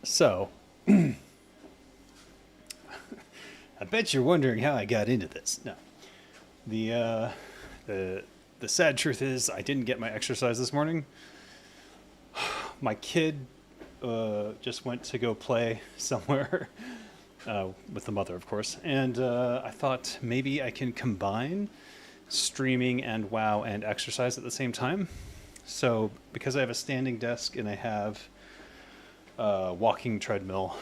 So, I bet you're wondering how I got into this. No, the uh, the sad truth is I didn't get my exercise this morning. My kid just went to go play somewhere with the mother, of course, and I thought maybe I can combine streaming and WoW and exercise at the same time. So, because I have a standing desk and I have a walking treadmill,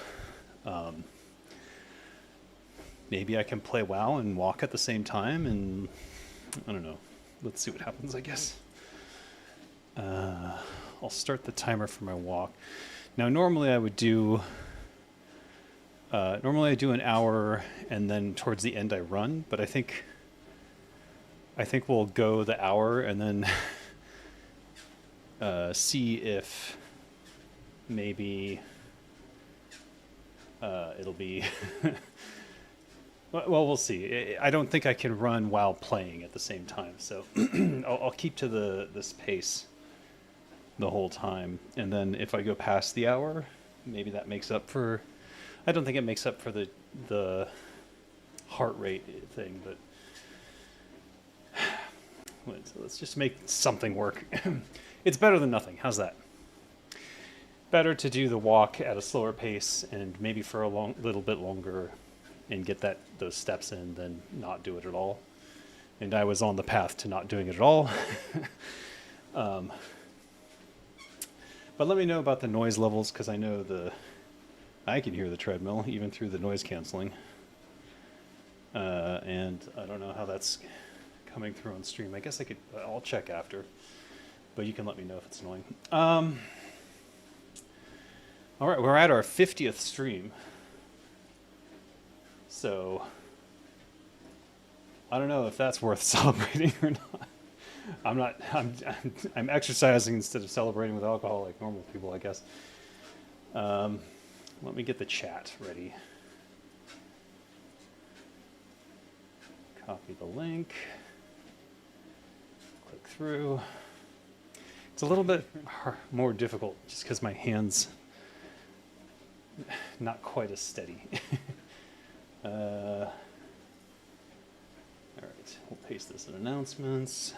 maybe I can play WoW and walk at the same time, and I don't know. Let's see what happens, I guess. I'll start the timer for my walk. Now, normally I would do... normally I do an hour, and then towards the end I run, but I think we'll go the hour and then see if maybe it'll be... Well, we'll see. I don't think I can run while playing at the same time, so I'll keep to this pace the whole time, and then if I go past the hour, maybe that makes up for... I don't think it makes up for the heart rate thing, but let's just make something work. It's better than nothing. How's that? Better to do the walk at a slower pace and maybe for a little bit longer and get those steps in than not do it at all. And I was on the path to not doing it at all. But let me know about the noise levels, because I know I can hear the treadmill even through the noise canceling. And I don't know how that's coming through on stream. I guess I'll check after, but you can let me know if it's annoying. All right, we're at our 50th stream. So I don't know if that's worth celebrating or not. I'm exercising instead of celebrating with alcohol like normal people, I guess. Let me get the chat ready. Copy the link. Click through. It's a little bit more difficult just because my hand's not quite as steady. All right, we'll paste this in announcements.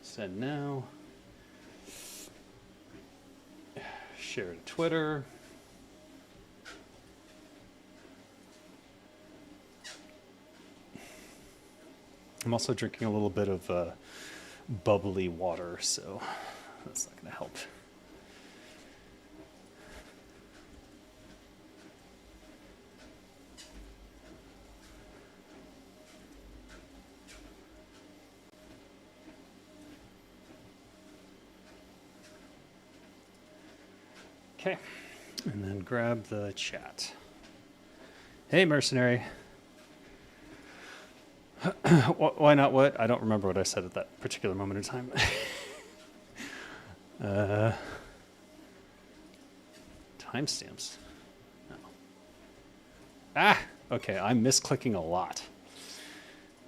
Send now. Share to Twitter. I'm also drinking a little bit of bubbly water, so that's not going to help. Okay, and then grab the chat. Hey, mercenary. Why not what? I don't remember what I said at that particular moment in time. Timestamps. No. Ah, okay, I'm misclicking a lot.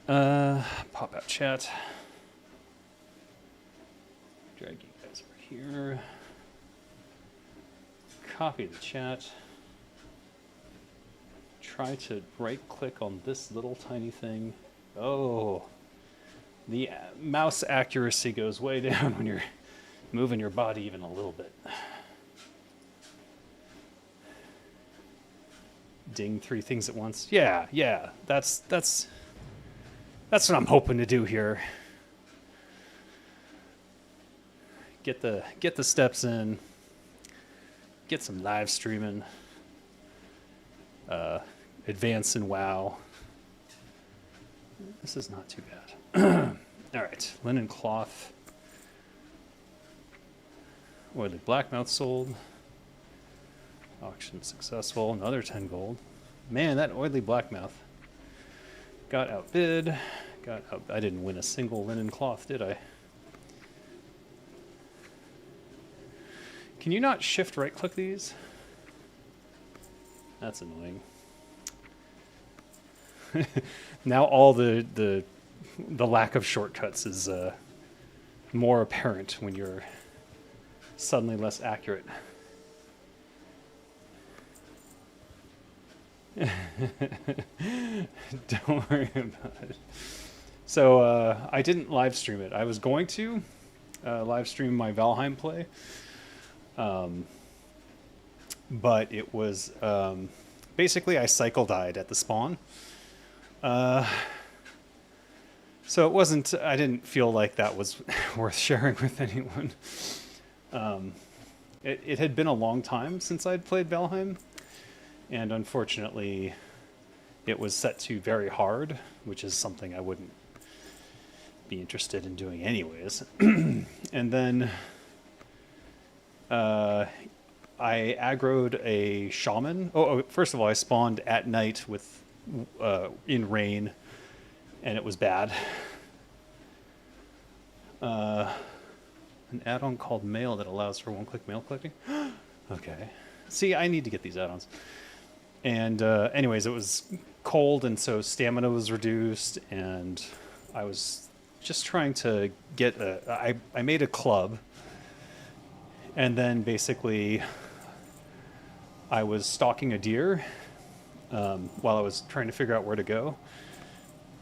Pop out chat. Drag you guys over here. Copy the chat. Try to right click on this little tiny thing. Oh, the mouse accuracy goes way down when you're moving your body even a little bit. Ding 3 things at once. Yeah, that's what I'm hoping to do here. Get the steps in. Get some live streaming. Advance in WoW. This is not too bad. All right, linen cloth. Oily blackmouth sold. Auction successful. Another 10 gold. Man, that oily blackmouth got outbid. I didn't win a single linen cloth, did I? Can you not shift right click these? That's annoying. now all the lack of shortcuts is more apparent when you're suddenly less accurate. Don't worry about it. So I didn't live stream it. I was going to live stream my Valheim play, but it was basically I cycle died at the spawn. So it wasn't. I didn't feel like that was worth sharing with anyone. It had been a long time since I'd played Valheim, and unfortunately, it was set to very hard, which is something I wouldn't be interested in doing anyways. And then I aggroed a shaman. First of all, I spawned at night with in rain, and it was bad. An add-on called Mail that allows for one-click mail collecting. Okay. See, I need to get these add-ons. And anyways, it was cold, and so stamina was reduced, and I was just trying to get I made a club, and then basically I was stalking a deer while I was trying to figure out where to go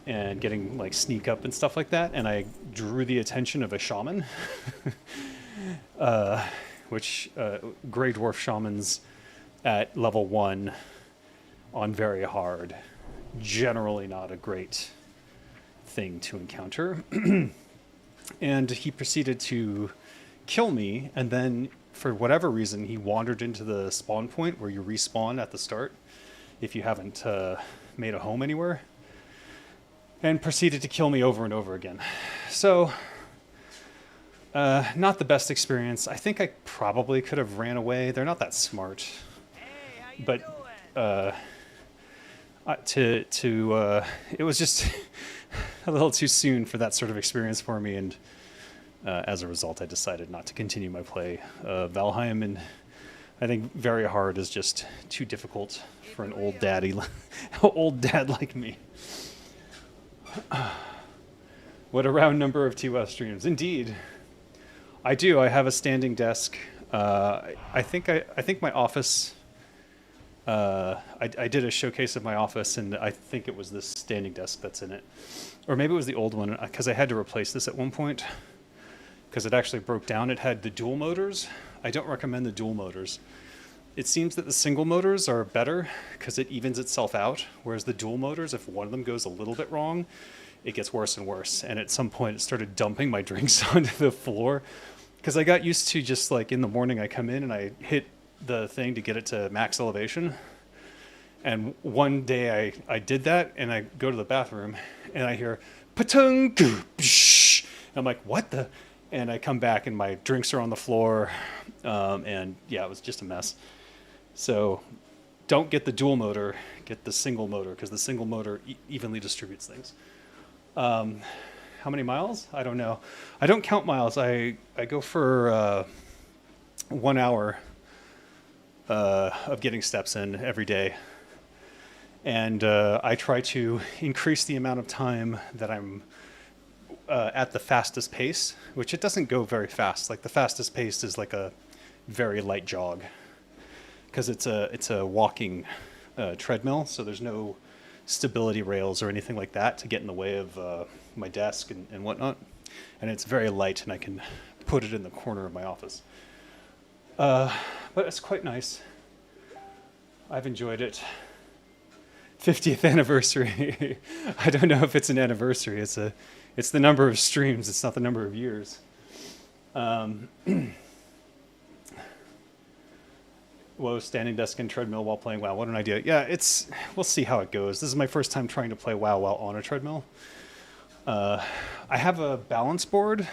and getting like sneak up and stuff like that, and I drew the attention of a shaman, which Grey Dwarf shamans at level 1 on very hard, generally not a great thing to encounter. And he proceeded to kill me, and then for whatever reason he wandered into the spawn point where you respawn at the start if you haven't made a home anywhere, and proceeded to kill me over and over again. So not the best experience. I think I probably could have ran away. They're not that smart. Hey, but it was just a little too soon for that sort of experience for me, and as a result I decided not to continue my play of Valheim, and I think very hard is just too difficult for an old dad like me. What a round number of TOS streams. Indeed. I do. I have a standing desk. I think my office, I did a showcase of my office, and I think it was this standing desk that's in it. Or maybe it was the old one, because I had to replace this at one point, because it actually broke down. It had the dual motors. I don't recommend the dual motors. It seems that the single motors are better because it evens itself out, whereas the dual motors, if one of them goes a little bit wrong, it gets worse and worse. And at some point it started dumping my drinks onto the floor, because I got used to just like in the morning I come in and I hit the thing to get it to max elevation. And one day I did that, and I go to the bathroom and I hear pa-tung, psh. I'm like, what the? And I come back and my drinks are on the floor, and yeah, it was just a mess. So don't get the dual motor, get the single motor, because the single motor evenly distributes things. How many miles? I don't know. I don't count miles. I go for 1 hour of getting steps in every day. And I try to increase the amount of time that I'm at the fastest pace, which it doesn't go very fast. Like the fastest pace is like a very light jog, because it's a walking treadmill, so there's no stability rails or anything like that to get in the way of my desk and whatnot. And it's very light, and I can put it in the corner of my office. But it's quite nice. I've enjoyed it. 50th anniversary. I don't know if it's an anniversary. It's the number of streams. It's not the number of years. Whoa, standing desk and treadmill while playing WoW. What an idea. Yeah, we'll see how it goes. This is my first time trying to play WoW while on a treadmill. I have a balance board,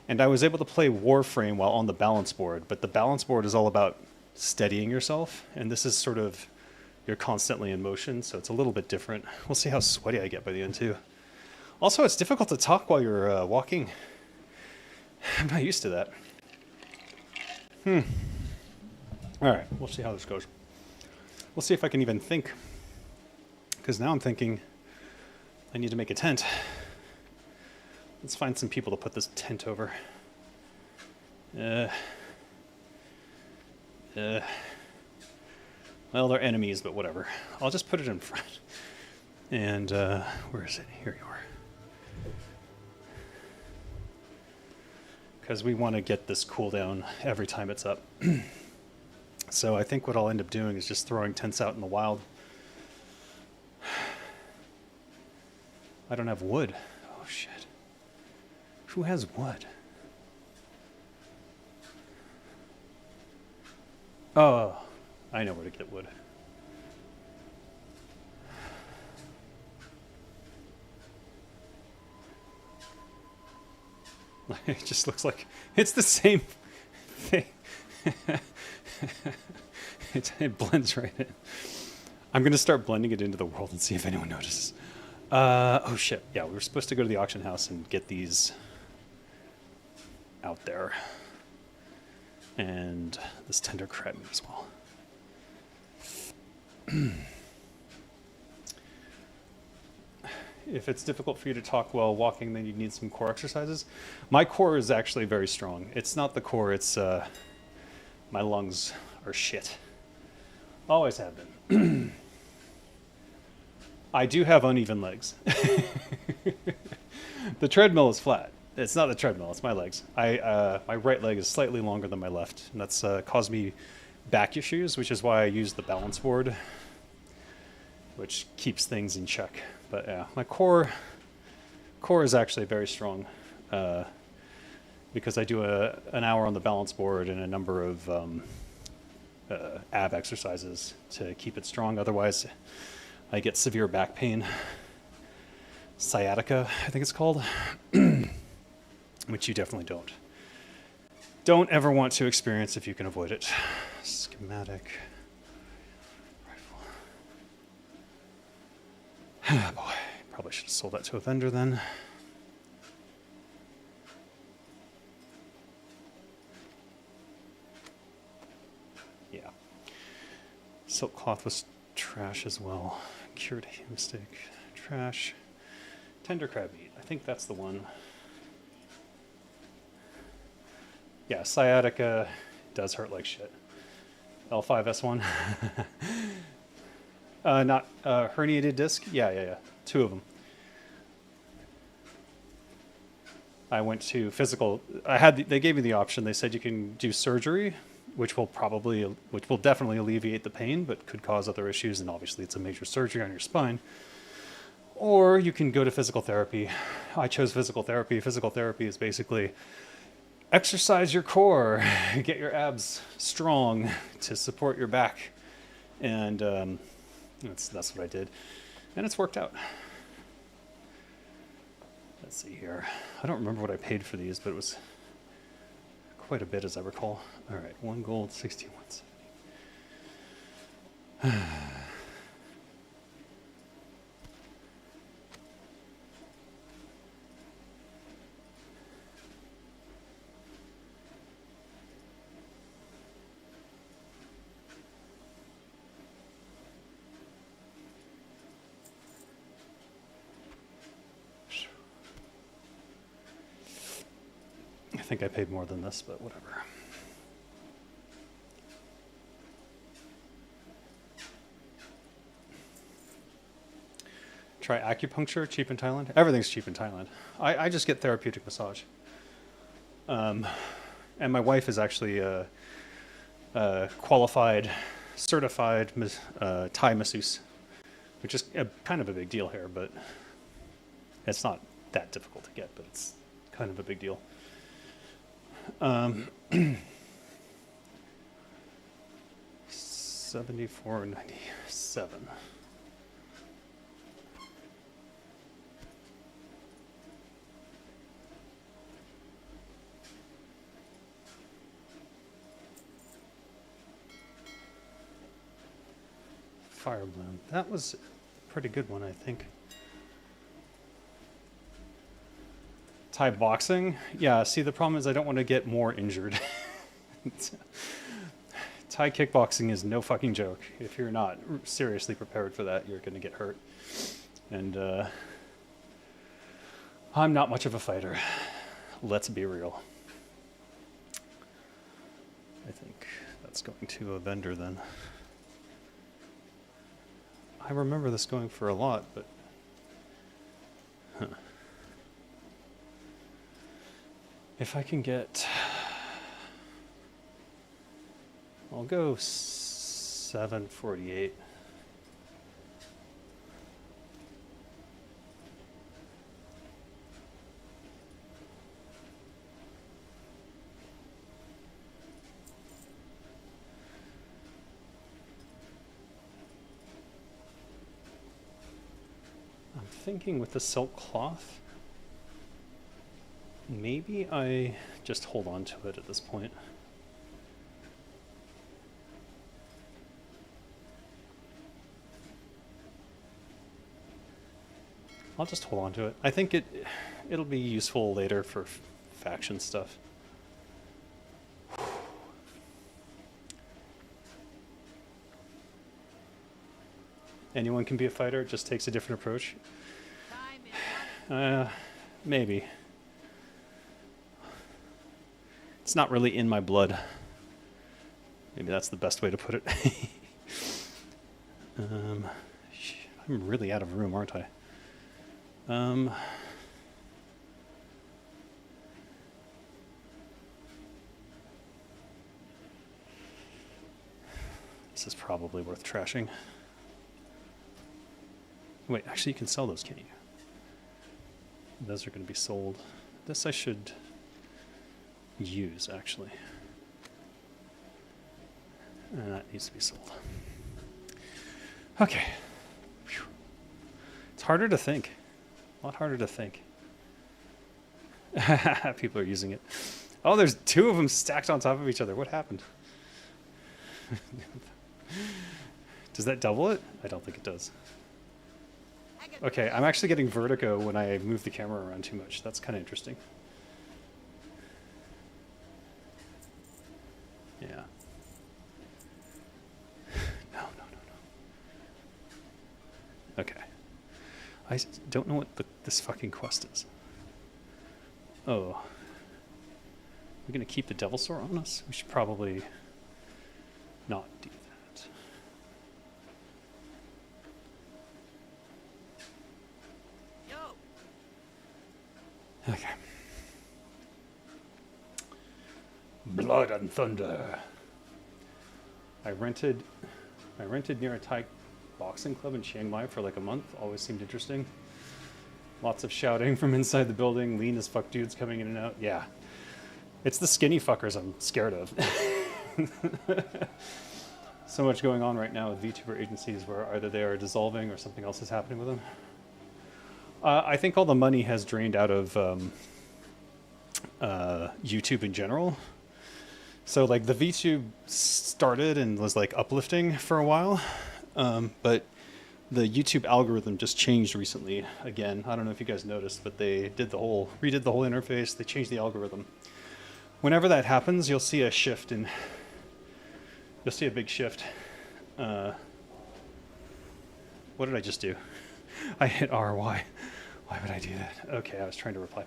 and I was able to play Warframe while on the balance board, but the balance board is all about steadying yourself, and this is sort of, you're constantly in motion, so it's a little bit different. We'll see how sweaty I get by the end, too. Also, it's difficult to talk while you're walking. I'm not used to that. All right, we'll see how this goes. We'll see if I can even think Because now I'm thinking I need to make a tent. Let's find some people to put this tent over. Well, they're enemies, but whatever. I'll just put it in front. And, where is it? Here you are. Because we want to get this cooldown every time it's up. So I think what I'll end up doing is just throwing tents out in the wild. I don't have wood. Oh, shit. Who has wood? Oh, I know where to get wood. It just looks like it's the same thing. It blends right in. I'm going to start blending it into the world and see if anyone notices. Oh shit. Yeah, we were supposed to go to the auction house and get these out there. And this tender crab meat as well. If it's difficult for you to talk while walking, then you need some core exercises. My core is actually very strong. It's not the core, it's my lungs are shit. Always have been. I do have uneven legs. The treadmill is flat. It's not the treadmill, it's my legs. My right leg is slightly longer than my left, and that's caused me back issues, which is why I use the balance board, which keeps things in check. But yeah, my core is actually very strong because I do an hour on the balance board and a number of ab exercises to keep it strong. Otherwise, I get severe back pain. Sciatica, I think it's called, which you definitely don't ever want to experience if you can avoid it. Schematic. Ah, boy, probably should have sold that to a vendor then. Yeah. Silk cloth was trash as well. Cured ham steak, trash. Tender crab meat, I think that's the one. Yeah, sciatica does hurt like shit. L5S1. Not herniated disc? Yeah. 2 of them. I went to physical. They gave me the option. They said you can do surgery, which will definitely alleviate the pain, but could cause other issues. And obviously, it's a major surgery on your spine. Or you can go to physical therapy. I chose physical therapy. Physical therapy is basically exercise your core, get your abs strong to support your back, and that's what I did, and it's worked out. Let's see here. I don't remember what I paid for these, but it was quite a bit, as I recall. All right, 1 gold, 61.70. I think I paid more than this, but whatever. Try acupuncture, cheap in Thailand. Everything's cheap in Thailand. I just get therapeutic massage. And my wife is actually a qualified, certified Thai masseuse, which is kind of a big deal here, but it's not that difficult to get, but it's kind of a big deal. 74.97. Fire Bloom. That was a pretty good one, I think. Thai boxing? Yeah, see, the problem is I don't want to get more injured. Thai kickboxing is no fucking joke. If you're not seriously prepared for that, you're going to get hurt. And I'm not much of a fighter. Let's be real. I think that's going to a vendor then. I remember this going for a lot, but... Huh. If I can get... I'll go 748. I'm thinking with the silk cloth, maybe I just hold on to it at this point. I'll just hold on to it. I think it'll be useful later for faction stuff. Anyone can be a fighter, it just takes a different approach. Maybe. It's not really in my blood. Maybe that's the best way to put it. I'm really out of room, aren't I? This is probably worth trashing. Wait, actually you can sell those, can't you? Those are going to be sold. This I should use, actually. And that needs to be sold. Okay. Whew. It's harder to think. A lot harder to think. People are using it. Oh, there's two of them stacked on top of each other. What happened? Does that double it? I don't think it does. Okay, I'm actually getting vertigo when I move the camera around too much. That's kind of interesting. Yeah. No. Okay. I don't know what this fucking quest is. Oh. We're going to keep the devil sword on us? We should probably not do that. Okay. Blood and thunder. I rented near a Thai boxing club in Chiang Mai for like a month. Always seemed interesting. Lots of shouting from inside the building. Lean as fuck dudes coming in and out. Yeah. It's the skinny fuckers I'm scared of. So much going on right now with VTuber agencies where either they are dissolving or something else is happening with them. I think all the money has drained out of YouTube in general. So like the VTube started and was like uplifting for a while, but the YouTube algorithm just changed recently again. I don't know if you guys noticed, but they redid the whole interface. They changed the algorithm. Whenever that happens, you'll see a shift in. You'll see a big shift. What did I just do? I hit R. Why would I do that? Okay, I was trying to reply.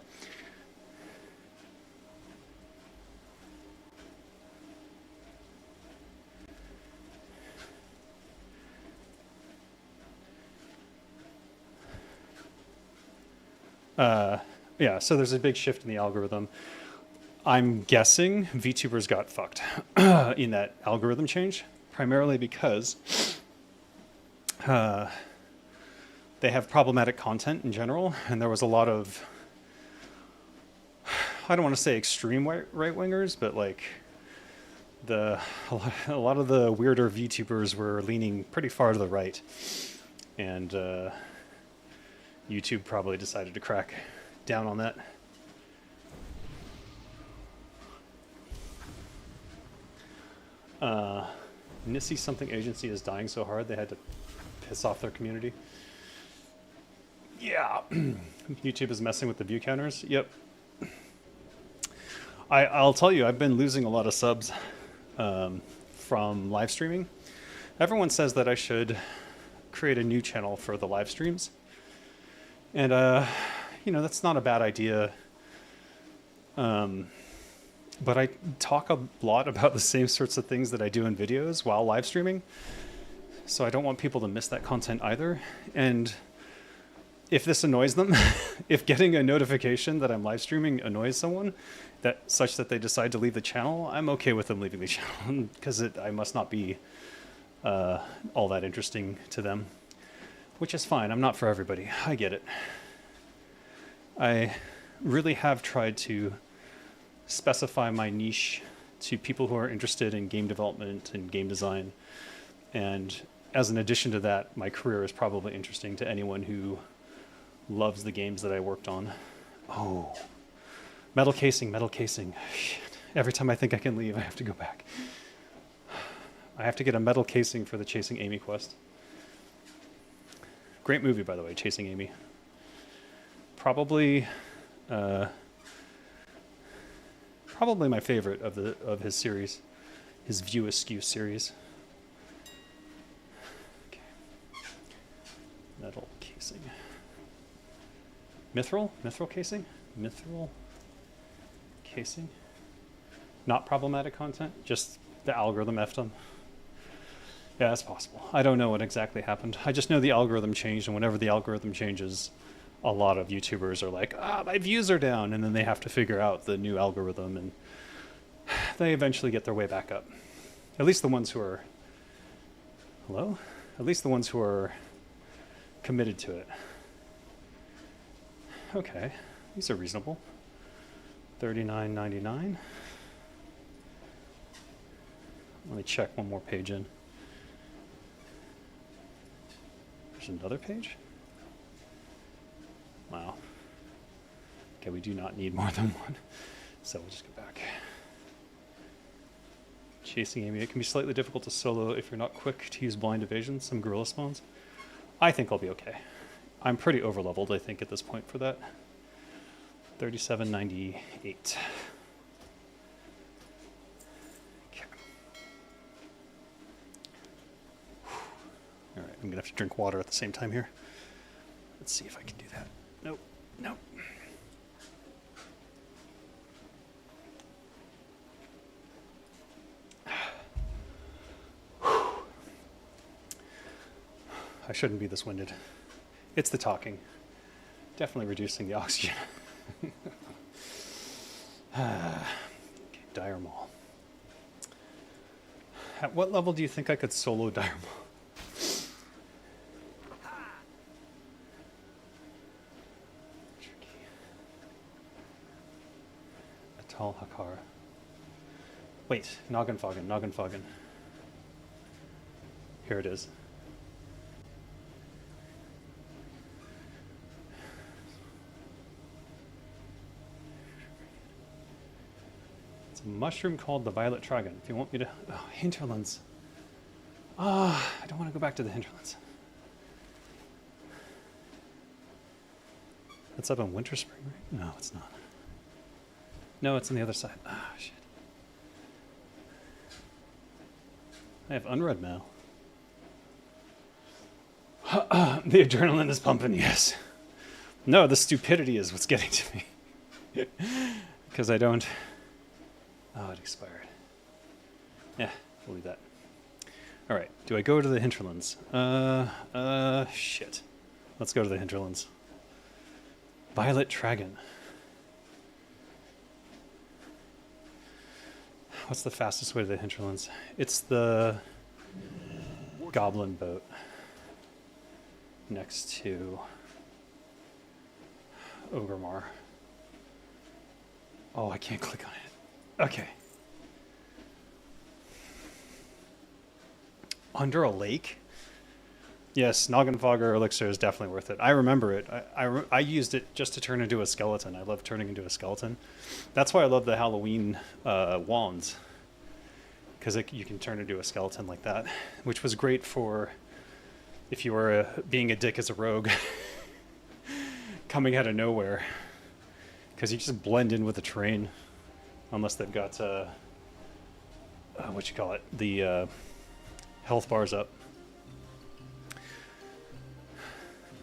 Yeah, so there's a big shift in the algorithm. I'm guessing VTubers got fucked in that algorithm change, primarily because they have problematic content in general, and there was a lot of, I don't want to say extreme right-wingers, but like a lot of the weirder VTubers were leaning pretty far to the right, and YouTube probably decided to crack down on that. Nissy something agency is dying so hard they had to piss off their community. Yeah, YouTube is messing with the view counters. Yep. I'll tell you, I've been losing a lot of subs from live streaming. Everyone says that I should create a new channel for the live streams. And, that's not a bad idea. But I talk a lot about the same sorts of things that I do in videos while live streaming. So I don't want people to miss that content either. And if this annoys them, if getting a notification that I'm live streaming annoys someone, such that they decide to leave the channel, I'm okay with them leaving the channel because I must not be all that interesting to them, which is fine. I'm not for everybody. I get it. I really have tried to specify my niche to people who are interested in game development and game design. And as an addition to that, my career is probably interesting to anyone who loves the games that I worked on. Oh, metal casing. Shit. Every time I think I can leave, I have to go back. I have to get a metal casing for the Chasing Amy quest. Great movie, by the way, Chasing Amy. Probably my favorite of his series, his View Askew series. Okay. Metal casing. Mithril casing? Mithril casing? Not problematic content, just the algorithm effed them. Yeah, that's possible. I don't know what exactly happened. I just know the algorithm changed, and whenever the algorithm changes, a lot of YouTubers are like, my views are down, and then they have to figure out the new algorithm, and they eventually get their way back up. At least the ones who are... Hello? At least the ones who are committed to it. Okay, these are reasonable. $39.99. Let me check one more page in. There's another page? Wow. Okay, we do not need more than one. So we'll just go back. Chasing Amy. It can be slightly difficult to solo if you're not quick to use blind evasion, some gorilla spawns. I think I'll be okay. I'm pretty overleveled, I think, at this point for that. $37.98. Okay. All right, I'm gonna have to drink water at the same time here. Let's see if I can do that. Nope. I shouldn't be this winded. It's the talking. Definitely reducing the oxygen. Okay, Dire Maul. At what level do you think I could solo Dire Maul? Tricky. Atal Hakar. Wait, Noggenfoggin. Here it is. A mushroom called the Violet Dragon. If you want me to... Oh, hinterlands. I don't want to go back to the hinterlands. That's up in Winter Spring, right? No, it's not. No, it's on the other side. Shit. I have unread mail. The adrenaline is pumping, yes. No, the stupidity is what's getting to me. Because I don't... Oh, it expired. Yeah, we'll leave that. All right, do I go to the hinterlands? Shit. Let's go to the hinterlands. Violet Dragon. What's the fastest way to the hinterlands? It's the goblin boat next to Ogremar. Oh, I can't click on it. Okay. Under a lake? Yes, Noggenfogger elixir is definitely worth it. I remember it. I used it just to turn into a skeleton. I love turning into a skeleton. That's why I love the Halloween wands. Because you can turn into a skeleton like that. Which was great for if you were being a dick as a rogue. Coming out of nowhere. Because you just blend in with the terrain. Unless they've got what you call it, the health bars up.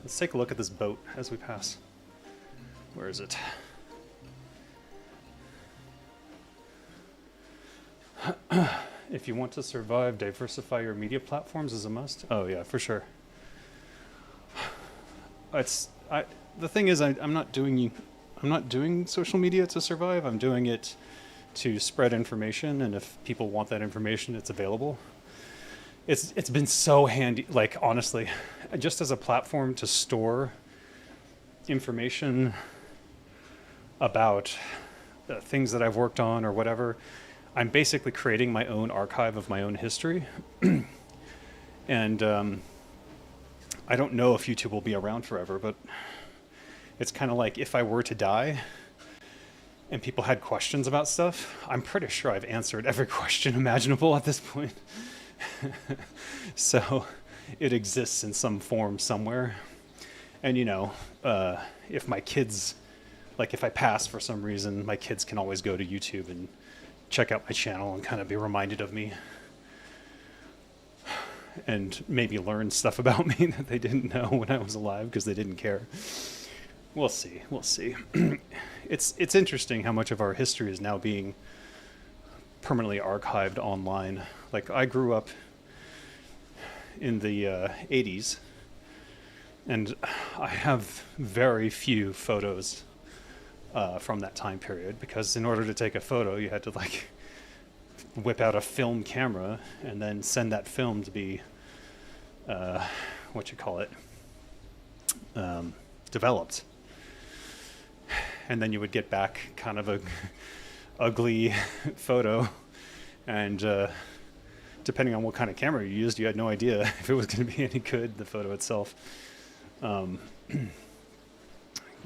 Let's take a look at this boat as we pass. Where is it? If you want to survive, diversify your media platforms is a must. Oh yeah, for sure. The thing is, I'm not doing social media to survive. I'm doing it to spread information, and if people want that information, it's available. It's been so handy, like honestly, just as a platform to store information about things that I've worked on or whatever. I'm basically creating my own archive of my own history. And I don't know if YouTube will be around forever, but it's kind of like if I were to die and people had questions about stuff, I'm pretty sure I've answered every question imaginable at this point. So it exists in some form somewhere. And if my kids, like if I pass for some reason, my kids can always go to YouTube and check out my channel and kind of be reminded of me. And maybe learn stuff about me that they didn't know when I was alive because they didn't care. We'll see. It's interesting how much of our history is now being permanently archived online. Like I grew up in the 80s, and I have very few photos from that time period, because in order to take a photo, you had to like whip out a film camera and then send that film to be developed, and then you would get back kind of a ugly photo, and depending on what kind of camera you used, you had no idea if it was going to be any good, the photo itself.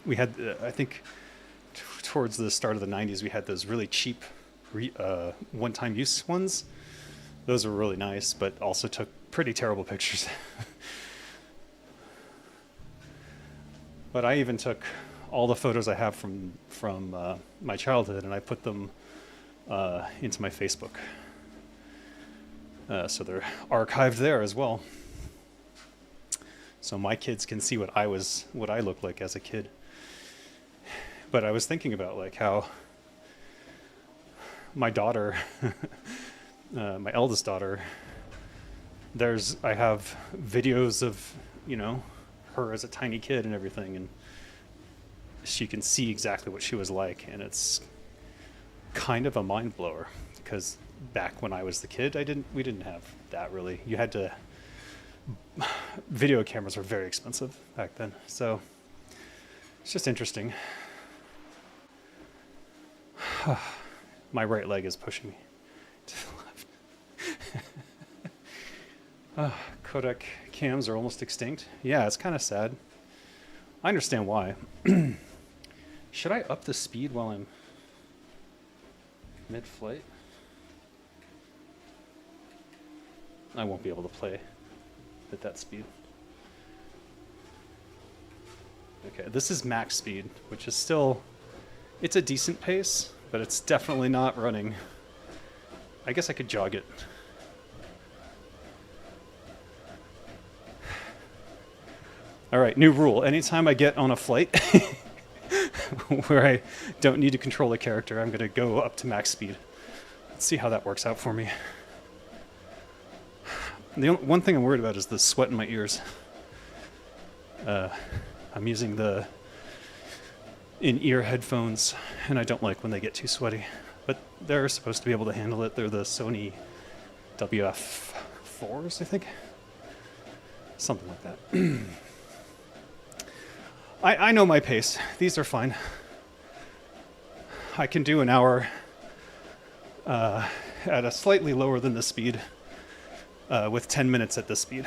We had I think towards the start of the 90s, we had those really cheap one-time use ones. Those were really nice, but also took pretty terrible pictures. But I even took all the photos I have from my childhood, and I put them into my Facebook. So they're archived there as well. So my kids can see what I looked like as a kid. But I was thinking about like how my daughter, my eldest daughter, I have videos of, her as a tiny kid and everything, and she can see exactly what she was like, and it's kind of a mind blower, because back when I was the kid, we didn't have that really. Video cameras were very expensive back then, so it's just interesting. My right leg is pushing me to the left. Kodak cams are almost extinct. Yeah, it's kind of sad. I understand why. Should I up the speed while I'm mid-flight? I won't be able to play at that speed. Okay, this is max speed, which is still, it's a decent pace, but it's definitely not running. I guess I could jog it. All right, new rule. Anytime I get on a flight where I don't need to control a character, I'm going to go up to max speed. Let's see how that works out for me. The one thing I'm worried about is the sweat in my ears. I'm using the in-ear headphones, and I don't like when they get too sweaty. But they're supposed to be able to handle it. They're the Sony WF4s, I think. Something like that. I know my pace. These are fine. I can do an hour at a slightly lower than this speed with 10 minutes at this speed.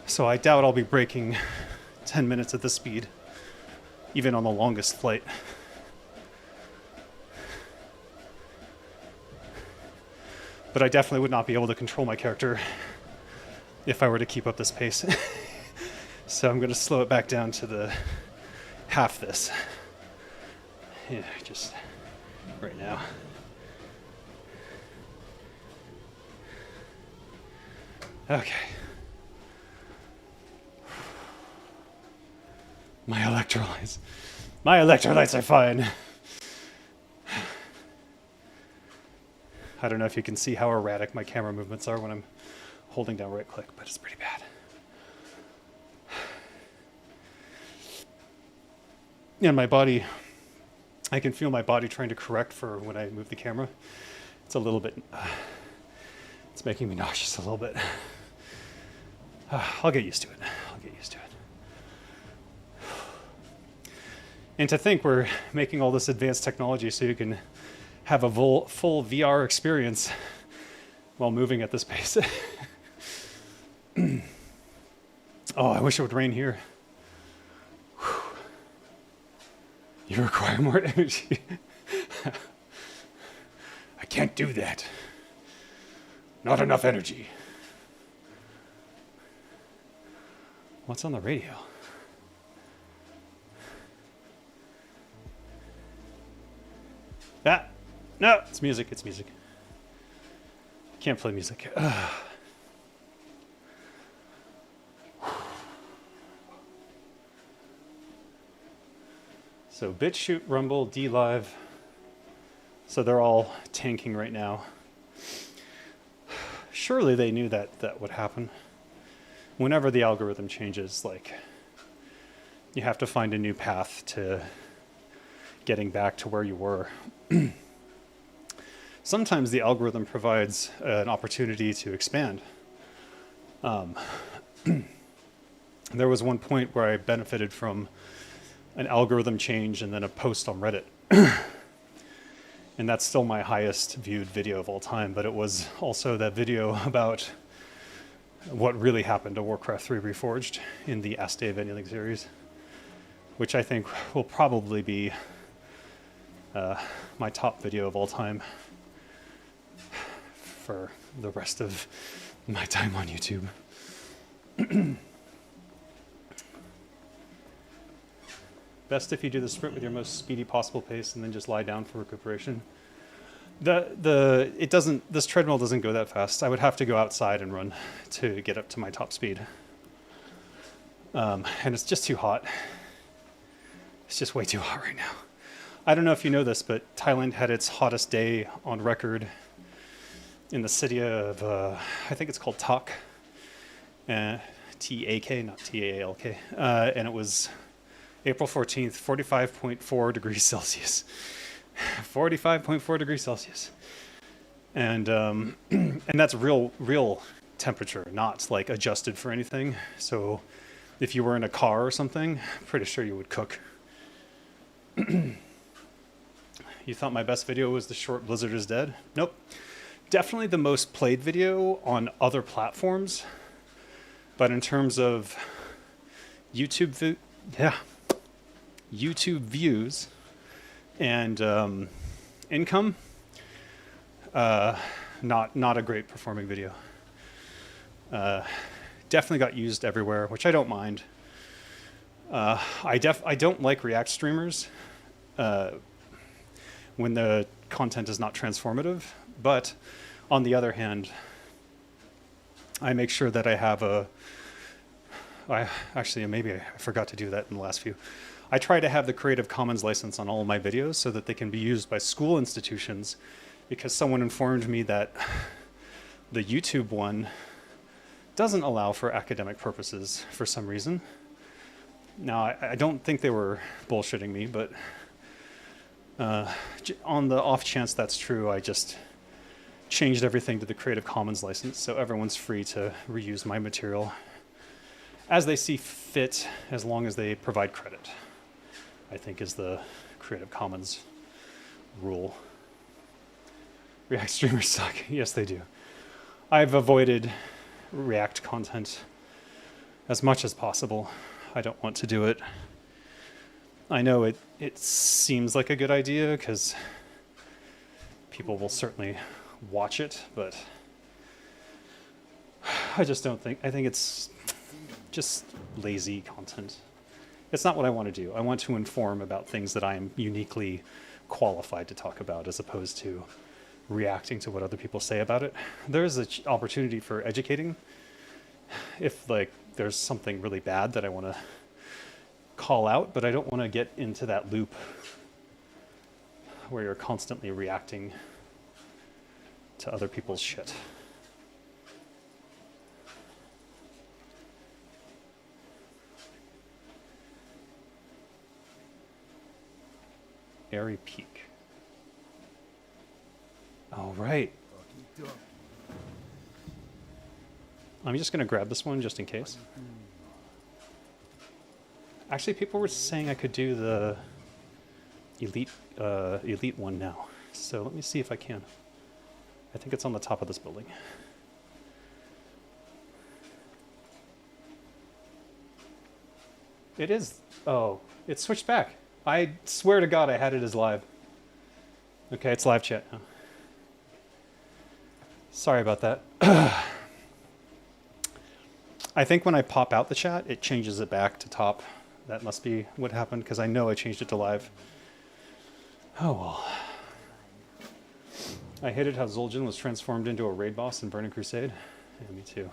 So I doubt I'll be breaking 10 minutes at this speed, even on the longest flight. But I definitely would not be able to control my character if I were to keep up this pace. So I'm going to slow it back down to the half this. Yeah, just right now. Okay. My electrolytes. My electrolytes are fine. I don't know if you can see how erratic my camera movements are when I'm holding down right click, but it's pretty bad. And my body, I can feel my body trying to correct for when I move the camera. It's a little bit, it's making me nauseous a little bit. I'll get used to it. I'll get used to it. And to think we're making all this advanced technology so you can have a full VR experience while moving at this pace. Oh, I wish it would rain here. Whew. You require more energy. I can't do that. Not enough energy. What's on the radio? Ah, no, it's music, it's music. Can't play music. So BitChute, Rumble, DLive. So they're all tanking right now. Surely they knew that that would happen. Whenever the algorithm changes, like, you have to find a new path to getting back to where you were. Sometimes the algorithm provides an opportunity to expand. There was one point where I benefited from an algorithm change and then a post on Reddit. And that's still my highest viewed video of all time, but it was also that video about what really happened to Warcraft 3 Reforged in the Ask Dave Anything series, which I think will probably be my top video of all time for the rest of my time on YouTube. Best if you do the sprint with your most speedy possible pace and then just lie down for recuperation. This treadmill doesn't go that fast. I would have to go outside and run to get up to my top speed. And it's just too hot. It's just way too hot right now. I don't know if you know this, but Thailand had its hottest day on record in the city of, I think it's called Tak. T-A-K, not T-A-L-K. And it was April 14th, 45.4 degrees Celsius. 45.4 degrees Celsius. And that's real temperature, not like adjusted for anything. So if you were in a car or something, I'm pretty sure you would cook. You thought my best video was the short Blizzard is dead? Nope. Definitely the most played video on other platforms. But in terms of YouTube views and income, not a great performing video. Definitely got used everywhere, which I don't mind. I don't like React streamers when the content is not transformative, but on the other hand, I make sure that I have maybe I forgot to do that in the last few. I try to have the Creative Commons license on all of my videos so that they can be used by school institutions, because someone informed me that the YouTube one doesn't allow for academic purposes for some reason. Now, I don't think they were bullshitting me, but on the off chance that's true, I just changed everything to the Creative Commons license, so everyone's free to reuse my material as they see fit, as long as they provide credit, I think is the Creative Commons rule. React streamers suck. Yes, they do. I've avoided React content as much as possible. I don't want to do it. I know it seems like a good idea because people will certainly watch it, but I just don't think, I think it's just lazy content. It's not what I want to do. I want to inform about things that I am uniquely qualified to talk about, as opposed to reacting to what other people say about it. There is an opportunity for educating, if like there's something really bad that I want to call out, but I don't want to get into that loop where you're constantly reacting to other people's shit. Airy Peak. Oh, right. I'm just going to grab this one just in case. Actually, people were saying I could do the elite one now. So let me see if I can. I think it's on the top of this building. It is. Oh, it switched back. I swear to God I had it as live. Okay, it's live chat now. Sorry about that. I think when I pop out the chat, it changes it back to top. That must be what happened, because I know I changed it to live. Oh well. I hated how Zul'jin was transformed into a raid boss in Burning Crusade. Yeah, me too.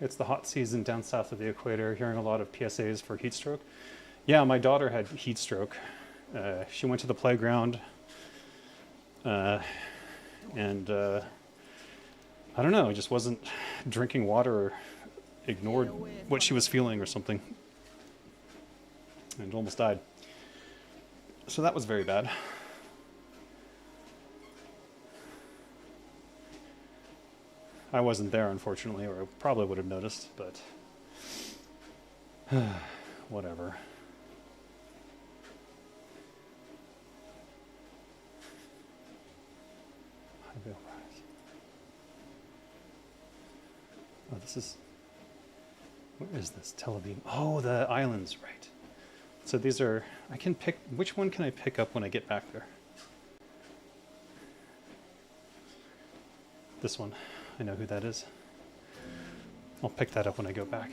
It's the hot season down south of the equator, hearing a lot of PSAs for heat stroke. Yeah, my daughter had heat stroke. She went to the playground, and I don't know, just wasn't drinking water or ignored what she was feeling or something, and almost died. So that was very bad. I wasn't there, unfortunately, or I probably would have noticed, but whatever. Oh, this is... Where is this? Tel Aviv. Oh, the islands, right. So these are... I can pick... Which one can I pick up when I get back there? This one. I know who that is. I'll pick that up when I go back.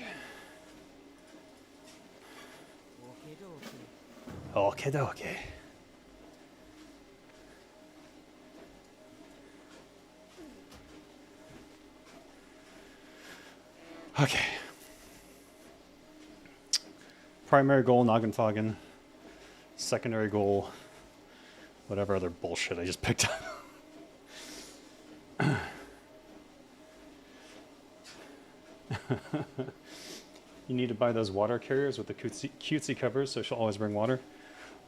Okay, okay. Okay. Primary goal, Noggenfoggin. Secondary goal, whatever other bullshit I just picked up. You need to buy those water carriers with the cutesy covers, so she'll always bring water.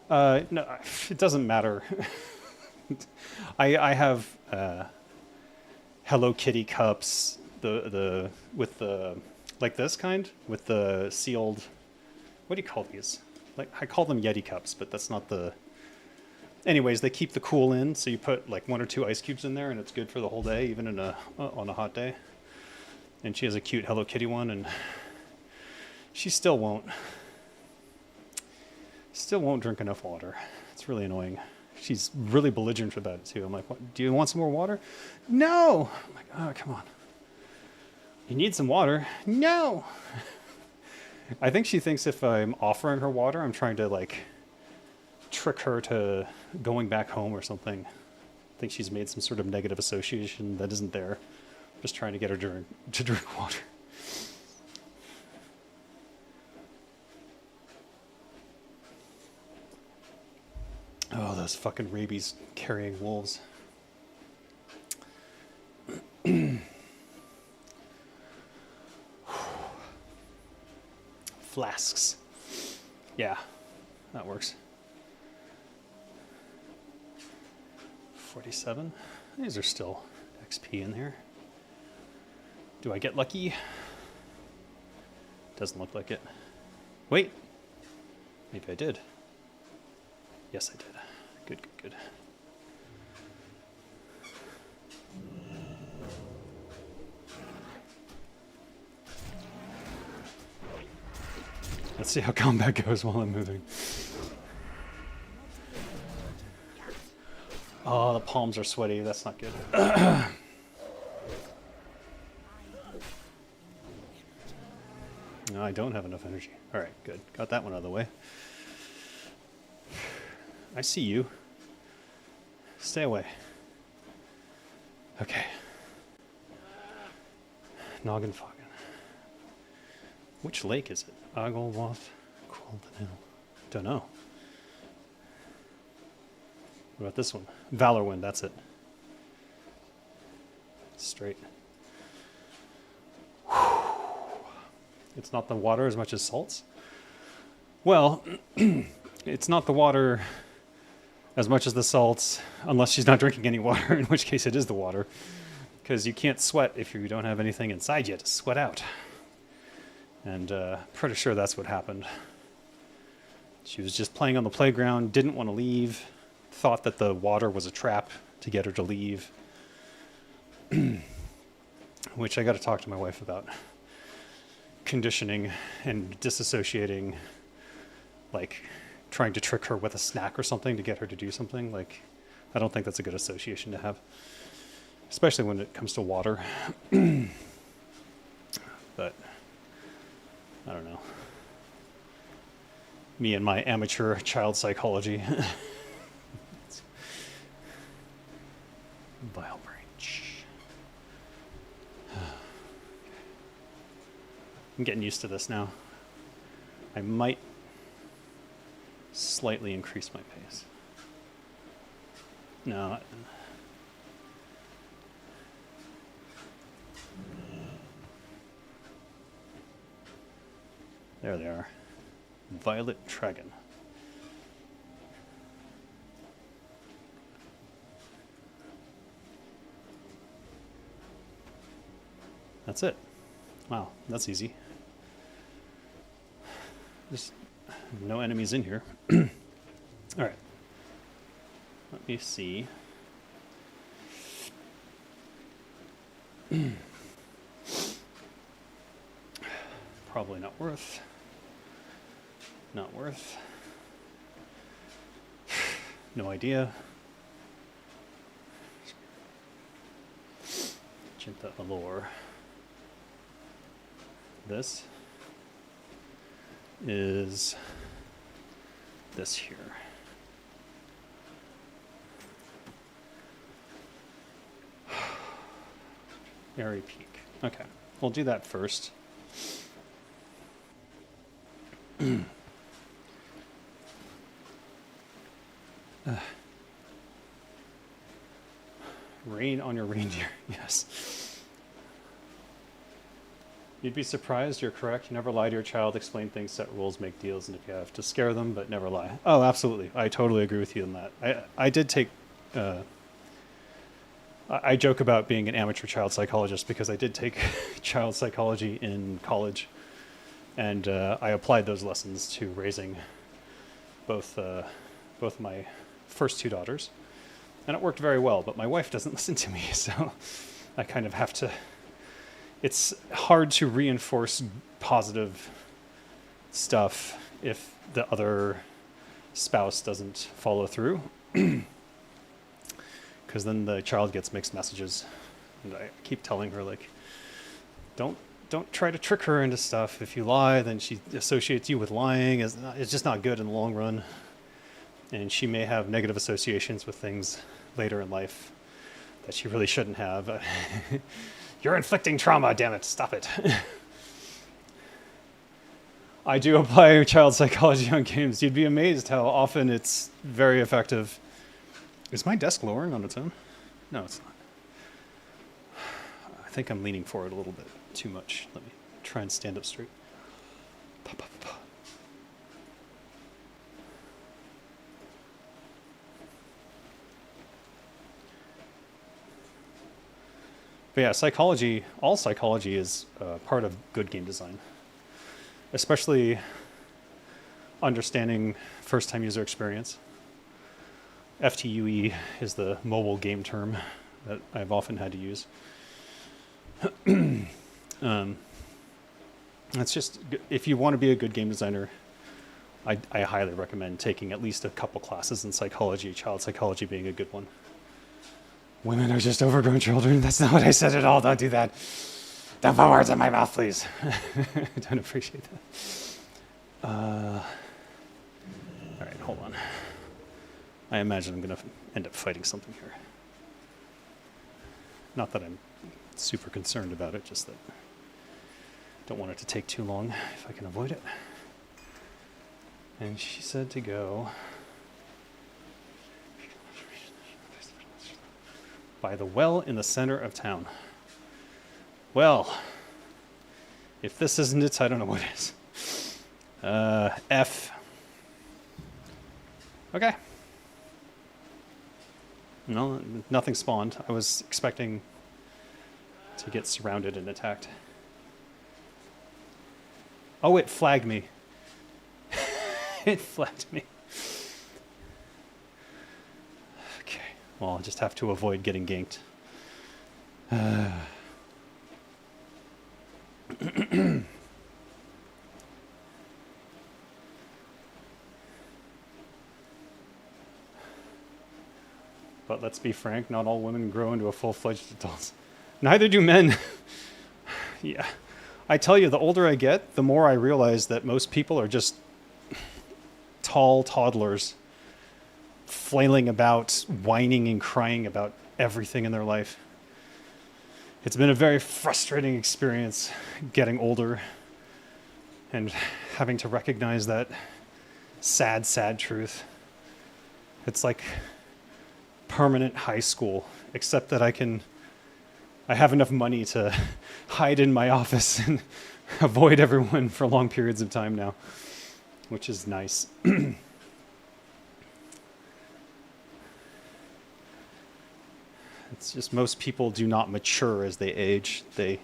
No, it doesn't matter. I have Hello Kitty cups, with the like this kind with the sealed. What do you call these? Like I call them Yeti cups, but that's not the. Anyways, they keep the cool in, so you put like 1 or 2 ice cubes in there, and it's good for the whole day, even in on a hot day. And she has a cute Hello Kitty one, and she still won't drink enough water. It's really annoying. She's really belligerent about it too. I'm like, what, do you want some more water? No! I'm like, oh, come on. You need some water? No! I think she thinks if I'm offering her water, I'm trying to like trick her to going back home or something. I think she's made some sort of negative association that isn't there. Just trying to get her to drink water. Oh, those fucking rabies carrying wolves. Flasks. Yeah, that works. 47. These are still XP in there. Do I get lucky? Doesn't look like it. Wait. Maybe I did. Yes, I did. Good, good, good. Let's see how combat goes while I'm moving. Oh, the palms are sweaty. That's not good. No, I don't have enough energy. All right, good. Got that one out of the way. I see you. Stay away. Okay. Noggin Foggin. Which lake is it? Aglewath? Don't know. What about this one? Valorwind, that's it. Straight. It's not the water as much as salts? Well, it's not the water as much as the salts, unless she's not drinking any water, in which case it is the water. Because you can't sweat if you don't have anything inside you to sweat out. And pretty sure that's what happened. She was just playing on the playground, didn't want to leave, thought that the water was a trap to get her to leave. Which I got to talk to my wife about. Conditioning and disassociating, like trying to trick her with a snack or something to get her to do something. Like, I don't think that's a good association to have, especially when it comes to water. But I don't know. Me and my amateur child psychology. Vile branch. I'm getting used to this now. I might slightly increase my pace. No. There they are. Violet Dragon. That's it. Wow, that's easy. There's no enemies in here. All right. Let me see. Probably not worth. Not worth. No idea. Jinta Allure. This is this here. Airy Peak. Okay, we'll do that first. Rain on your reindeer, yes. You'd be surprised, you're correct. You never lie to your child, explain things, set rules, make deals, and if you have to scare them, but never lie. Oh, absolutely. I totally agree with you on that. I did take... I joke about being an amateur child psychologist because I did take child psychology in college, and I applied those lessons to raising both my first two daughters, and it worked very well, but my wife doesn't listen to me, so I kind of have to... It's hard to reinforce positive stuff if the other spouse doesn't follow through, because then the child gets mixed messages. And I keep telling her, like, don't try to trick her into stuff. If you lie, then she associates you with lying. It's just not good in the long run. And she may have negative associations with things later in life that she really shouldn't have. You're inflicting trauma, damn it, stop it. I do apply child psychology on games. You'd be amazed how often it's very effective. Is my desk lowering on its own? No, it's not. I think I'm leaning forward a little bit too much. Let me try and stand up straight. But yeah, psychology, all psychology is part of good game design, especially understanding first-time user experience. FTUE is the mobile game term that I've often had to use. It's just, if you want to be a good game designer, I highly recommend taking at least a couple classes in psychology, child psychology being a good one. Women are just overgrown children. That's not what I said at all. Don't do that. Don't put words in my mouth, please. I don't appreciate that. All right, hold on. I imagine I'm going to end up fighting something here. Not that I'm super concerned about it, just that Don't want it to take too long if I can avoid it. And she said to go by the well in the center of town. Well, if this isn't it, I don't know what is. F. Okay. No, nothing spawned. I was expecting to get surrounded and attacked. Oh, it flagged me. It flagged me. Okay. Well, I'll just have to avoid getting ganked. But let's be frank, not all women grow into a full-fledged adult. Neither do men. Yeah. I tell you, the older I get, the more I realize that most people are just tall toddlers flailing about, whining and crying about everything in their life. It's been a very frustrating experience getting older and having to recognize that sad, sad truth. It's like permanent high school, except that I have enough money to hide in my office and avoid everyone for long periods of time now, which is nice. It's just most people do not mature as they age. They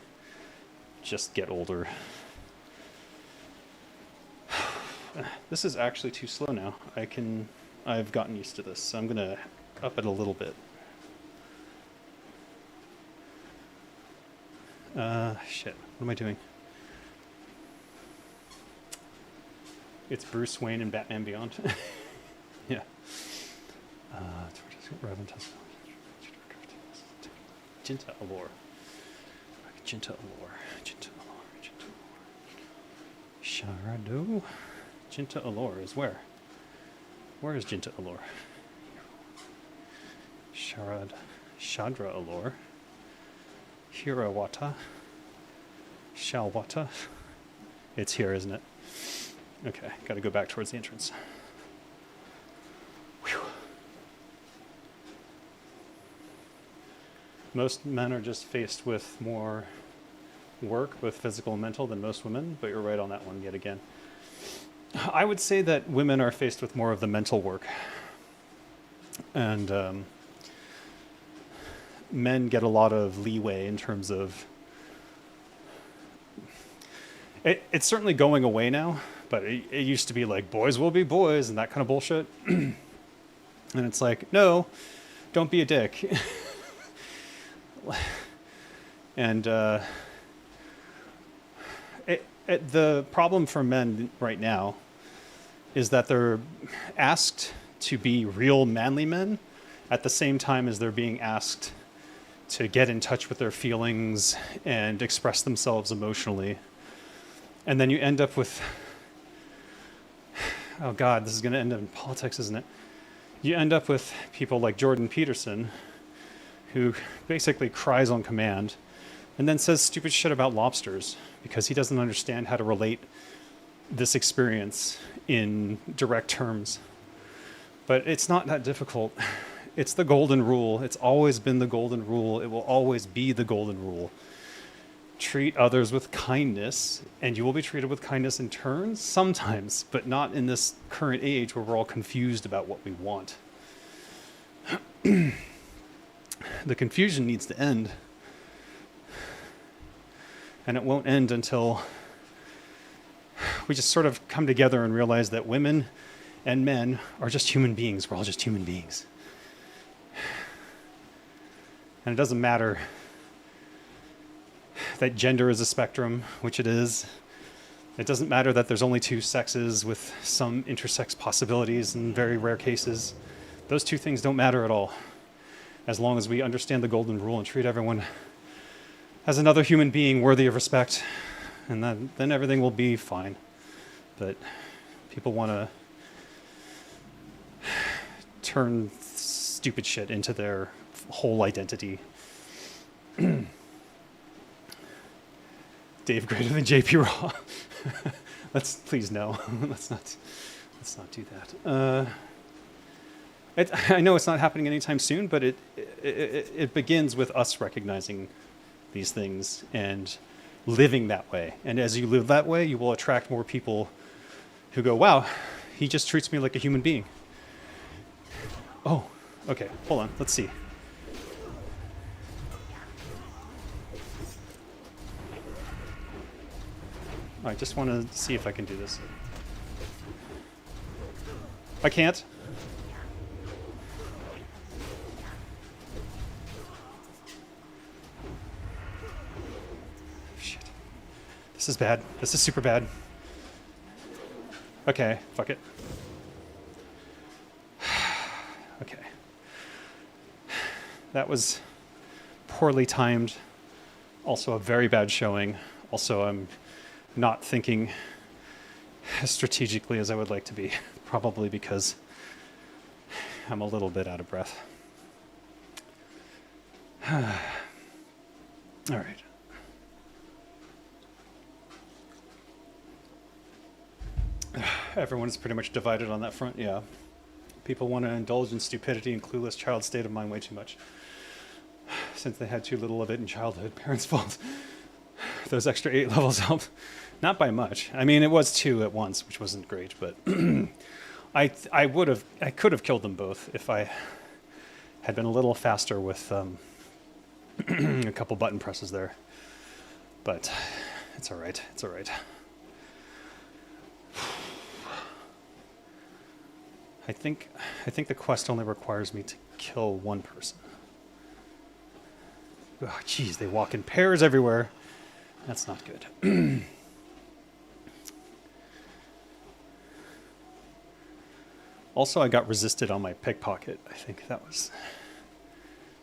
just get older. This is actually too slow now. I've gotten used to this, so I'm gonna up it a little bit. Shit, what am I doing? It's Bruce Wayne and Batman Beyond. Yeah. Jinta Allure. Jinta Allure. Jinta Allure. Jinta Allure. Sharado. Jinta Allure is where? Where is Jinta Allure? Shadra Allure. Hirawata. Shalwata. It's here, isn't it? Okay, gotta go back towards the entrance. Whew. Most men are just faced with more work, both physical and mental, than most women, but you're right on that one yet again. I would say that women are faced with more of the mental work. And men get a lot of leeway in terms of... It's certainly going away now, but it used to be like, boys will be boys and that kind of bullshit. And it's like, no, don't be a dick. And the problem for men right now is that they're asked to be real manly men at the same time as they're being asked to get in touch with their feelings and express themselves emotionally. And then you end up with, oh God, this is going to end up in politics, isn't it? You end up with people like Jordan Peterson, who basically cries on command and then says stupid shit about lobsters because he doesn't understand how to relate this experience in direct terms. But it's not that difficult. It's the golden rule. It's always been the golden rule. It will always be the golden rule. Treat others with kindness, and you will be treated with kindness in turn sometimes, but not in this current age where we're all confused about what we want. The confusion needs to end. And it won't end until we just sort of come together and realize that women and men are just human beings. We're all just human beings. And it doesn't matter that gender is a spectrum, which it is. It doesn't matter that there's only two sexes with some intersex possibilities in very rare cases. Those two things don't matter at all, as long as we understand the golden rule and treat everyone as another human being worthy of respect, and then everything will be fine. But people want to turn stupid shit into their Dave greater than JP Raw. Let's please no. let's not do that. I know it's not happening anytime soon, but it begins with us recognizing these things and living that way. And as you live that way, you will attract more people who go, wow, he just treats me like a human being. Oh, okay, hold on, let's see. I just want to see if I can do this. I can't. Shit. This is bad. This is super bad. Okay, fuck it. Okay. That was poorly timed. Also a very bad showing. Also, I'm not thinking as strategically as I would like to be. Probably because I'm a little bit out of breath. All right. Everyone's pretty much divided on that front, yeah. People want to indulge in stupidity and clueless child state of mind way too much. Since they had too little of it in childhood, parents' fault. Those extra 8 levels helped. Not by much. I mean, it was 2 at once, which wasn't great, but I could have killed them both if I had been a little faster with a couple button presses there. But it's all right. It's all right. I think the quest only requires me to kill one person. Oh, geez, they walk in pairs everywhere. That's not good. Also, I got resisted on my pickpocket. I think that was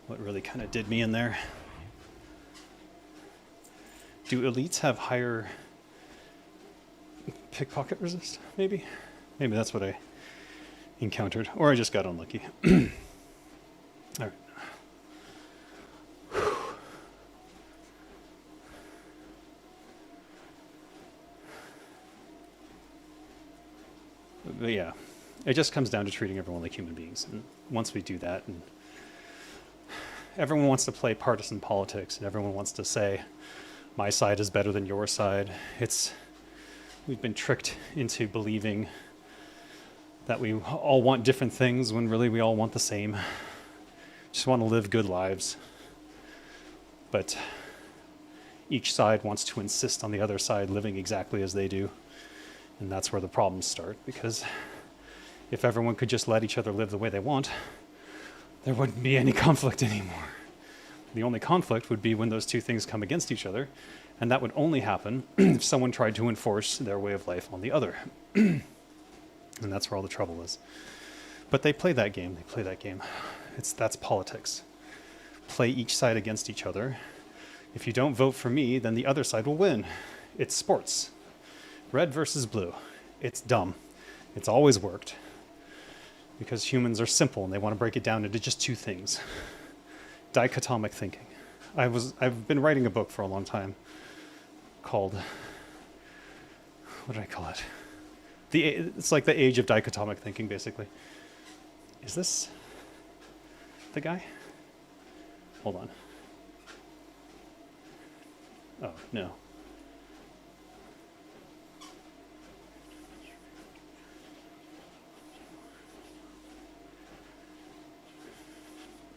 what really kind of did me in there. Do elites have higher pickpocket resist? Maybe? Maybe that's what I encountered. Or I just got unlucky. All right. But yeah, it just comes down to treating everyone like human beings. And once we do that, and everyone wants to play partisan politics, and everyone wants to say, my side is better than your side. We've been tricked into believing that we all want different things when really we all want the same. Just want to live good lives. But each side wants to insist on the other side living exactly as they do. And that's where the problems start, because if everyone could just let each other live the way they want, there wouldn't be any conflict anymore. The only conflict would be when those two things come against each other, and that would only happen if someone tried to enforce their way of life on the other. And that's where all the trouble is. But they play that game. That's politics. Play each side against each other. If you don't vote for me, then the other side will win. It's sports. Red versus blue. It's dumb. It's always worked. Because humans are simple and they want to break it down into just two things. Dichotomic thinking. I've been writing a book for a long time called, what did I call it? It's like the age of dichotomic thinking, basically. Is this the guy? Hold on. Oh, no.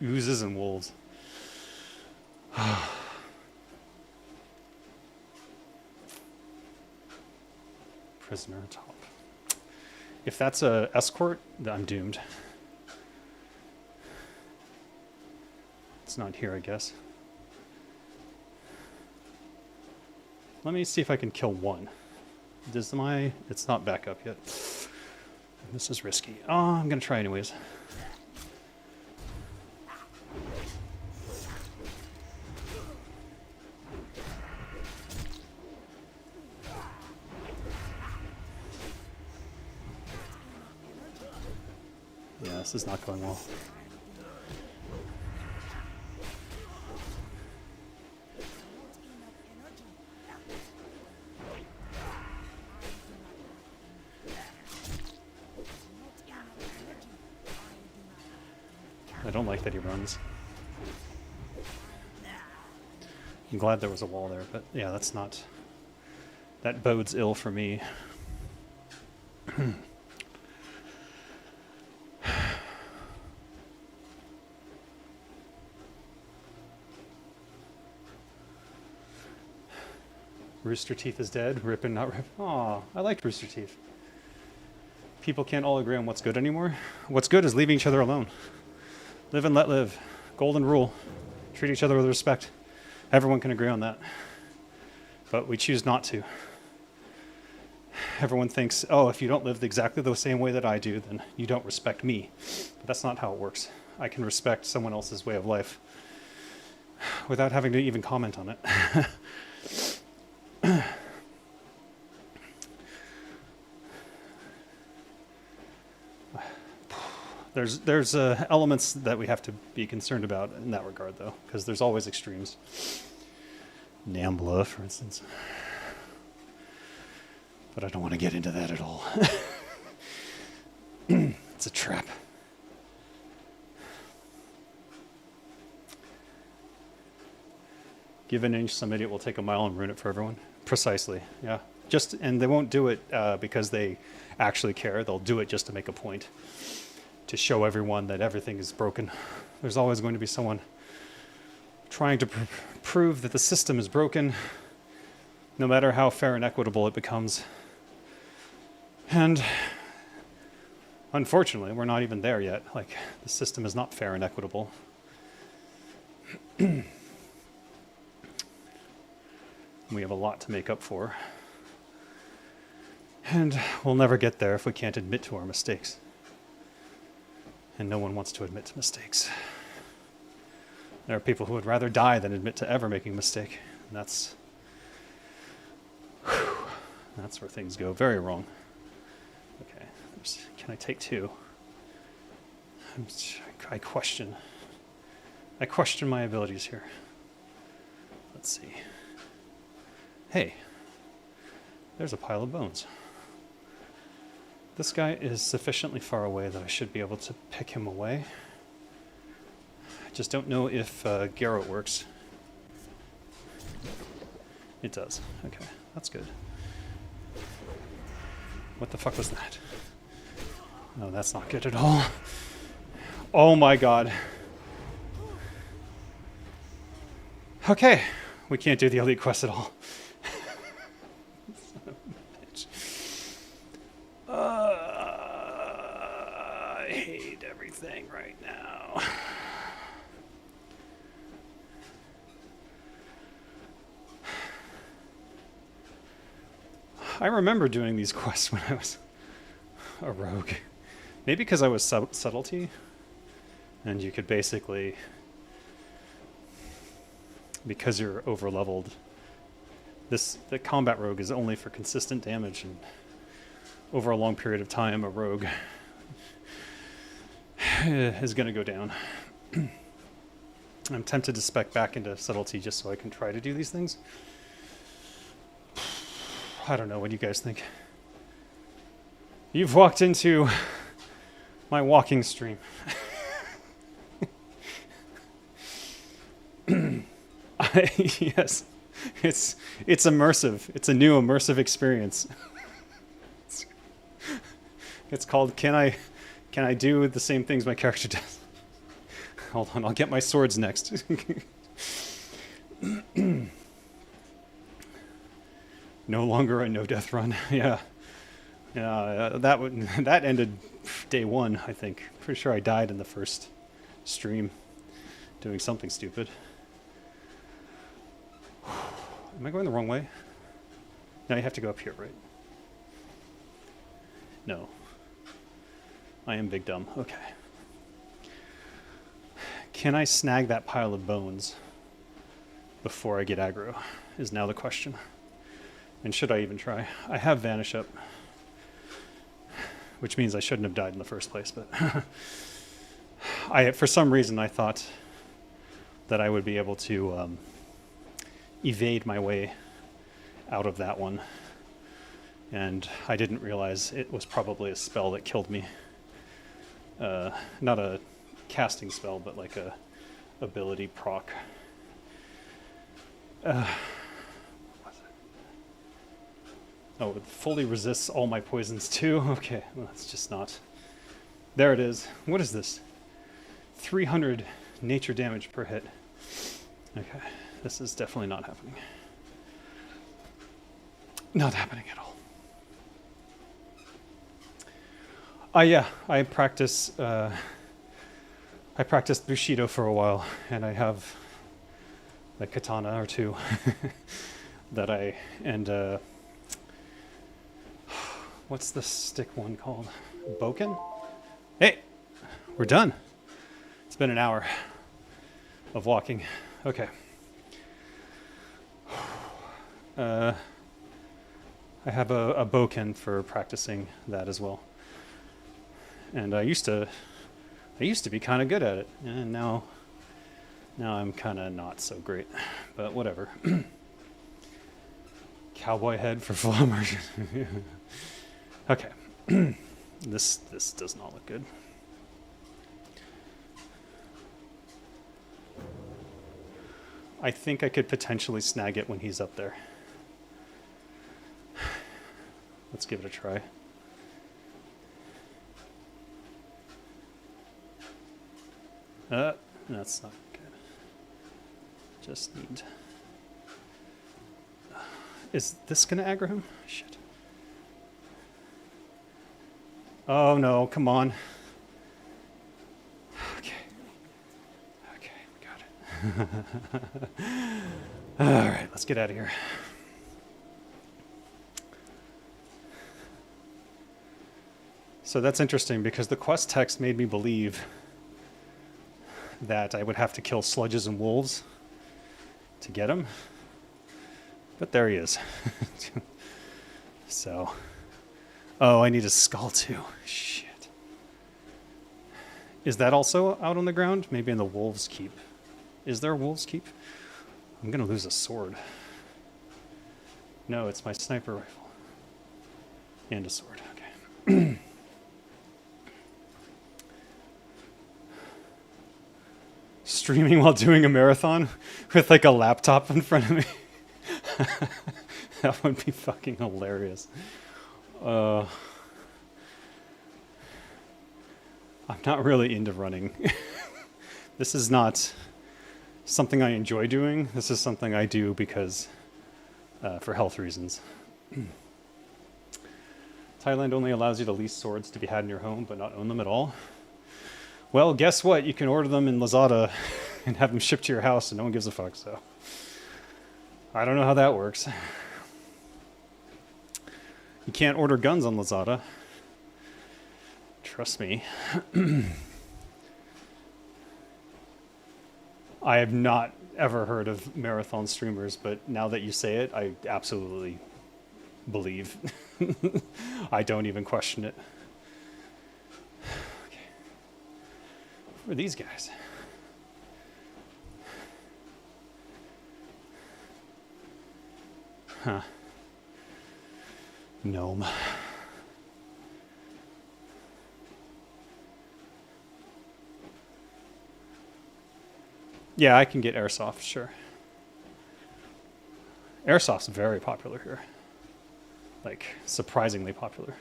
Oozes and wolves. Prisoner top. If that's a escort, then I'm doomed. It's not here, I guess. Let me see if I can kill one. It's not back up yet. This is risky. Oh, I'm gonna try anyways. Yeah, this is not going well. I don't like that he runs. I'm glad there was a wall there, but yeah, that's not... That bodes ill for me. Rooster Teeth is dead. Rip and not rip. Aw, I liked Rooster Teeth. People can't all agree on what's good anymore. What's good is leaving each other alone. Live and let live. Golden rule. Treat each other with respect. Everyone can agree on that. But we choose not to. Everyone thinks, oh, if you don't live exactly the same way that I do, then you don't respect me. But that's not how it works. I can respect someone else's way of life without having to even comment on it. There's elements that we have to be concerned about in that regard, though, because there's always extremes. Nambla, for instance. But I don't want to get into that at all. It's a trap. Give an inch, some idiot will take a mile and ruin it for everyone. Precisely, yeah. And they won't do it because they actually care. They'll do it just to make a point, to show everyone that everything is broken. There's always going to be someone trying to prove that the system is broken, no matter how fair and equitable it becomes. And unfortunately, we're not even there yet. Like, the system is not fair and equitable. We have a lot to make up for. And we'll never get there if we can't admit to our mistakes. And no one wants to admit to mistakes. There are people who would rather die than admit to ever making a mistake. And that's where things go very wrong. Okay, can I take two? I question my abilities here. Let's see. Hey, there's a pile of bones. This guy is sufficiently far away that I should be able to pick him away. I just don't know if Garrote works. It does. Okay, that's good. What the fuck was that? No, that's not good at all. Oh my god. Okay, we can't do the elite quest at all. I hate everything right now. I remember doing these quests when I was a rogue. Maybe because I was subtlety, and you could basically, because you're over-leveled, the combat rogue is only for consistent damage, and over a long period of time, a rogue is going to go down. I'm tempted to spec back into subtlety just so I can try to do these things. I don't know, what do you guys think? You've walked into my walking stream. Yes, it's immersive. It's a new immersive experience. It's called Can I do the same things my character does? Hold on, I'll get my swords next. No longer a no-death run. Yeah. That ended day one, I think. Pretty sure I died in the first stream doing something stupid. Am I going the wrong way? No, you have to go up here, right? No. I am big dumb. Okay. Can I snag that pile of bones before I get aggro is now the question. And should I even try? I have Vanish up, which means I shouldn't have died in the first place, but for some reason I thought that I would be able to evade my way out of that one, and I didn't realize it was probably a spell that killed me. Not a casting spell, but like a ability proc. Oh, it fully resists all my poisons too? Okay, well, that's just not... There it is. What is this? 300 nature damage per hit. Okay, this is definitely not happening. Not happening at all. Yeah, I practiced Bushido for a while, and I have a katana or two that what's the stick one called? Boken? Hey, we're done. It's been an hour of walking. Okay. I have a boken for practicing that as well. And I used to be kind of good at it, and now I'm kind of not so great, but whatever. Cowboy head for full immersion. Okay, this does not look good. I think I could potentially snag it when he's up there. Let's give it a try. That's not good. Just need... Is this gonna aggro him? Shit. Oh no, come on. Okay. Okay, we got it. Alright, let's get out of here. So that's interesting because the quest text made me believe that I would have to kill sludges and wolves to get him. But there he is. So. Oh, I need his skull too. Shit. Is that also out on the ground? Maybe in the wolves' keep. Is there a wolves' keep? I'm gonna lose a sword. No, it's my sniper rifle. And a sword, okay. Streaming while doing a marathon with like a laptop in front of me. That would be fucking hilarious. I'm not really into running. This is not something I enjoy doing. This is something I do because for health reasons. Thailand only allows you to lease swords to be had in your home, but not own them at all. Well, guess what? You can order them in Lazada and have them shipped to your house and no one gives a fuck, so. I don't know how that works. You can't order guns on Lazada. Trust me. I have not ever heard of marathon streamers, but now that you say it, I absolutely believe. I don't even question it. Who are these guys? Huh. Gnome. Yeah, I can get airsoft, sure. Airsoft's very popular here. Like, surprisingly popular.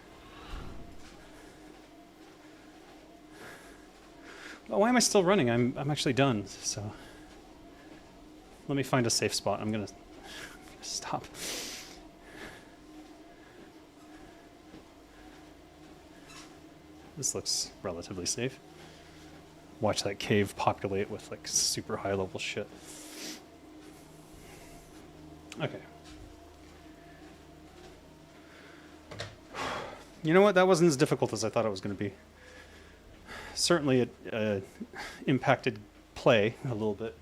Oh, why am I still running? I'm actually done, so. Let me find a safe spot. I'm gonna stop. This looks relatively safe. Watch that cave populate with like super high level shit. Okay. You know what? That wasn't as difficult as I thought it was going to be. Certainly it impacted play a little bit.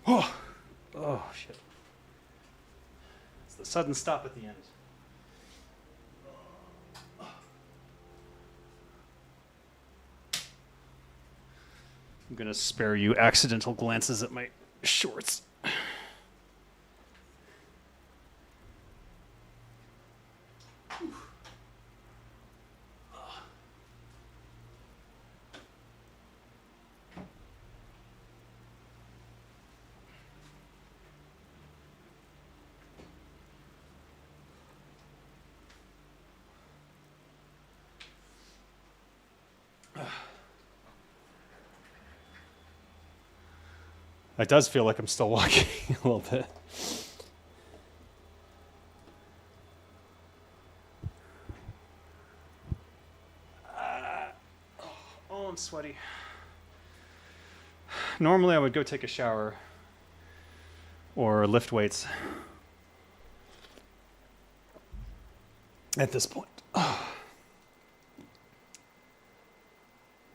Oh, oh shit. It's the sudden stop at the end. I'm going to spare you accidental glances at my shorts. It does feel like I'm still walking a little bit. Oh, I'm sweaty. Normally I would go take a shower or lift weights at this point.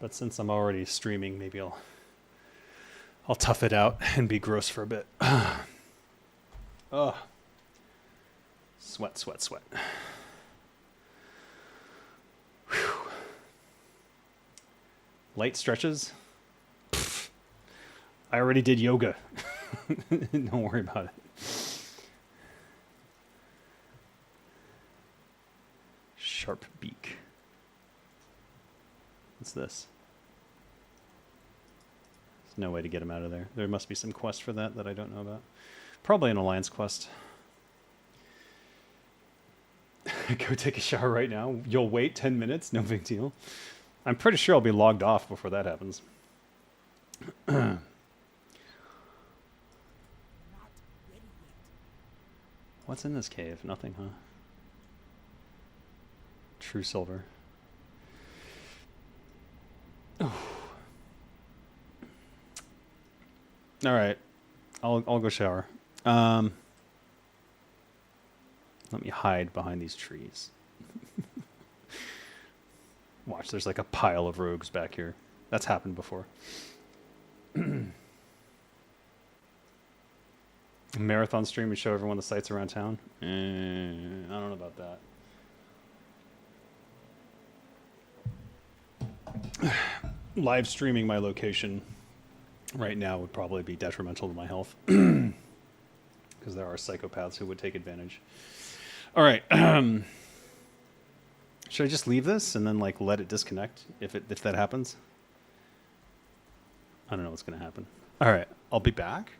But since I'm already streaming, maybe I'll tough it out and be gross for a bit. Oh. Sweat, sweat, sweat. Whew. Light stretches. Pfft. I already did yoga. Don't worry about it. Sharp beak. What's this? There's no way to get him out of there. There must be some quest for that I don't know about. Probably an alliance quest. Go take a shower right now. You'll wait 10 minutes. No big deal. I'm pretty sure I'll be logged off before that happens. What's in this cave? Nothing, huh? True silver. Oh. All right, I'll go shower. Let me hide behind these trees. Watch, there's like a pile of rogues back here. That's happened before. Marathon stream and show everyone the sights around town. I don't know about that. Live streaming my location right now would probably be detrimental to my health. Because there are psychopaths who would take advantage. All right. Should I just leave this and then like let it disconnect if that happens? I don't know what's going to happen. All right. I'll be back.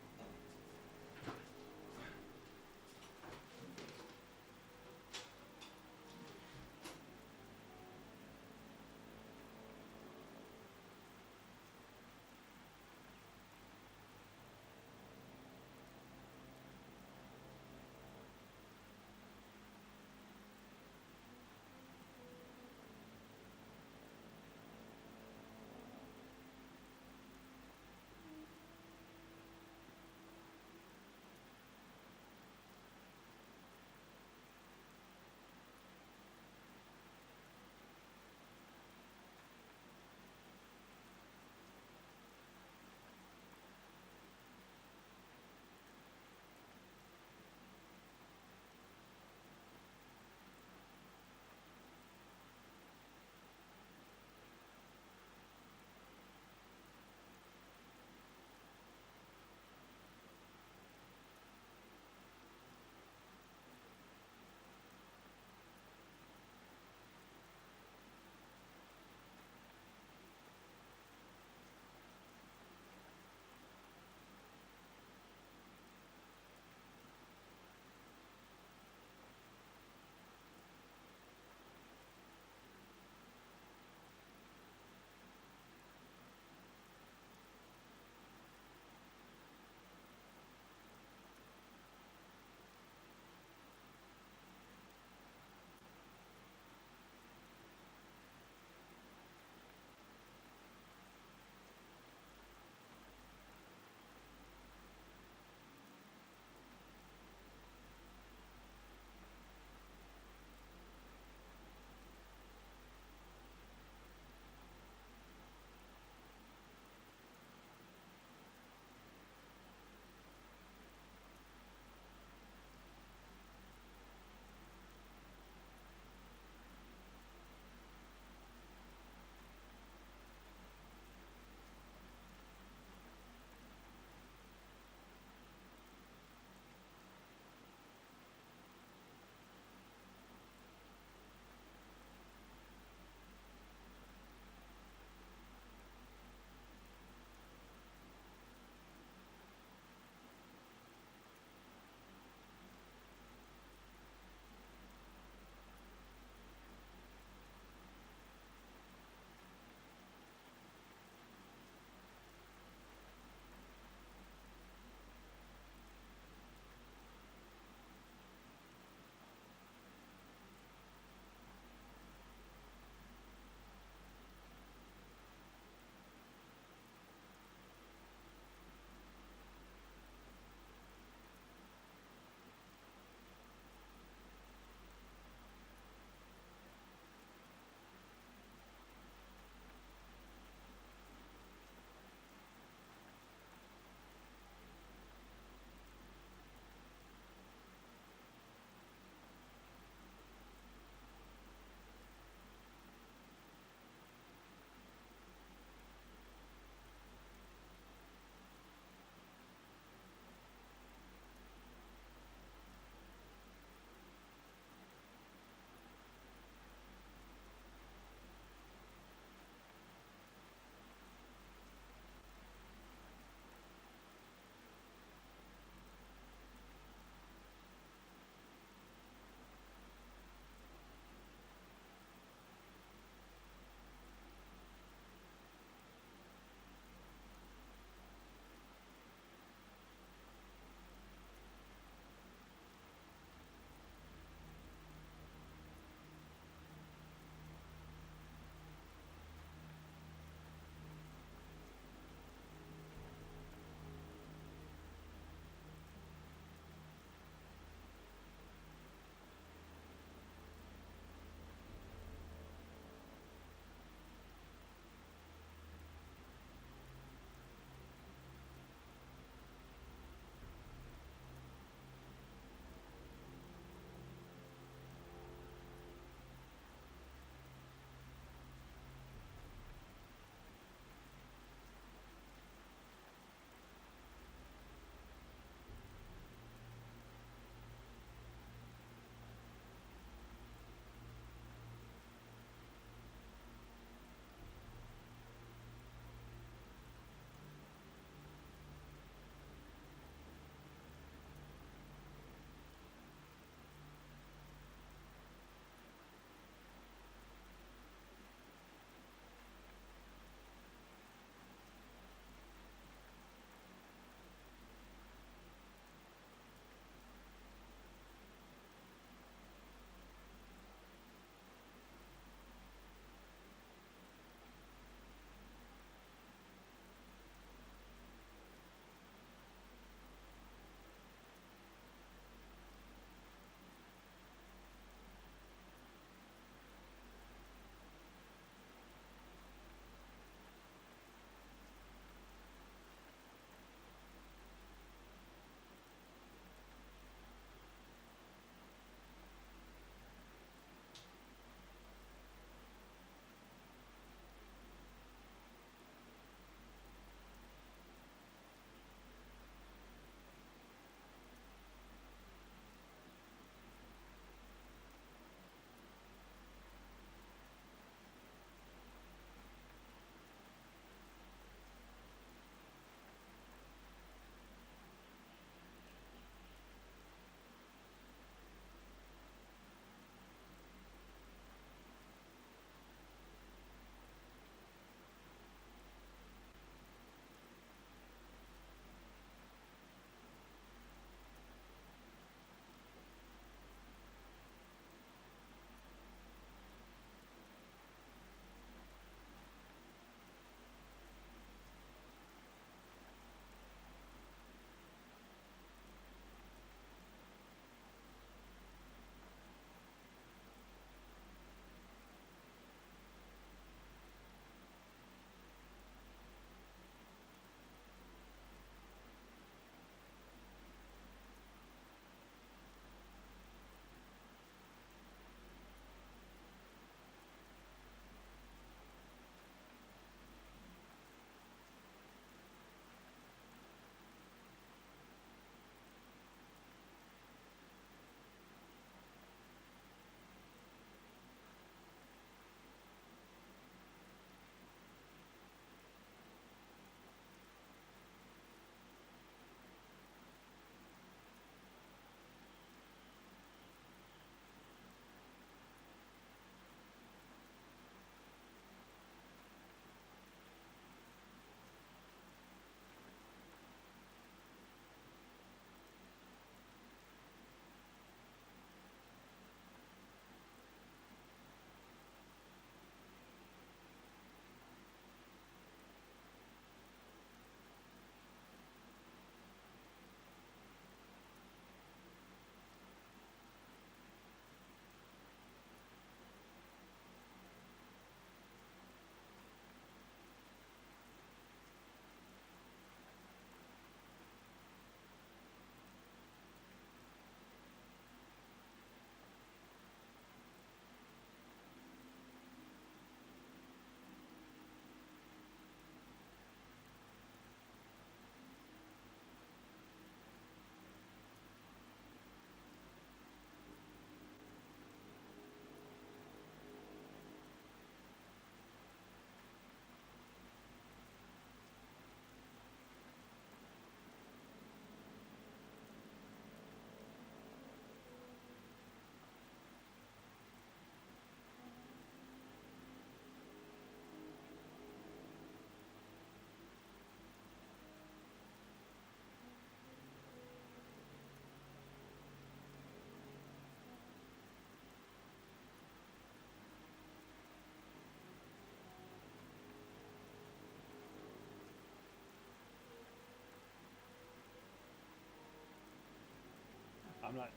I'm not.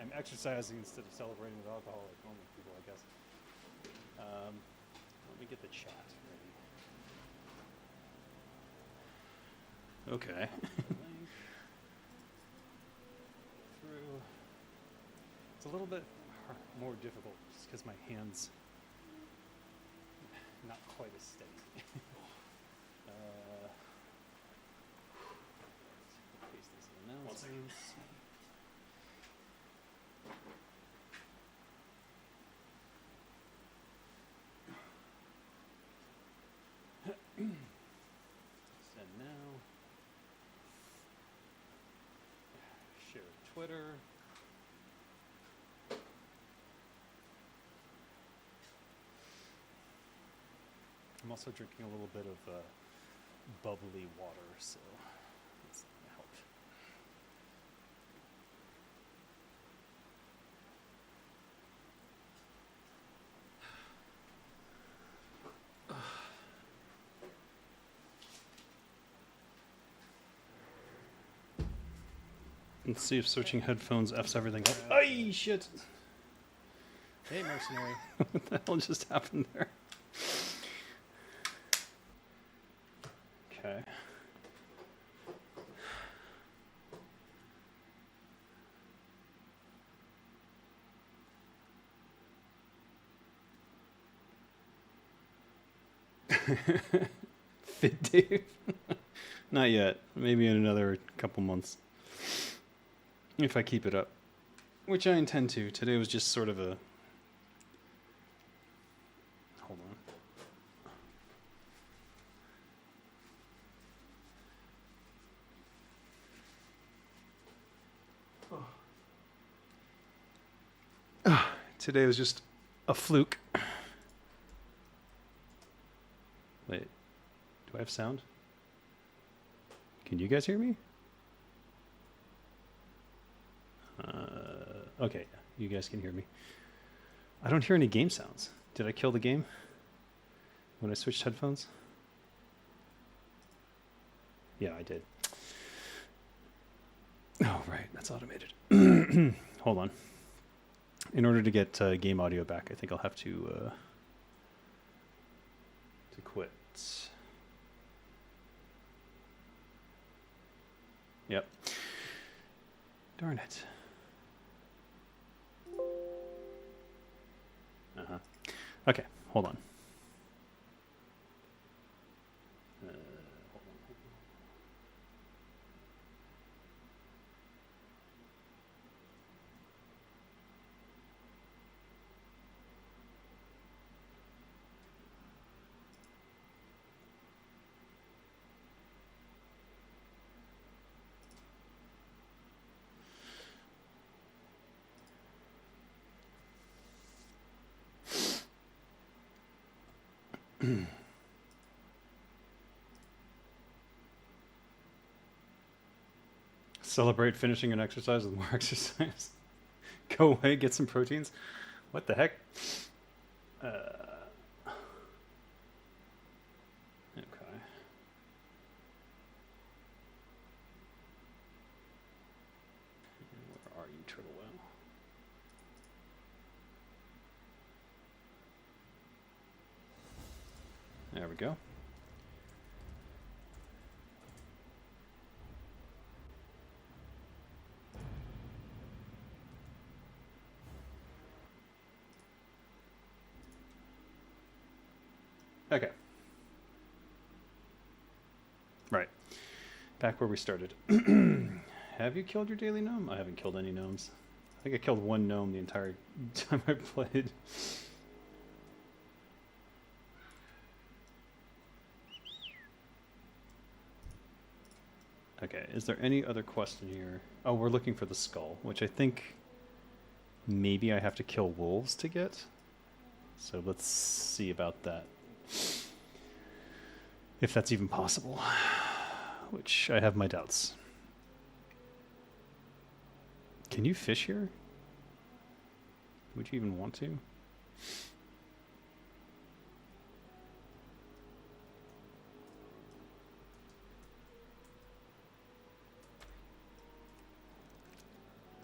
I'm exercising instead of celebrating with alcohol like normal people, I guess. Let me get the chat ready. Okay. Link through. It's a little bit more difficult just because my hands not quite as steady. Paste this announcements. Send now. Share Twitter. I'm also drinking a little bit of bubbly water, so that's gonna help. Let's see if switching headphones F's everything up. Ay, shit! Hey, mercenary. What the hell just happened there? Okay. Fit Dave? Not yet. Maybe in another couple months. If I keep it up. Which I intend to. Today was just sort of a... Hold on. Today was just a fluke. Wait. Do I have sound? Can you guys hear me? Okay, you guys can hear me. I don't hear any game sounds. Did I kill the game when I switched headphones? Yeah, I did. Oh, right, that's automated. Hold on. In order to get game audio back, I think I'll have to quit. Yep. Darn it. Uh-huh. Okay, hold on. Hold on. Celebrate finishing an exercise with more exercise. Go away, get some proteins. What the heck? Okay. Where are you, Turtle Well? There we go. Okay. Right. Back where we started. Have you killed your daily gnome? I haven't killed any gnomes. I think I killed one gnome the entire time I played. Okay, is there any other question here? Oh, we're looking for the skull, which I think maybe I have to kill wolves to get. So let's see about that. If that's even possible. Which I have my doubts. Can you fish here? Would you even want to?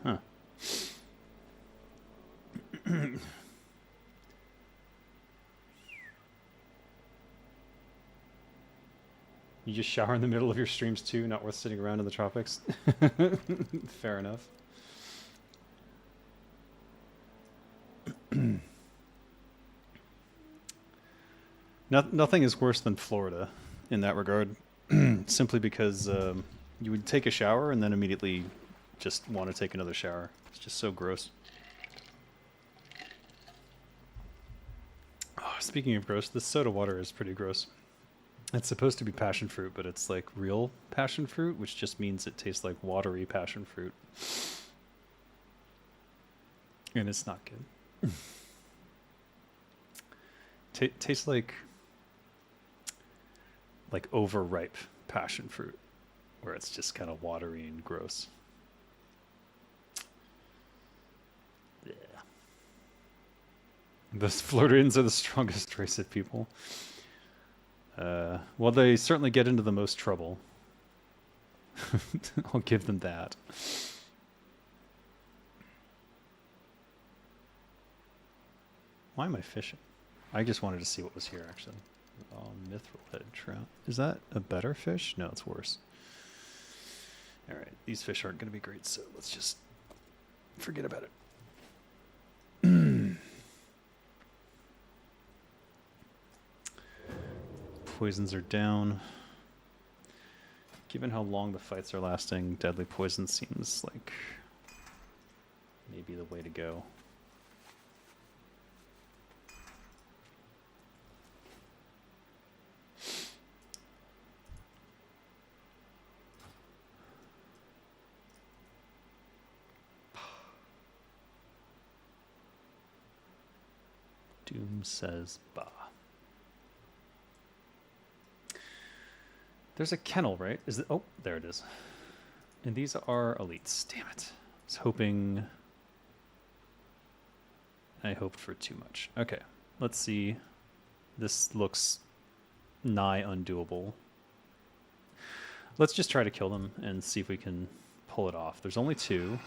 Huh. You just shower in the middle of your streams too, not worth sitting around in the tropics. Fair enough. Nothing is worse than Florida in that regard, simply because you would take a shower and then immediately just want to take another shower. It's just so gross. Oh, speaking of gross, this soda water is pretty gross. It's supposed to be passion fruit, but it's like real passion fruit, which just means it tastes like watery passion fruit. And it's not good. Tastes like overripe passion fruit, where it's just kind of watery and gross. Yeah. The Floridians are the strongest race of people. Well, they certainly get into the most trouble. I'll give them that. Why am I fishing? I just wanted to see what was here, actually. Oh, mithril head trout. Is that a better fish? No, it's worse. All right, these fish aren't going to be great, so let's just forget about it. Poisons are down. Given how long the fights are lasting, deadly poison seems like maybe the way to go. Doom says bah. There's a kennel, right? Is it? Oh, there it is. And these are elites. Damn it. I was hoping. I hoped for too much. Okay, let's see. This looks nigh undoable. Let's just try to kill them and see if we can pull it off. There's only two,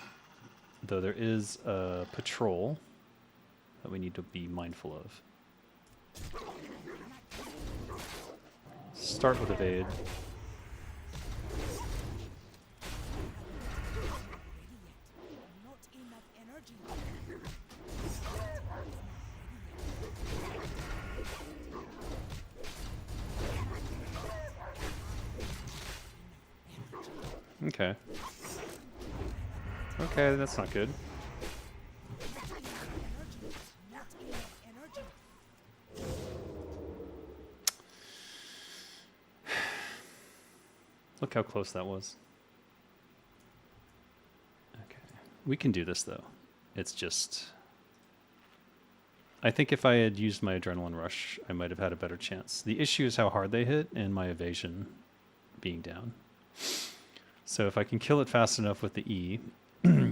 though there is a patrol that we need to be mindful of. Start with evade. Okay. Okay, that's not good. Look how close that was. Okay. We can do this, though. It's just... I think if I had used my adrenaline rush, I might have had a better chance. The issue is how hard they hit and my evasion being down. So if I can kill it fast enough with the E,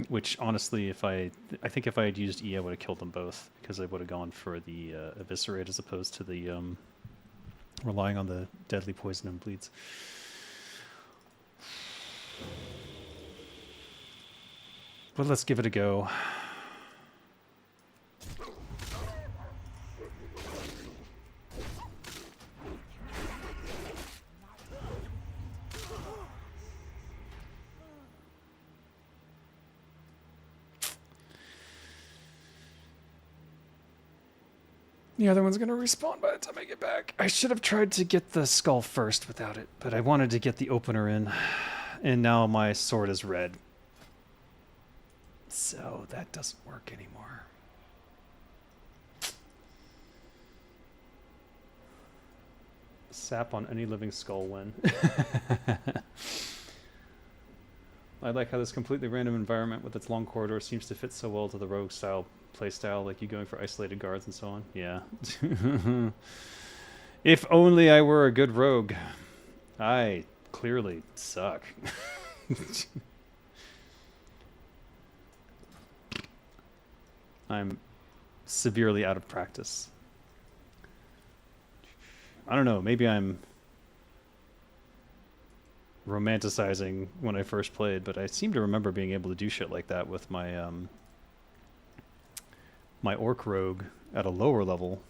which honestly, I think if I had used E, I would have killed them both, because I would have gone for the eviscerate as opposed to the relying on the deadly poison and bleeds. But let's give it a go. The other one's going to respawn by the time I get back. I should have tried to get the skull first without it, but I wanted to get the opener in. And now my sword is red. So that doesn't work anymore. Sap on any living skull when. I like how this completely random environment with its long corridor seems to fit so well to the rogue style playstyle, like you going for isolated guards and so on. Yeah. If only I were a good rogue. I clearly suck. I'm severely out of practice. I don't know, maybe I'm romanticizing when I first played, but I seem to remember being able to do shit like that with my my orc rogue at a lower level.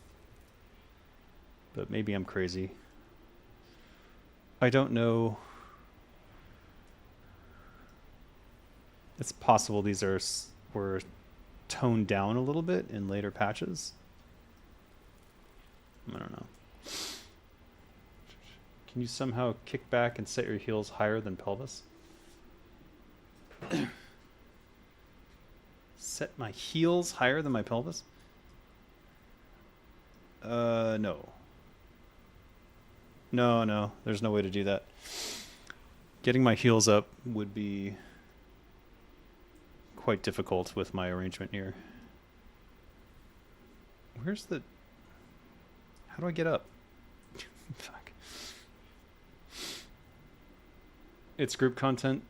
But maybe I'm crazy. I don't know. It's possible these were toned down a little bit in later patches. I don't know. Can you somehow kick back and set your heels higher than pelvis? Set my heels higher than my pelvis? No. No, there's no way to do that. Getting my heels up would be quite difficult with my arrangement here. Where's the... How do I get up? Fuck. It's group content?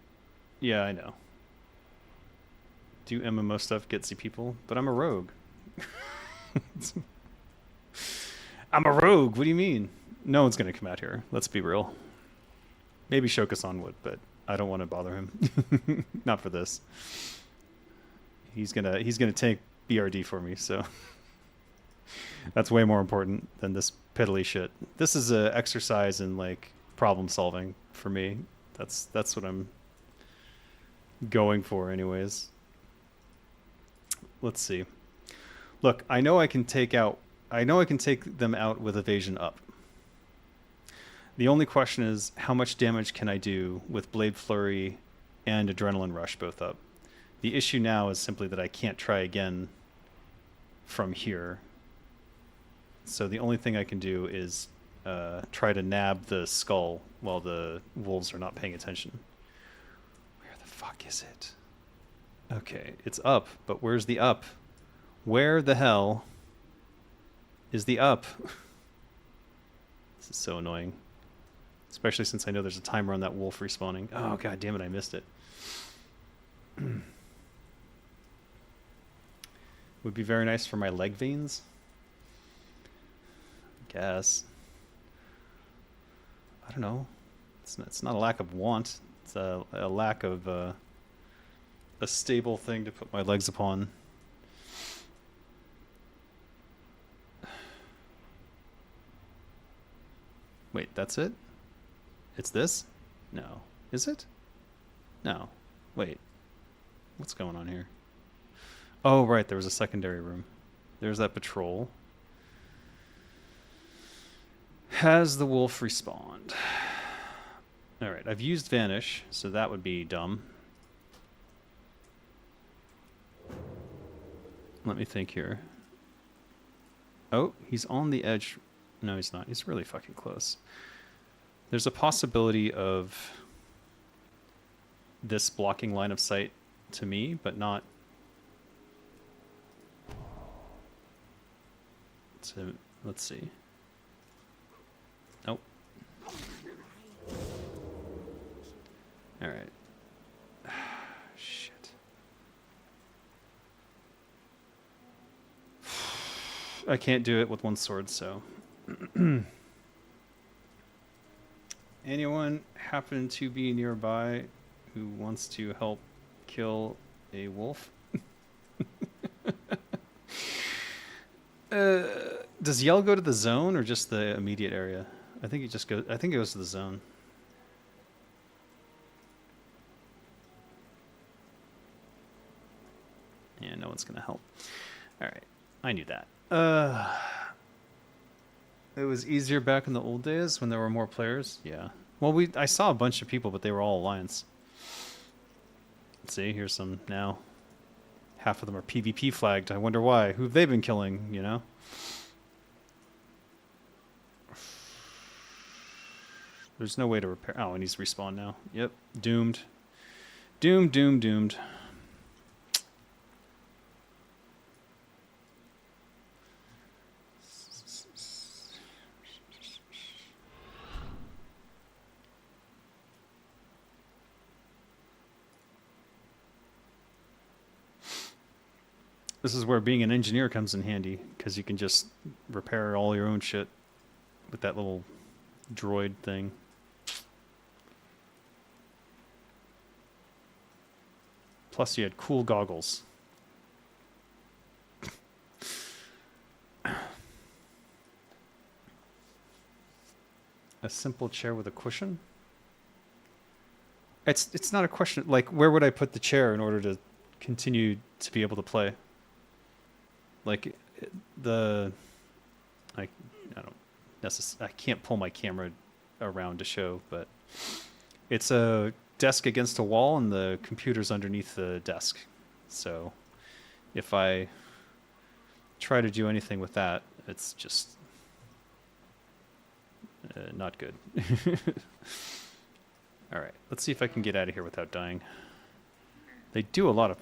Yeah, I know. Do MMO stuff getsy people? But I'm a rogue. I'm a rogue, what do you mean? No one's gonna come out here, let's be real. Maybe Shokasan would, but I don't want to bother him. Not for this. He's gonna take BRD for me, so that's way more important than this piddly shit. This is a exercise in like problem solving for me. That's what I'm going for anyways. Let's see. Look, I know I can take them out with evasion up. The only question is how much damage can I do with Blade Flurry and Adrenaline Rush both up? The issue now is simply that I can't try again from here. So the only thing I can do is try to nab the skull while the wolves are not paying attention. Where the fuck is it? Okay, it's up, but where's the up? Where the hell is the up? This is so annoying. Especially since I know there's a timer on that wolf respawning. Oh, god damn it, I missed it. Would be very nice for my leg veins. I guess. I don't know. It's not a lack of want. It's a lack of a stable thing to put my legs upon. Wait, that's it? It's this? No. Is it? No. Wait. What's going on here? Oh, right, there was a secondary room. There's that patrol. Has the wolf respawned? Alright, I've used Vanish, so that would be dumb. Let me think here. Oh, he's on the edge. No, he's not. He's really fucking close. There's a possibility of this blocking line of sight to me, but not to... Let's see. Nope. Alright. Shit. I can't do it with one sword, so... Anyone happen to be nearby who wants to help kill a wolf? Does Yell go to the zone or just the immediate area? I think it goes to the zone. Yeah, no one's gonna help. All right, I knew that. It was easier back in the old days when there were more players. Yeah. Well, I saw a bunch of people, but they were all Alliance. Let's see, here's some now. Half of them are PvP flagged. I wonder why. Who've they been killing, you know? There's no way to repair... Oh, and he's respawned now. Yep. Doomed. Doomed. This is where being an engineer comes in handy, because you can just repair all your own shit with that little droid thing. Plus you had cool goggles. A simple chair with a cushion? It's not a question. Like, where would I put the chair in order to continue to be able to play? Like, the... I don't I can't pull my camera around to show, but it's a desk against a wall and the computer's underneath the desk. So if I try to do anything with that, it's just not good. All right, let's see if I can get out of here without dying. They do a lot of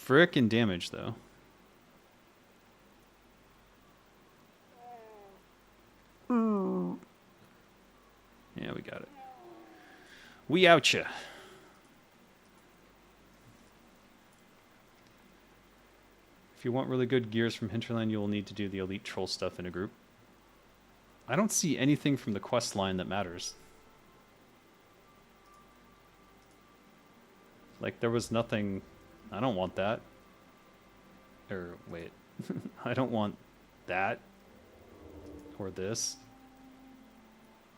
frickin' damage, though. Yeah, we got it. We outcha. If you want really good gears from Hinterland, you will need to do the elite troll stuff in a group. I don't see anything from the quest line that matters. Like, there was nothing... I don't want that. Or, wait. I don't want that. Or this.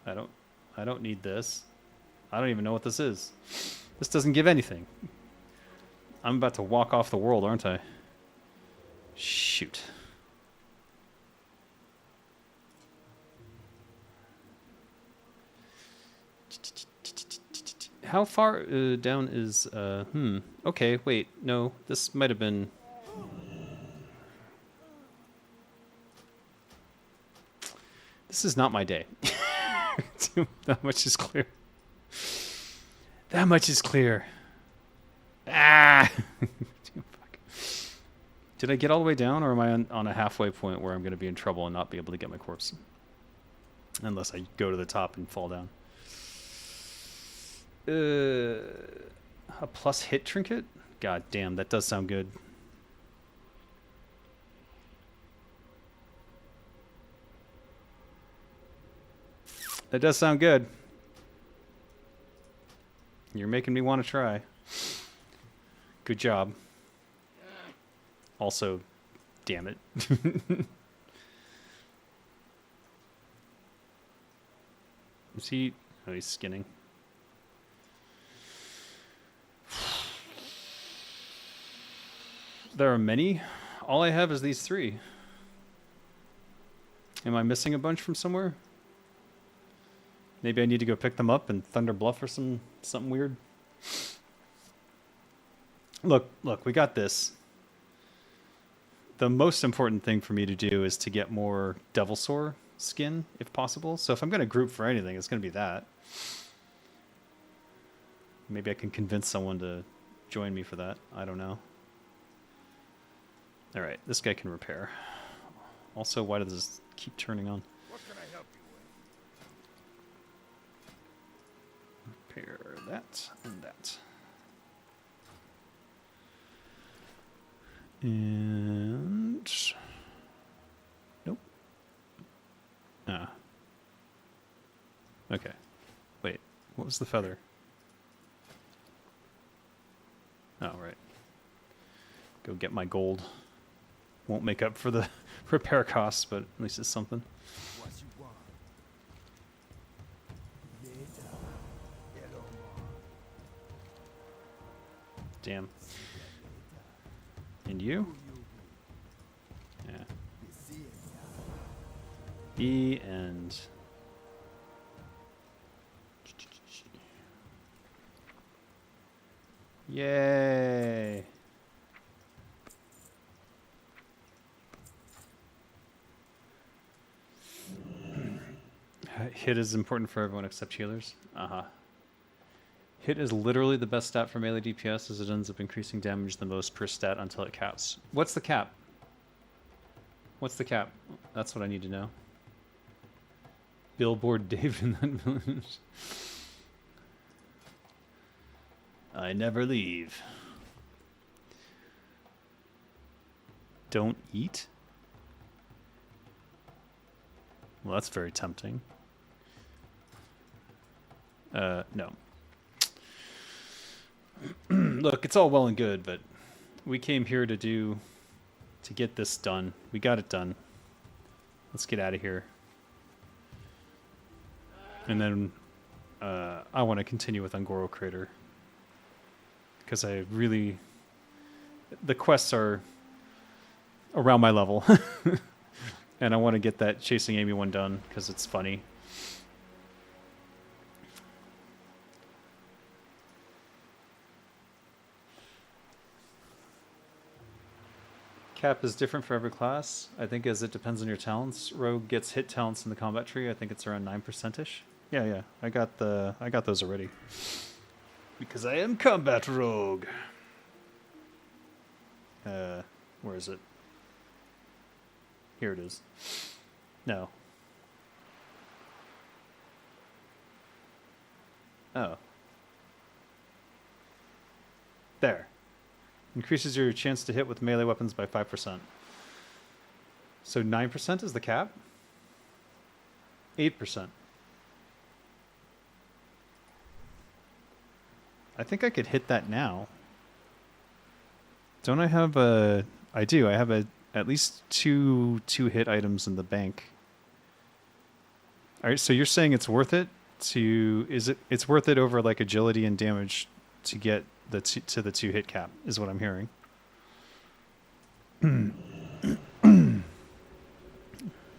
I don't need this. I don't even know what this is. This doesn't give anything. I'm about to walk off the world, aren't I? Shoot. How far down is... Okay, wait. No, this might have been... This is not my day. That much is clear. That much is clear. Ah! Fuck. Did I get all the way down, or am I on a halfway point where I'm going to be in trouble and not be able to get my corpse? Unless I go to the top and fall down. A plus hit trinket? God damn, that does sound good. That does sound good. You're making me want to try. Good job. Also, damn it. Is he... Oh, he's skinning. There are many. All I have is these 3. Am I missing a bunch from somewhere? Maybe I need to go pick them up in Thunder Bluff or something weird. Look, we got this. The most important thing for me to do is to get more Devilsaur skin, if possible. So if I'm going to group for anything, it's going to be that. Maybe I can convince someone to join me for that. I don't know. All right, this guy can repair. Also, why does this keep turning on? What can I help you with? Repair that and that. And... Nope. Ah. Okay. Wait, what was the feather? Oh, right. Go get my gold. Won't make up for the repair costs, but at least it's something. What you want? Damn. And you? Yeah. E and... Yay! Hit is important for everyone except healers. Uh-huh. Hit is literally the best stat for melee DPS as it ends up increasing damage the most per stat until it caps. What's the cap? What's the cap? That's what I need to know. Billboard Dave in that village. I never leave. Don't eat? Well, that's very tempting. No. Look, it's all well and good, but we came here to get this done. We got it done. Let's get out of here. And then I want to continue with Angoro Crater. Because I really... The quests are around my level. And I want to get that Chasing Amy one done, because it's funny. Cap is different for every class. I think as it depends on your talents. Rogue gets hit talents in the combat tree. I think it's around 9%ish. Yeah. I got those already. Because I am combat rogue. Where is it? Here it is. No. Oh. There. Increases your chance to hit with melee weapons by 5%. So 9% is the cap? 8%. I think I could hit that now. Don't I have a... I do. I have at least two hit items in the bank. All right, so you're saying it's worth it to... It's worth it over like agility and damage to get to the 2 hit cap, is what I'm hearing.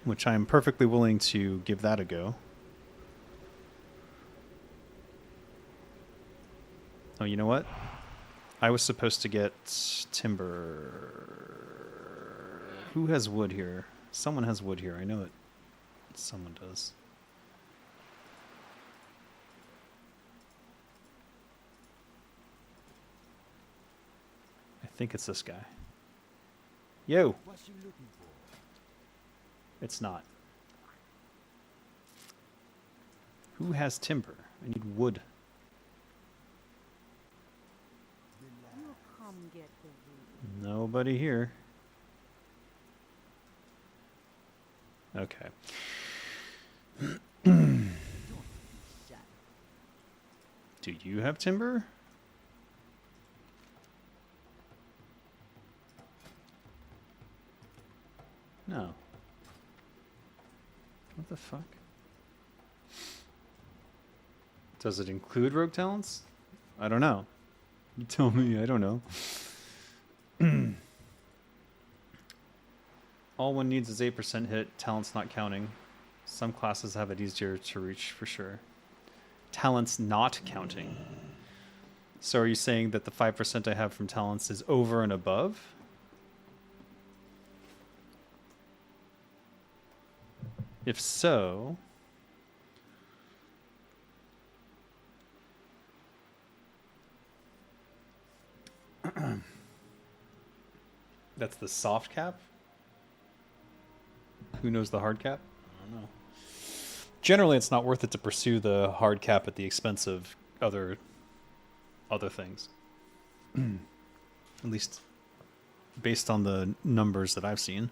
Which I'm perfectly willing to give that a go. Oh, you know what? I was supposed to get timber. Who has wood here? Someone has wood here. I know it. Someone does. I think it's this guy. Yo! What you looking for? It's not. Who has timber? I need wood. You come get the wood. Nobody here. Okay. Do you have timber? No. What the fuck? Does it include rogue talents? I don't know. You tell me, I don't know. All one needs is 8% hit, talents not counting. Some classes have it easier to reach for sure. Talents not counting. So are you saying that the 5% I have from talents is over and above? If so... That's the soft cap? Who knows the hard cap? I don't know. Generally, it's not worth it to pursue the hard cap at the expense of other things. At least based on the numbers that I've seen.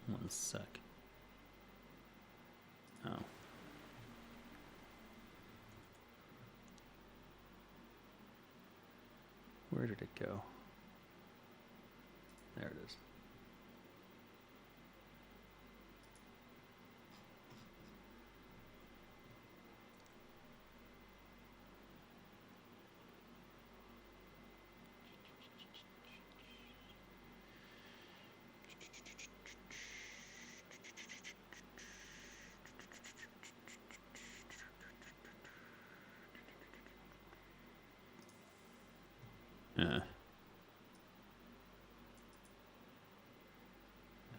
One sec. Oh. Where did it go? There it is.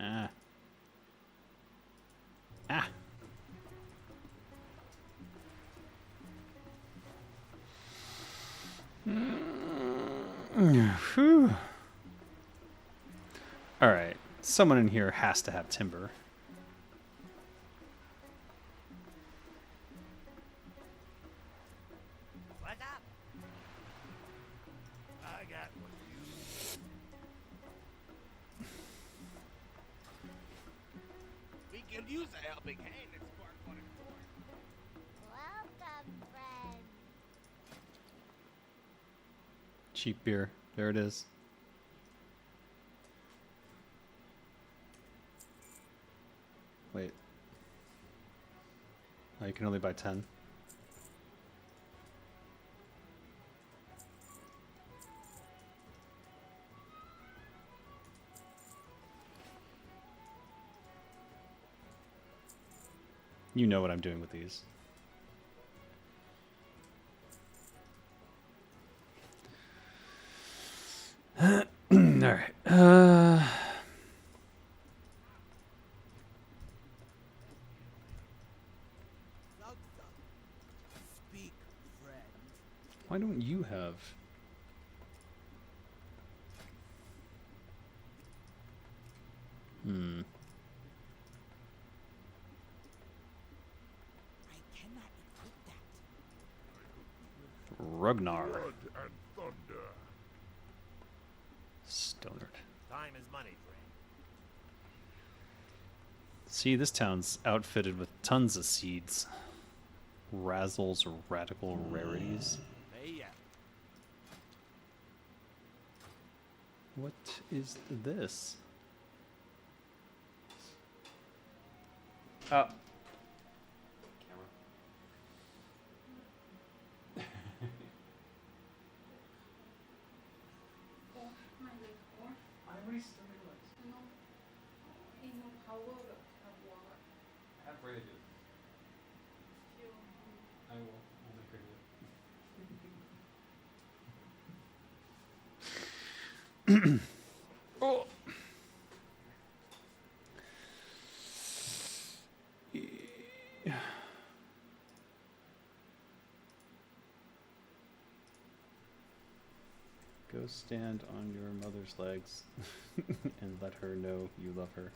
Ah. Ah. Whew. All right. Someone in here has to have timber. What's up? I got what you need. We can use a helping hand at Spark 1 and 4. Cheap beer. There it is. Wait. Oh, you can only buy 10. You know what I'm doing with these. All right. Speak, friend. Why don't you have? Hmm. I cannot equip that. Ragnar. Blood and thunder. Stonard. Time is money, friend. See, this town's outfitted with tons of seeds. Razzles radical rarities. Hey, yeah. What is this? Oh. Oh. Go stand on your mother's legs and let her know you love her.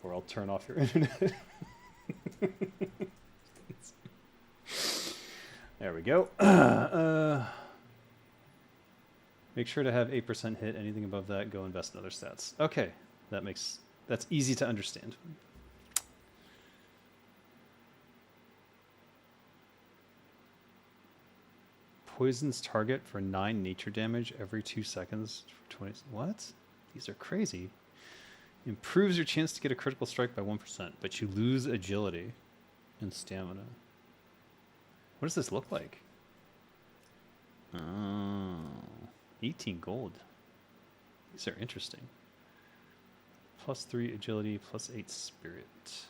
Or I'll turn off your internet. There we go. Make sure to have 8% hit. Anything above that, go invest in other stats. Okay, that's easy to understand. Poisons target for 9 nature damage every 2 seconds for 20. What? These are crazy. Improves your chance to get a critical strike by 1%, but you lose agility and stamina. What does this look like? Oh, 18 gold. These are interesting. Plus 3 agility, plus 8 spirit.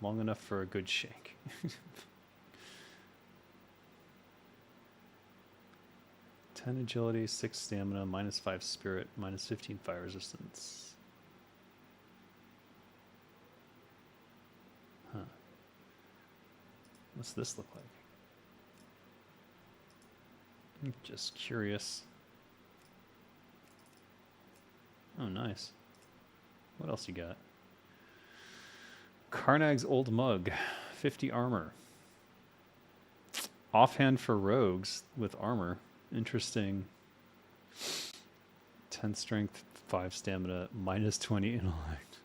Long enough for a good shank. 10 agility, 6 stamina, minus 5 spirit, minus 15 fire resistance. Huh. What's this look like? I'm just curious. Oh, nice. What else you got? Karnag's Old Mug, 50 armor. Offhand for rogues with armor. Interesting. 10 strength, 5 stamina, minus 20 intellect.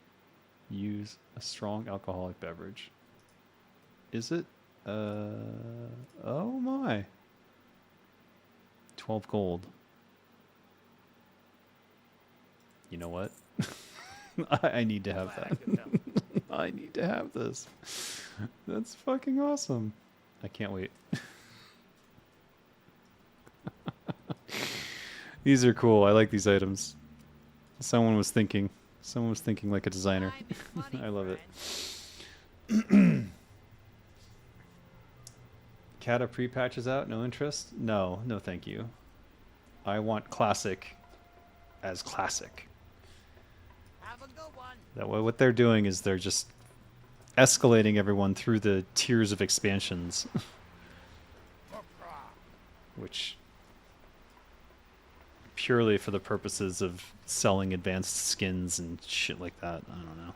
Use a strong alcoholic beverage. Is it? Oh my. 12 gold. You know what? I need to have that. I need to have this. That's fucking awesome. I can't wait. These are cool. I like these items. Someone was thinking like a designer. Time is money, I love it. friend. Kata pre-patches out? No interest? No, no thank you. I want classic as classic. Have a good one. That way what they're doing is they're just escalating everyone through the tiers of expansions. Which purely for the purposes of selling advanced skins and shit like that. I don't know.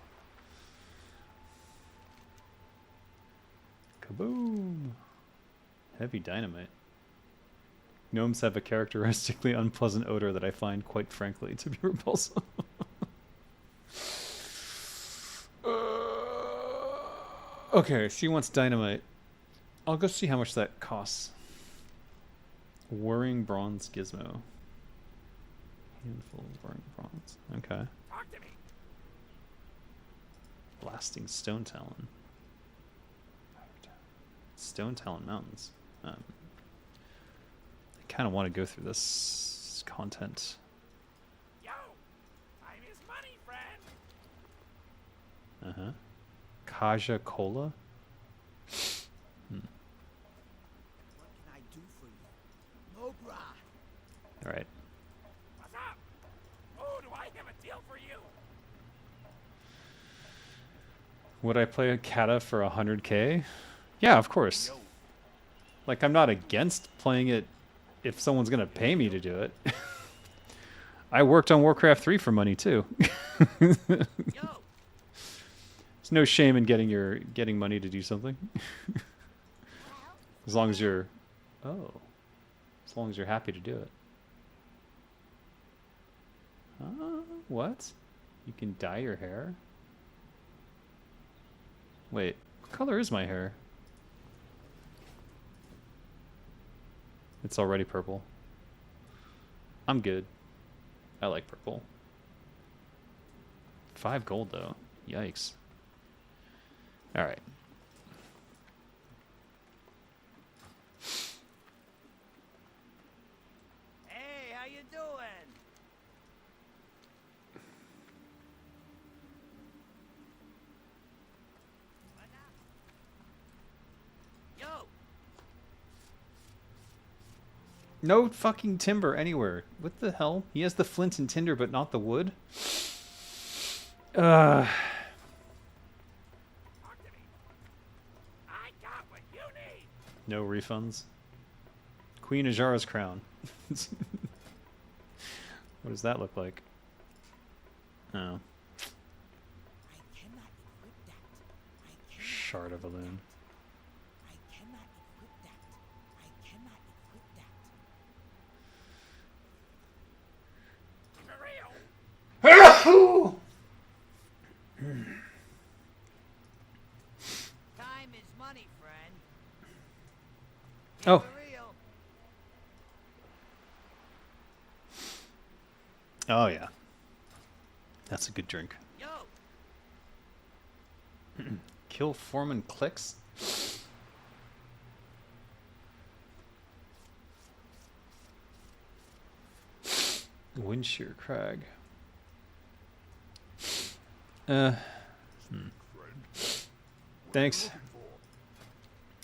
Kaboom! Heavy dynamite. Gnomes have a characteristically unpleasant odor that I find, quite frankly, to be repulsive. Okay, she wants dynamite. I'll go see how much that costs. Whirring bronze gizmo. Handful of whirring bronze. Okay. Talk to me. Blasting stone talon. Stone Talon Mountains. I kind of want to go through this content. Yo, time is money, friend. Uh-huh. Kaja Cola? What can I do for you? Mogra. Alright. What's up? Oh, do I have a deal for you? Would I play a Kata for 100k? Yeah, of course. Yo, Like, I'm not against playing it if someone's going to pay me to do it. I worked on Warcraft 3 for money, too. yo. There's no shame in getting money to do something. As long as you're... Oh. As long as you're happy to do it. What? You can dye your hair? Wait, what color is my hair? It's already purple. I'm good. I like purple. 5 gold, though. Yikes. Alright. Hey, how you doing? What up? Yo, No fucking timber anywhere. What the hell? He has the flint and tinder, but not the wood? talk to me. I got what you need. No refunds. Queen Ajara's crown. What does that look like? Oh. I cannot equip that. Shard of a loon. I cannot equip that. I cannot equip that. For real? Time is money, friend. Oh. For real. Oh, yeah. That's a good drink. Yo, Kill Foreman clicks? Windshear Crag. Thanks.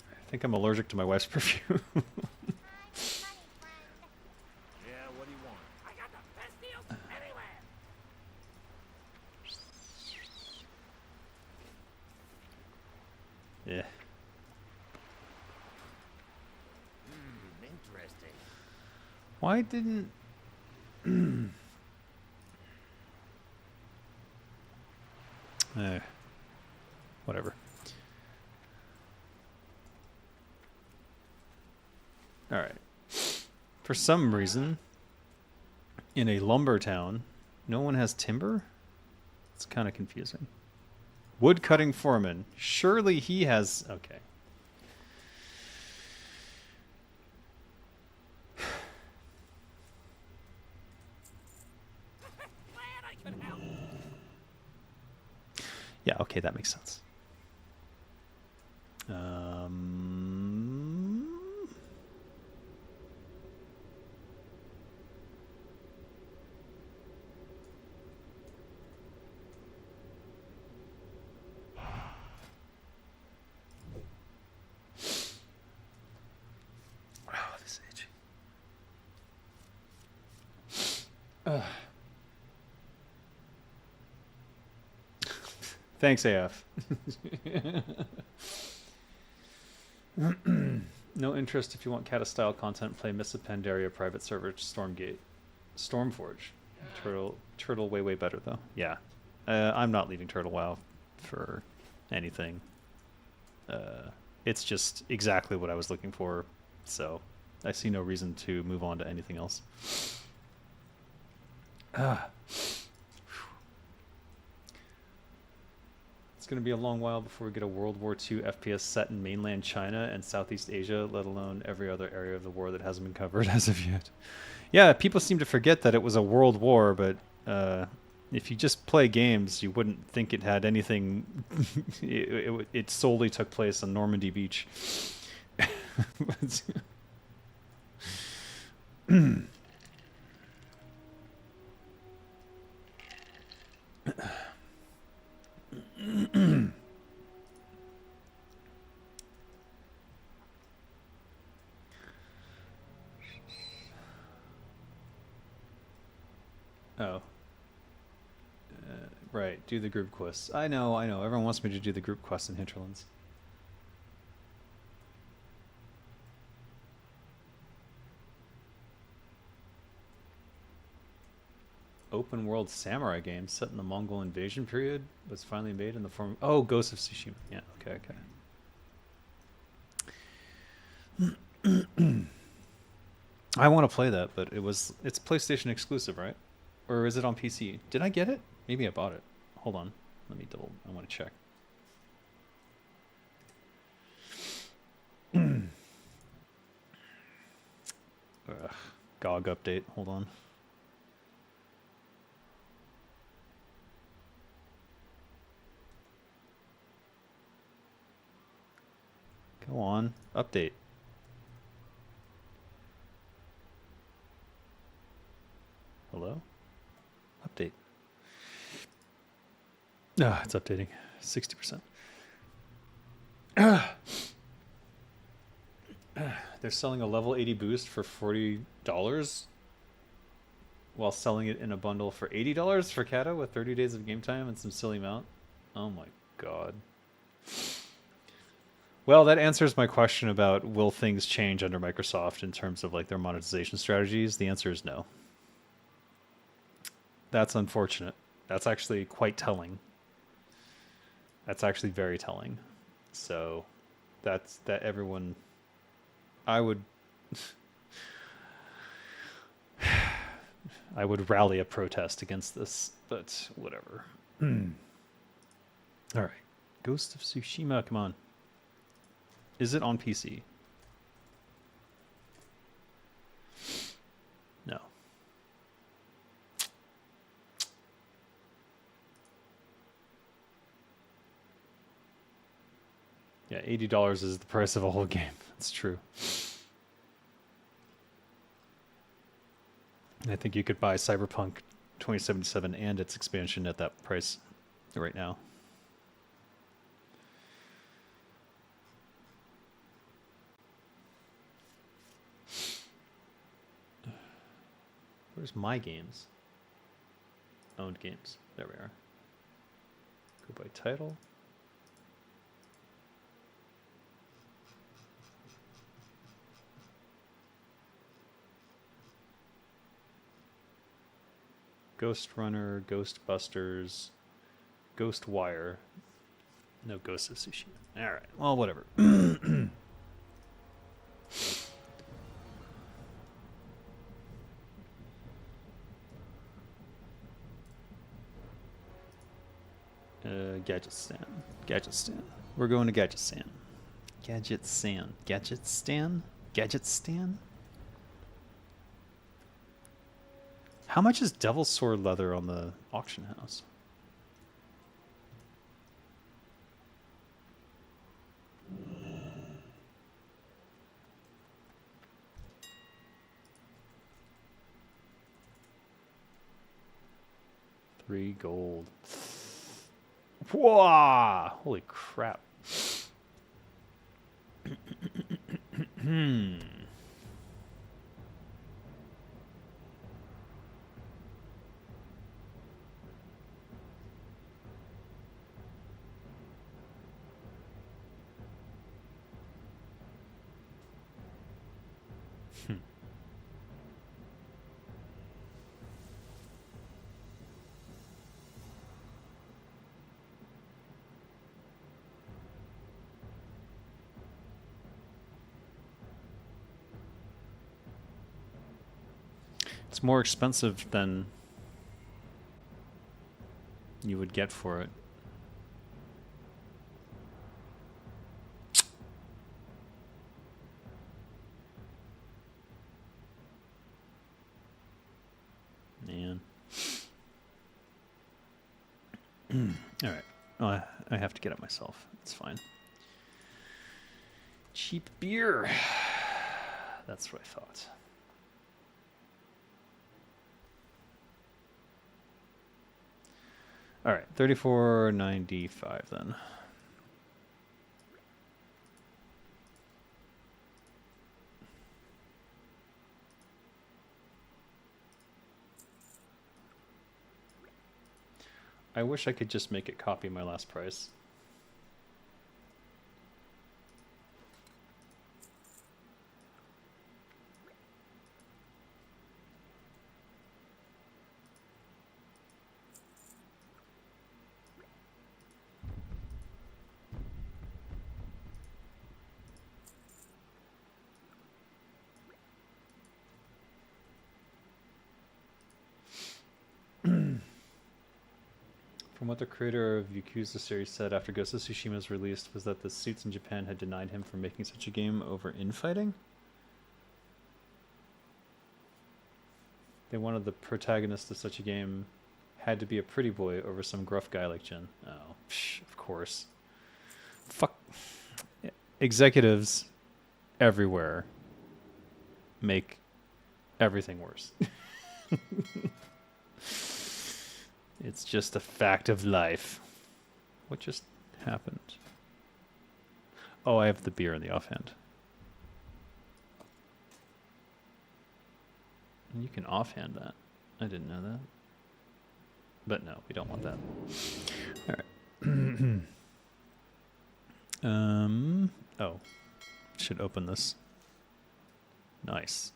I think I'm allergic to my wife's perfume. yeah, what do you want? I got the best deals anywhere. Yeah. Interesting. Why didn't... Whatever. Alright. For some reason, in a lumber town, no one has timber? It's kind of confusing. Wood cutting foreman. Surely he has... Okay. Glad I could help. Yeah, okay, that makes sense. Oh, this itch. Thanks, AF. No interest if you want Kata style content. Play Mists of Pandaria private server Stormgate, Stormforge. Turtle way better though. Yeah, I'm not leaving Turtle WoW for anything. It's just exactly what I was looking for, so I see no reason to move on to anything else. Let's It's going to be a long while before we get a World War II FPS set in mainland China and Southeast Asia, let alone every other area of the war that hasn't been covered as of yet. Yeah, people seem to forget that it was a world war, but if you just play games, you wouldn't think it had anything. It solely took place on Normandy Beach. Oh. Right, do the group quests. I know. Everyone wants me to do the group quests in Hinterlands. Open world samurai game set in the Mongol invasion period was finally made in the form of... Oh, Ghost of Tsushima. Yeah, okay. I want to play that, but it's PlayStation exclusive, right? Or is it on PC? Did I get it? Maybe I bought it. Hold on. Let me I want to check. GOG update. Hold on. Go on. Update. Hello? Update. Ah, it's updating. 60%. They're selling a level 80 boost for $40 while selling it in a bundle for $80 for Kata with 30 days of game time and some silly mount. Oh my god. Well, that answers my question about will things change under Microsoft in terms of like their monetization strategies. The answer is no. That's unfortunate. That's actually quite telling. That's actually very telling. So that everyone... I would rally a protest against this, but whatever. All right. Ghost of Tsushima, come on. Is it on PC? No. Yeah, $80 is the price of a whole game. That's true. I think you could buy Cyberpunk 2077 and its expansion at that price right now. Where's my games? Owned games. There we are. Go by title. Ghost Runner, Ghostbusters, Ghostwire. No Ghost of Tsushima. Alright, well, whatever. Gadgetstan. Gadgetstan. We're going to Gadgetstan. Gadgetstan. Gadgetstan? Gadgetstan? How much is Devil's Sword leather on the auction house? $3 gold. Whoa! Holy crap. It's more expensive than you would get for it. All right. Oh, I have to get it myself. It's fine. Cheap beer. That's what I thought. All right, 34.95 then. I wish I could just make it copy my last price. From what the creator of Yakuza series said after Ghost of Tsushima was released was that the suits in Japan had denied him from making such a game over infighting. They wanted the protagonist of such a game had to be a pretty boy over some gruff guy like Jin. Oh, of course. Fuck. Executives everywhere make everything worse. It's just a fact of life. What just happened? Oh, I have the beer in the offhand. And you can offhand that. I didn't know that. But no, we don't want that. All right. Oh. Should open this. Nice.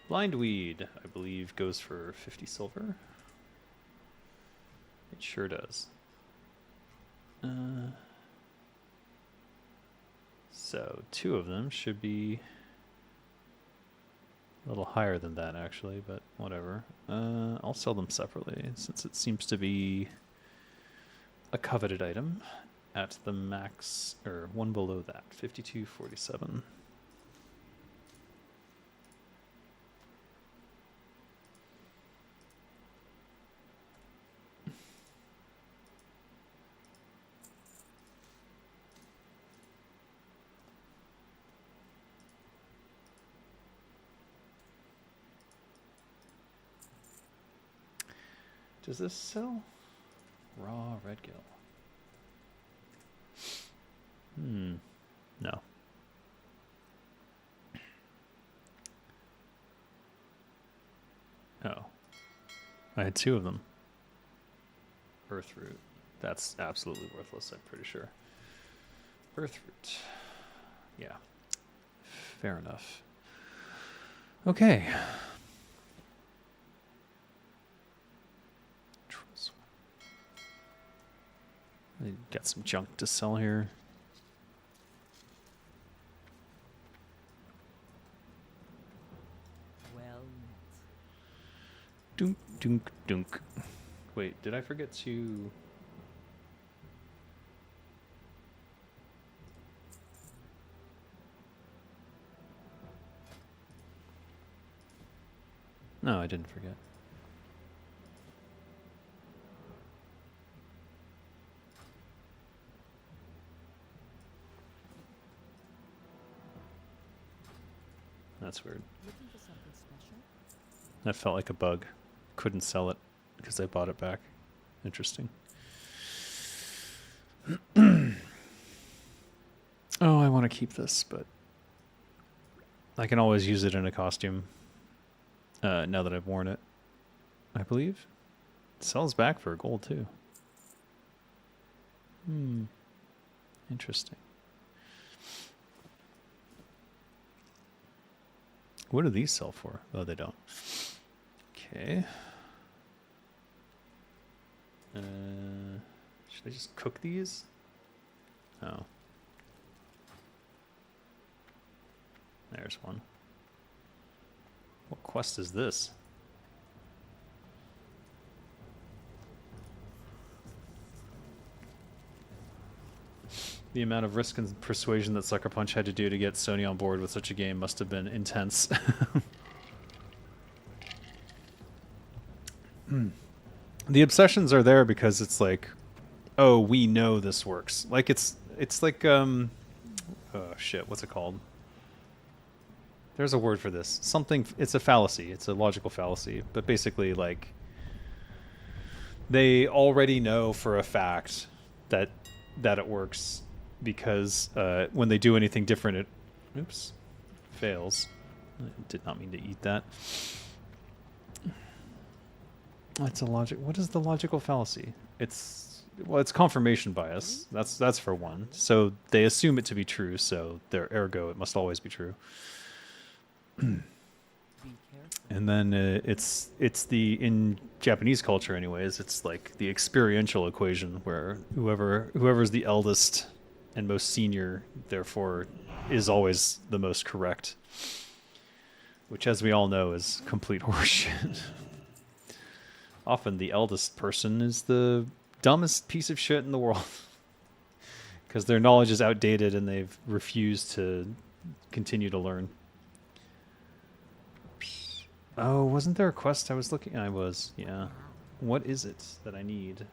Blind weed, I believe, goes for 50 silver. It sure does. So 2 of them should be a little higher than that, actually, but whatever. I'll sell them separately since it seems to be a coveted item at the max, or one below that, 52.47. Does this sell? Raw red gill. No. Oh. I had 2 of them. Earthroot. That's absolutely worthless, I'm pretty sure. Earthroot. Yeah. Fair enough. Okay. I got some junk to sell here. Well met. Dunk, dunk, dunk. Wait, did I forget to... No, I didn't forget. That's weird. Looking for something special? That felt like a bug. Couldn't sell it because I bought it back. Interesting. Oh, I want to keep this, but I can always use it in a costume now that I've worn it. I believe. It sells back for gold, too. Interesting. What do these sell for? Oh, they don't. Okay. Should I just cook these? Oh. There's one. What quest is this? The amount of risk and persuasion that Sucker Punch had to do to get Sony on board with such a game must have been intense. The obsessions are there because it's like oh, we know this works. Like it's like oh shit, what's it called? There's a word for this. Something. It's a fallacy. It's a logical fallacy. But basically, like, they already know for a fact that it works because when they do anything different, it oops fails. I did not mean to eat that. That's a logic. What is the logical fallacy? It's confirmation bias. That's for one. So they assume it to be true. So their ergo, it must always be true. And then it's the in Japanese culture, anyways. It's like the experiential equation where whoever's the eldest and most senior, therefore, is always the most correct. Which, as we all know, is complete horseshit. Often the eldest person is the dumbest piece of shit in the world because their knowledge is outdated and they've refused to continue to learn. Oh, wasn't there a quest I was looking? I was, yeah. What is it that I need?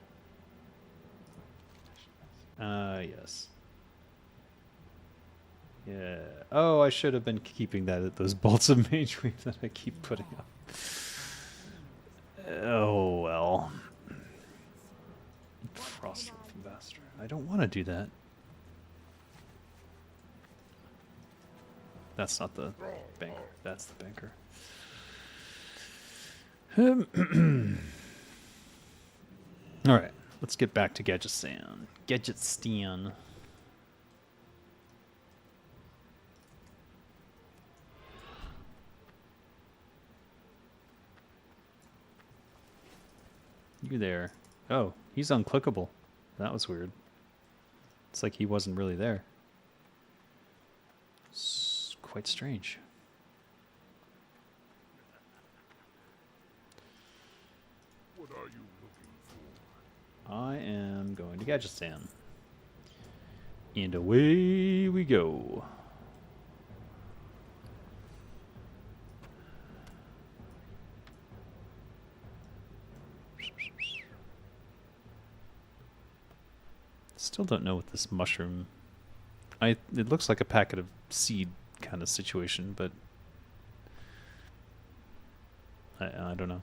Yes. Yeah. Oh, I should have been keeping that at those bolts of mage weave that I keep putting up. Oh, well. Frost from Vaster. I don't want to do that. That's not the banker. That's the banker. All right, let's get back to Gadgetstan. Gadgetstan. You there. Oh, he's unclickable. That was weird. It's like he wasn't really there. It's quite strange. What are you looking for? I am going to Gadgetstan. And away we go. Still don't know what this mushroom... it looks like a packet of seed kind of situation, but... I don't know.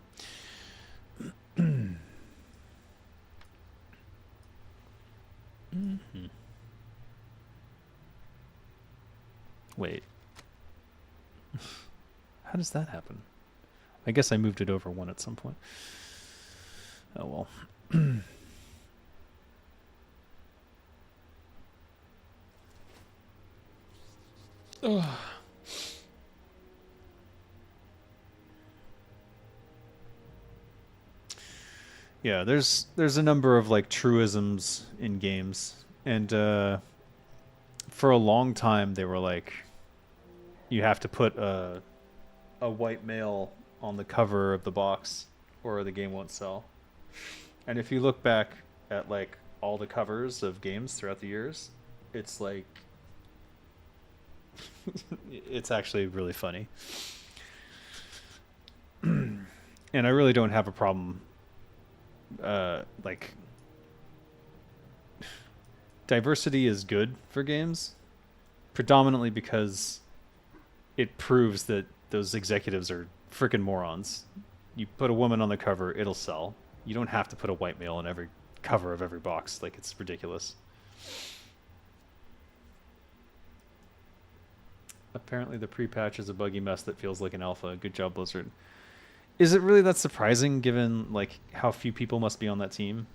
Mm-hmm. Wait. How does that happen? I guess I moved it over one at some point. Oh well. Ugh. Yeah, there's a number of like truisms in games, and for a long time they were like, you have to put a white male on the cover of the box, or the game won't sell. And if you look back at like all the covers of games throughout the years, it's like it's actually really funny. And I really don't have a problem like diversity is good for games, predominantly because it proves that those executives are freaking morons. You put a woman on the cover, it'll sell. You don't have to put a white male on every cover of every box. Like, it's ridiculous. Apparently the pre-patch is a buggy mess that feels like an alpha. Good job, Blizzard. Is it really that surprising, given like how few people must be on that team?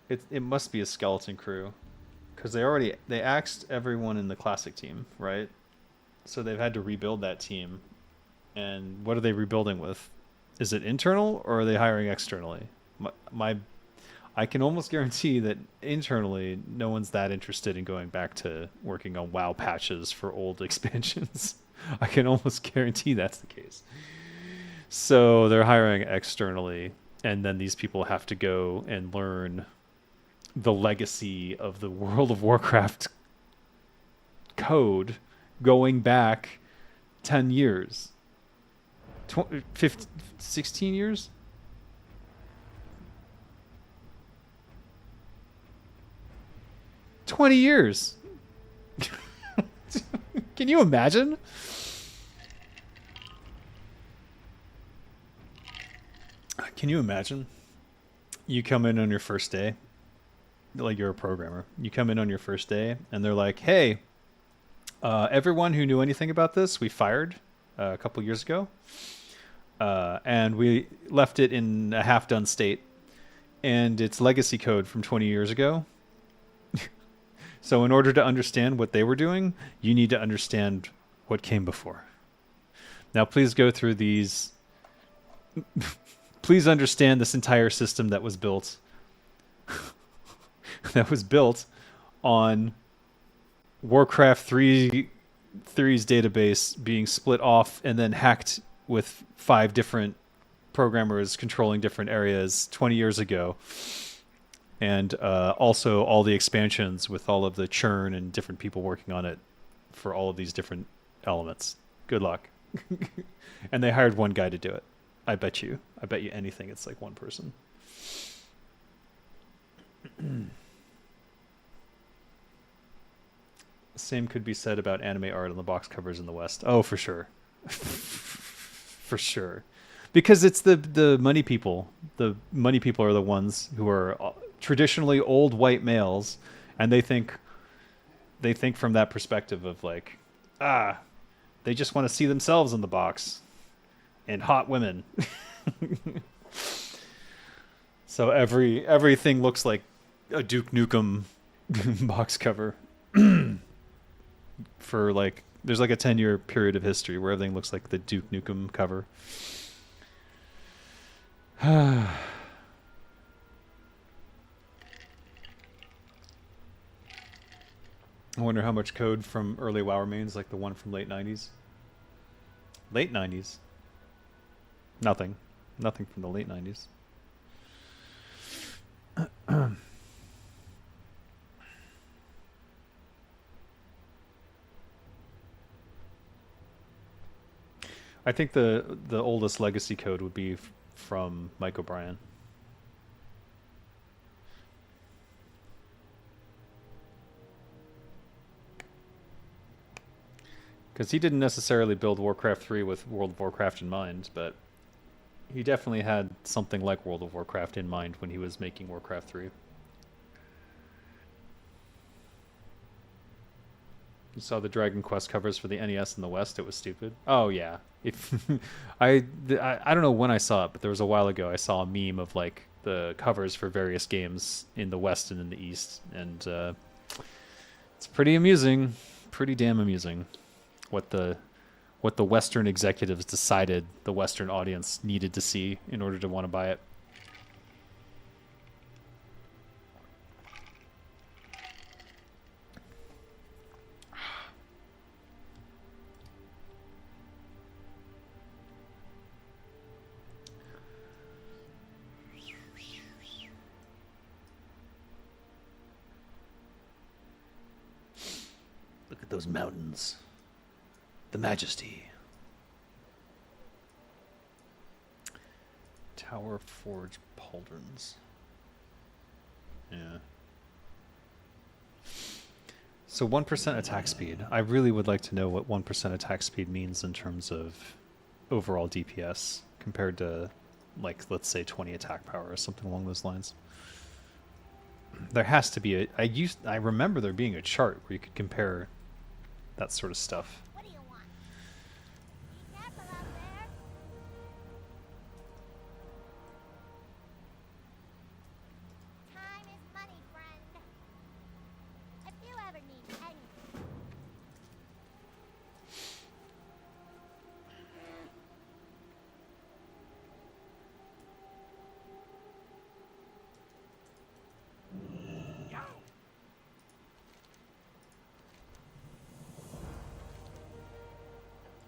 It must be a skeleton crew, because they axed everyone in the classic team, right? So they've had to rebuild that team. And what are they rebuilding with? Is it internal, or are they hiring externally? I can almost guarantee that internally, no one's that interested in going back to working on WoW patches for old expansions. I can almost guarantee that's the case. So they're hiring externally, and then these people have to go and learn the legacy of the World of Warcraft code going back 10 years. 16 years? 20 years. Can you imagine? Can you imagine? You come in on your first day, like you're a programmer. You come in on your first day, and they're like, "Hey, everyone who knew anything about this, we fired a couple years ago, and we left it in a half-done state, and it's legacy code from 20 years ago. So in order to understand what they were doing, you need to understand what came before. Now, please go through these." Please understand this entire system that was built on Warcraft 3's database being split off and then hacked with 5 different programmers controlling different areas 20 years ago. And also all the expansions with all of the churn and different people working on it for all of these different elements. Good luck. And they hired one guy to do it. I bet you anything it's like one person. Same could be said about anime art on the box covers in the West. Oh, for sure. For sure. Because it's the money people. The money people are the ones who are traditionally old white males, and they think from that perspective of like, they just want to see themselves in the box. And hot women. So everything looks like a Duke Nukem box cover. For like, there's like a 10-year period of history where everything looks like the Duke Nukem cover. I wonder how much code from early WoW remains, like the one from late 90s. Late 90s. Nothing from the late 90s. I think the oldest legacy code would be from Mike O'Brien. Because he didn't necessarily build Warcraft 3 with World of Warcraft in mind, but he definitely had something like World of Warcraft in mind when he was making Warcraft 3. You saw the Dragon Quest covers for the NES in the West. It was stupid. Oh yeah, I don't know when I saw it, but there was a while ago. I saw a meme of like the covers for various games in the West and in the East, and it's pretty amusing, pretty damn amusing, what the Western executives decided the Western audience needed to see in order to want to buy it. Look at those mountains. The majesty. Tower Forge pauldrons. Yeah. So 1% attack speed. I really would like to know what 1% attack speed means in terms of overall DPS compared to, like, let's say 20 attack power or something along those lines. There has to be I remember there being a chart where you could compare that sort of stuff. What do you want? Be careful out there. Time is money, friend. If you ever need anything.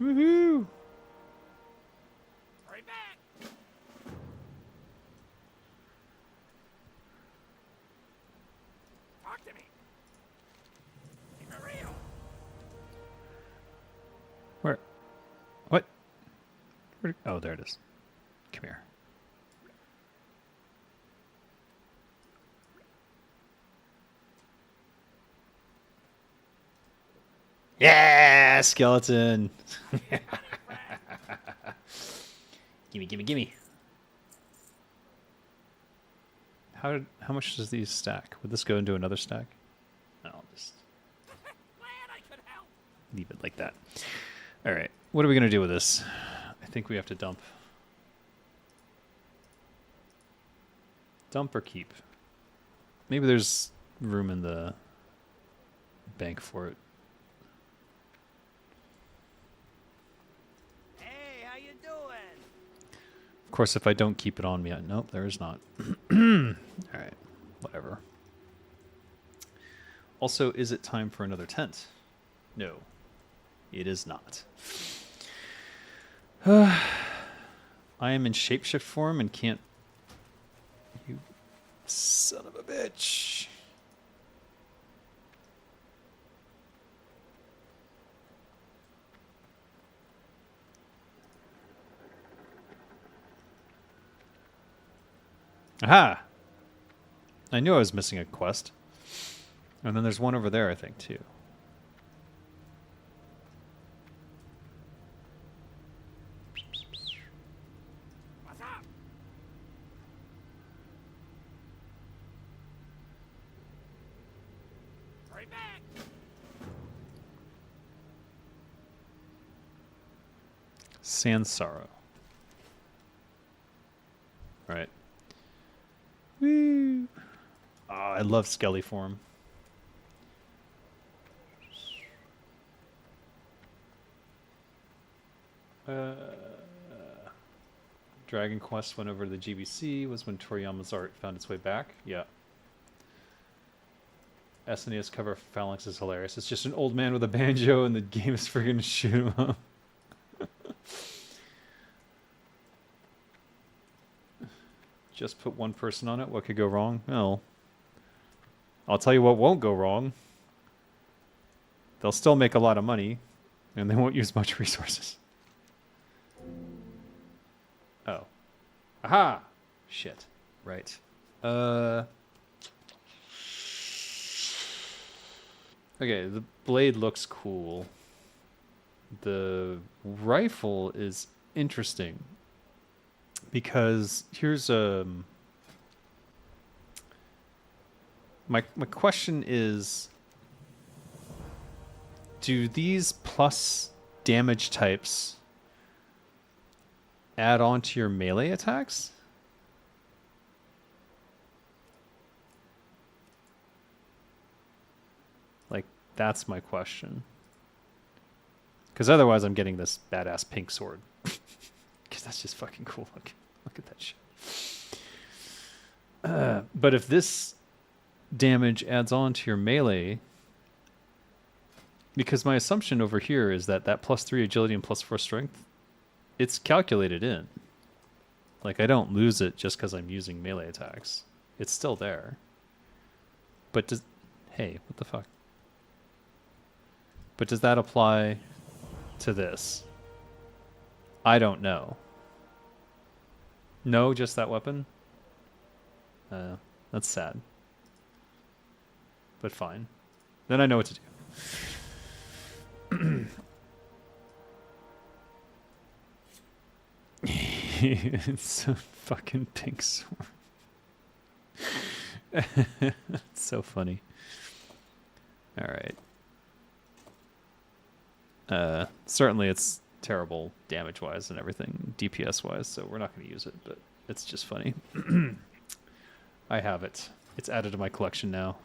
Woohoo! Hurry back! Talk to me. Keep it real. Where? What? Oh, there it is. Come here. Yeah, skeleton. Gimme, gimme, gimme. How much does these stack? Would this go into another stack? No, I'll just Glad I could help. leave it like that. All right, what are we gonna do with this? I think we have to dump. Dump or keep? Maybe there's room in the bank for it. Hey, how you doing? Of course, if I don't keep it on me, nope, there is not. All right, whatever. Also, is it time for another tent? No, it is not. I am in shapeshift form and can't... You son of a bitch. Aha! I knew I was missing a quest. And then there's one over there, I think, too. What's up? Right back. Sansaro. Right. Woo! Oh, I love Skelly form. Dragon Quest went over to the GBC was when Toriyama's art found its way back. Yeah. SNES cover of Phalanx is hilarious. It's just an old man with a banjo and the game is freaking shoot him up. Just put one person on it. What could go wrong? Well, I'll tell you what won't go wrong. They'll still make a lot of money, and they won't use much resources. Oh. Aha! Shit. Right. Okay, the blade looks cool. The rifle is interesting. Because here's my question is, do these plus damage types add on to your melee attacks? Like, that's my question. Because otherwise I'm getting this badass pink sword. Because that's just fucking cool. Look at that shit. But if this damage adds on to your melee, because my assumption over here is that that +3 agility and +4 strength, it's calculated in. Like, I don't lose it just because I'm using melee attacks. It's still there. But does... Hey, what the fuck? But does that apply to this? I don't know. No, just that weapon? That's sad. But fine. Then I know what to do. It's a fucking pink sword. It's so funny. Alright. Certainly it's terrible damage-wise and everything, DPS-wise, so we're not going to use it, but it's just funny. I have it. It's added to my collection now.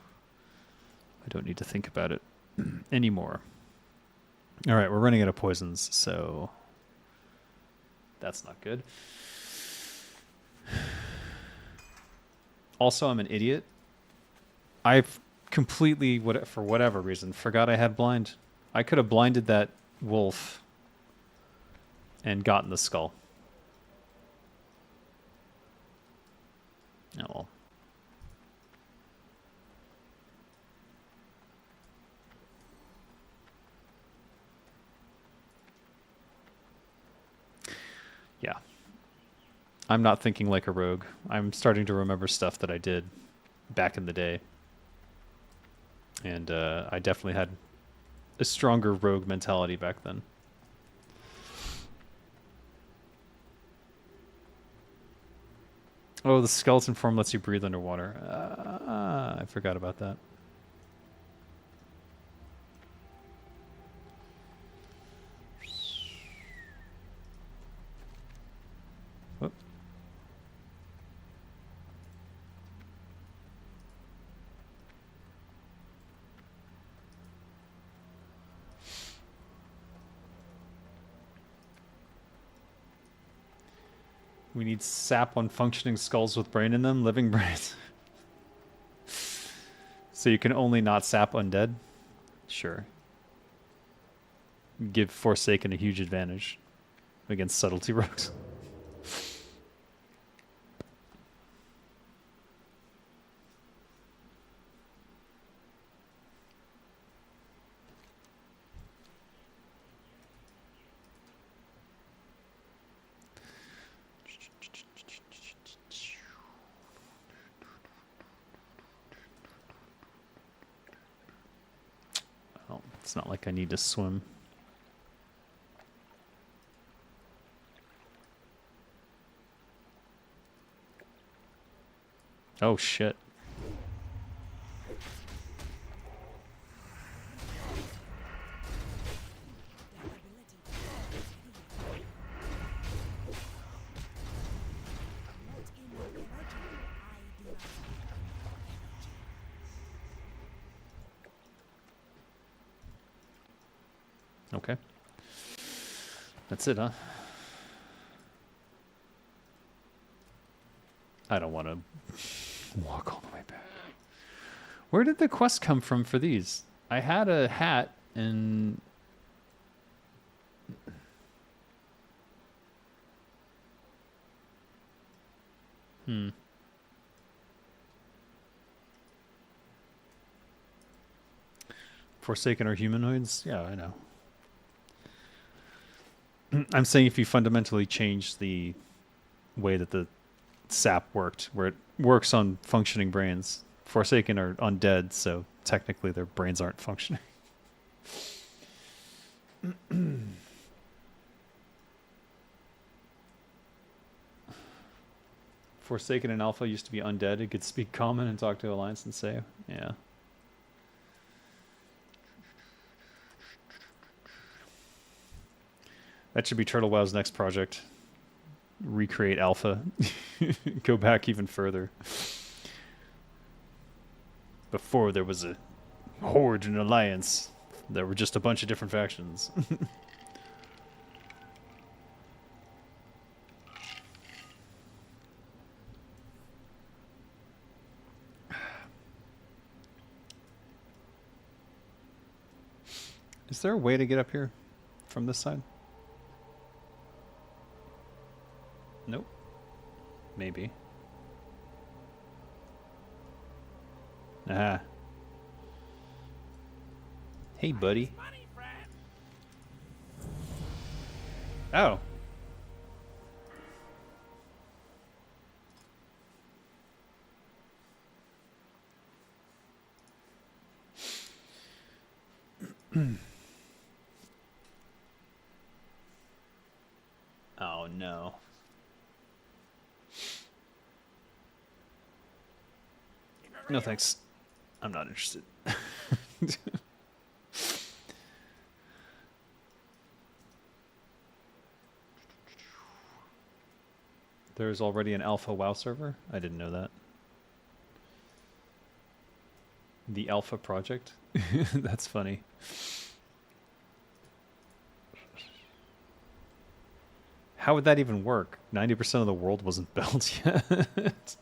I don't need to think about it anymore. All right, we're running out of poisons, so that's not good. Also, I'm an idiot. I've completely, for whatever reason, forgot I had blind. I could have blinded that wolf and gotten the skull. Oh well. Yeah. I'm not thinking like a rogue. I'm starting to remember stuff that I did back in the day. And I definitely had a stronger rogue mentality back then. Oh, the skeleton form lets you breathe underwater. I forgot about that. Whoop. We need sap on functioning skulls with brain in them, living brains. So you can only not sap undead? Sure. Give Forsaken a huge advantage against subtlety rogues. Well, it's not like I need to swim. Oh shit. Okay. That's it, huh? I don't want to walk all the way back. Where did the quest come from for these? I had a hat and... Forsaken are humanoids? Yeah, I know. I'm saying if you fundamentally change the way that the sap worked, where it works on functioning brains. Forsaken are undead, so technically their brains aren't functioning. Forsaken and Alpha used to be undead. It could speak common and talk to Alliance and say, yeah. That should be Turtle WoW's next project. Recreate Alpha. Go back even further. Before there was a Horde and Alliance, there were just a bunch of different factions. Is there a way to get up here from this side? Nope. Maybe. Aha. Hey, buddy. Oh. Oh, no. No, thanks. I'm not interested. There's already an alpha WoW server? I didn't know that. The Alpha Project? That's funny. How would that even work? 90% of the world wasn't built yet.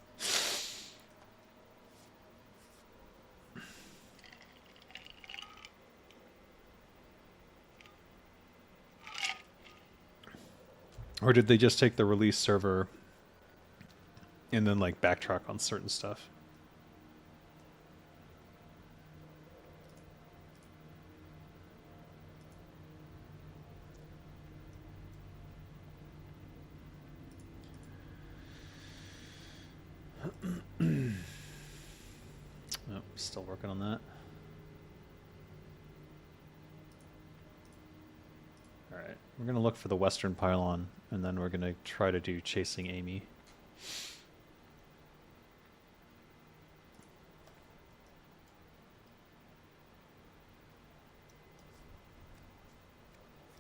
Or did they just take the release server and then like backtrack on certain stuff? Oh, still working on that. Alright, we're gonna look for the western pylon, and then we're gonna try to do chasing Amy.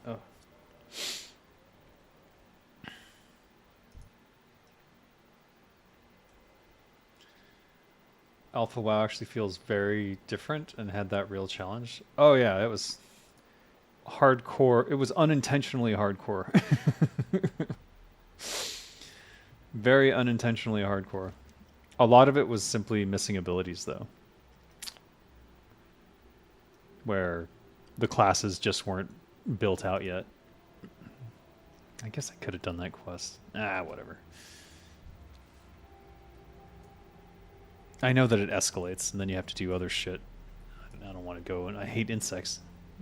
Oh. Alpha WoW actually feels very different and had that real challenge. Oh yeah, it was hardcore. It was unintentionally hardcore. Very unintentionally hardcore. A lot of it was simply missing abilities though. Where the classes just weren't built out yet. I guess I could have done that quest. Whatever. I know that it escalates, and then you have to do other shit. I don't want to go, and I hate insects.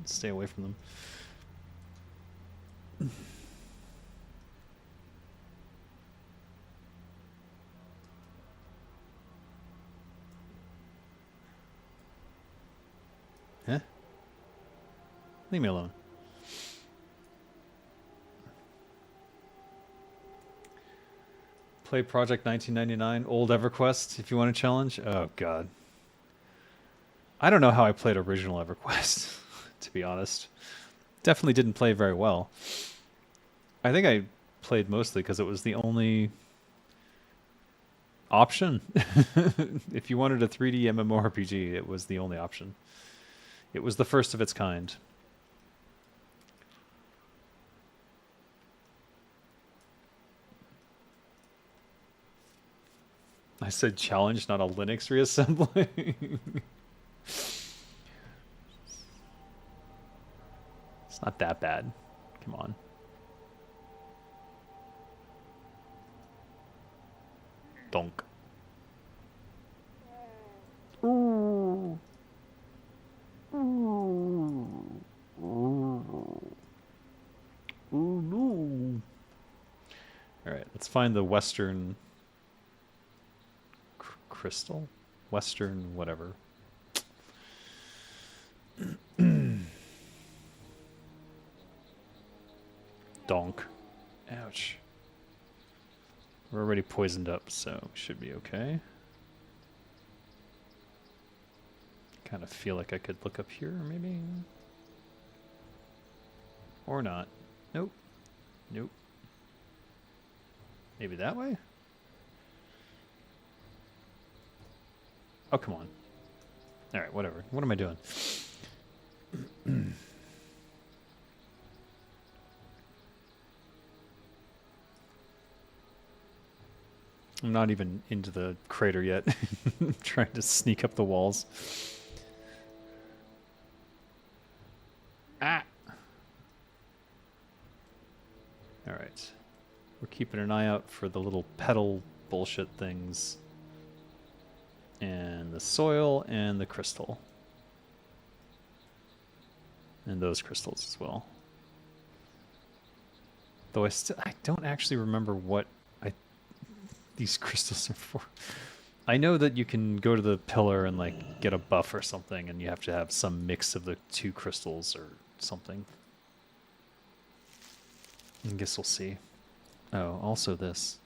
Stay away from them. Huh? Leave me alone. Play Project 1999, old EverQuest, if you want to challenge. Oh, God. I don't know how I played original EverQuest, to be honest. Definitely didn't play very well. I think I played mostly because it was the only option. If you wanted a 3D MMORPG, it was the only option. It was the first of its kind. I said challenge, not a Linux reassembly. It's not that bad. Come on. Donk. Ooh. Ooh. Ooh. Ooh, no. Alright, let's find the western crystal? Western whatever. Donk. Ouch. We're already poisoned up, so should be okay. Kind of feel like I could look up here, maybe? Or not. Nope. Nope. Maybe that way? Oh, come on. Alright, whatever. What am I doing? I'm not even into the crater yet. I'm trying to sneak up the walls. Ah! Alright. We're keeping an eye out for the little petal bullshit things. And the soil and the crystal. And those crystals as well. Though I don't actually remember what these crystals are for. I know that you can go to the pillar and like get a buff or something, and you have to have some mix of the two crystals or something. I guess we'll see. Oh, also this.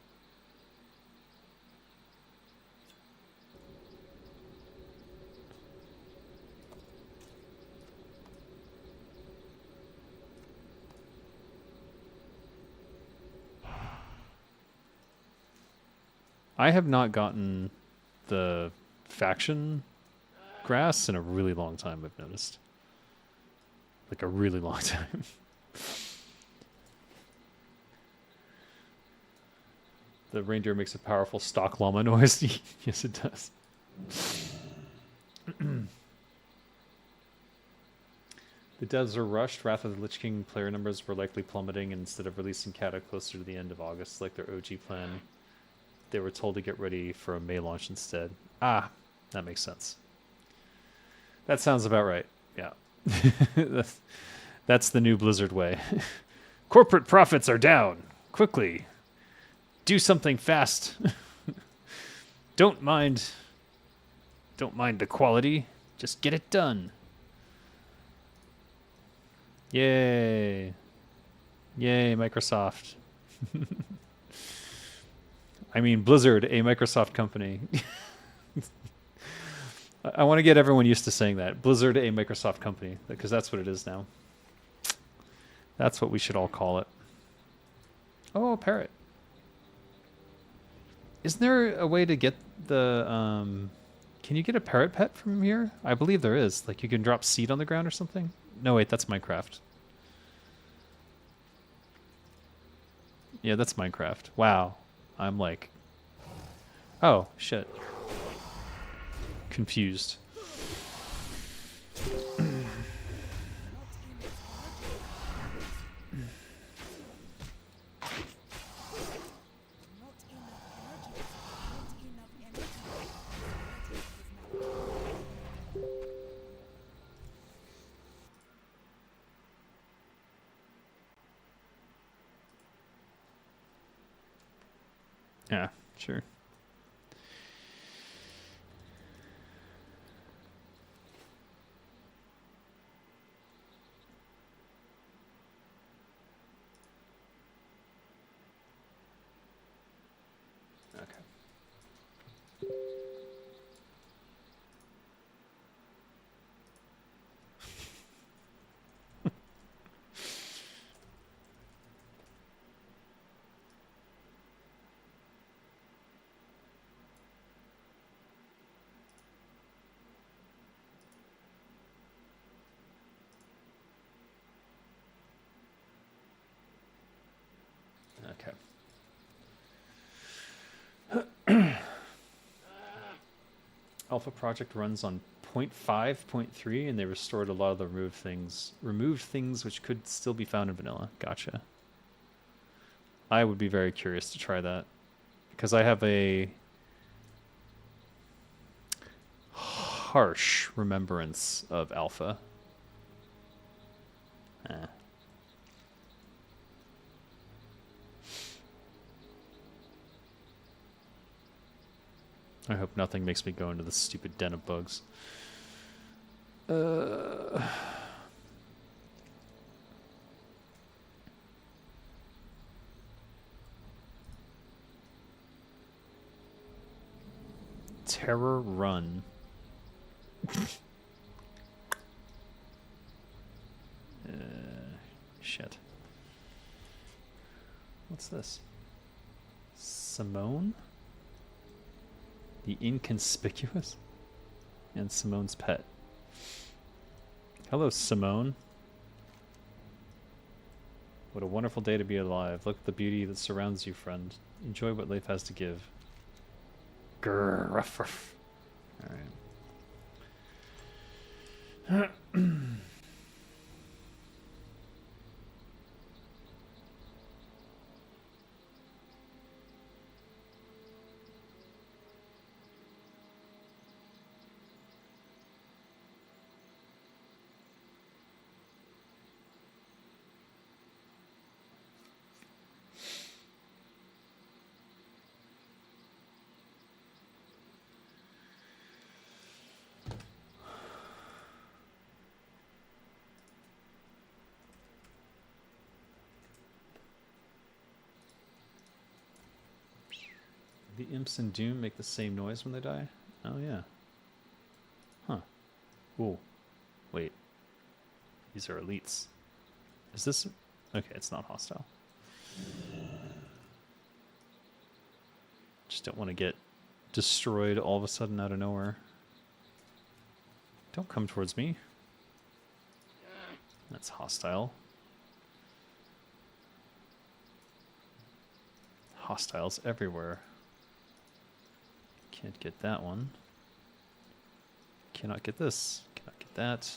I have not gotten the faction grass in a really long time, I've noticed. Like a really long time. The reindeer makes a powerful stock llama noise. Yes, it does. The devs are rushed. Wrath of the Lich King player numbers were likely plummeting, and instead of releasing Kata closer to the end of August like their OG plan, they were told to get ready for a May launch instead. Ah, that makes sense. That sounds about right. Yeah. That's the new Blizzard way. Corporate profits are down. Quickly. Do something fast. Don't mind the quality. Just get it done. Yay. Yay, Microsoft. I mean, Blizzard, a Microsoft company. I want to get everyone used to saying that. Blizzard, a Microsoft company, because that's what it is now. That's what we should all call it. Oh, a parrot. Isn't there a way to get the... can you get a parrot pet from here? I believe there is. Like, you can drop seed on the ground or something? No, wait, that's Minecraft. Yeah, that's Minecraft. Wow. I'm like... Oh, shit. Confused. Yeah, sure. Okay. Okay. Alpha project runs on 0.5, 0.3, and they restored a lot of the removed things which could still be found in vanilla. Gotcha. I would be very curious to try that because I have a harsh remembrance of alpha. I hope nothing makes me go into this stupid den of bugs. Terror Run. Shit. What's this? Simone? The Inconspicuous? And Simone's pet. Hello, Simone. What a wonderful day to be alive. Look at the beauty that surrounds you, friend. Enjoy what life has to give. Grrr, ruff, ruff. Alright. The imps in Doom make the same noise when they die? Oh, yeah. Huh. Ooh. Wait. These are elites. Is this... Okay, it's not hostile. Just don't want to get destroyed all of a sudden out of nowhere. Don't come towards me. That's hostile. Hostiles everywhere. Can't get that one. Cannot get this. Cannot get that.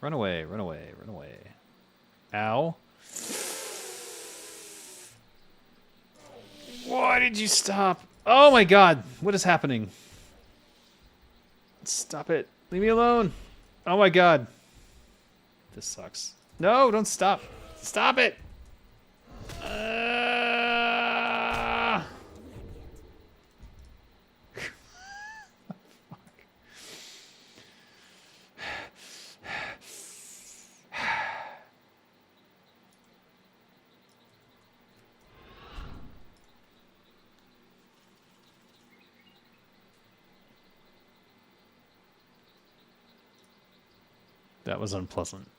Run away, run away, run away. Ow. Why did you stop? Oh my god, what is happening? Stop it. Leave me alone. Oh my god. This sucks. No, don't stop. Stop it. That was unpleasant.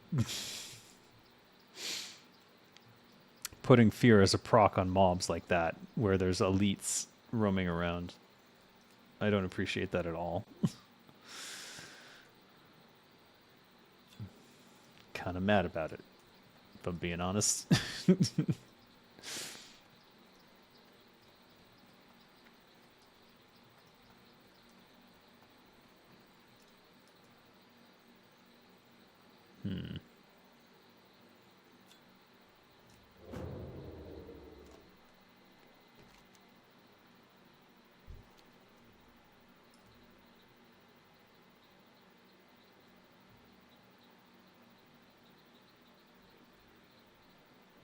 Putting fear as a proc on mobs like that, where there's elites roaming around. I don't appreciate that at all. Kind of mad about it, if I'm being honest.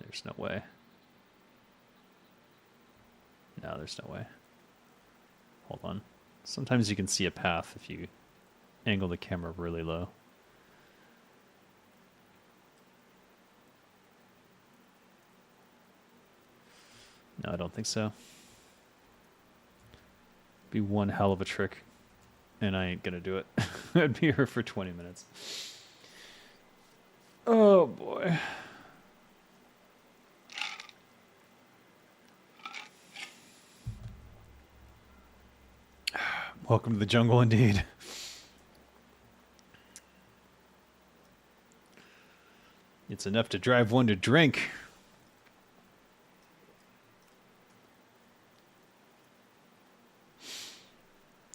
There's no way. No, there's no way. Hold on. Sometimes you can see a path if you angle the camera really low. No, I don't think so. Be one hell of a trick, and I ain't gonna do it. I'd be here for 20 minutes. Oh boy. Welcome to the jungle indeed. It's enough to drive one to drink.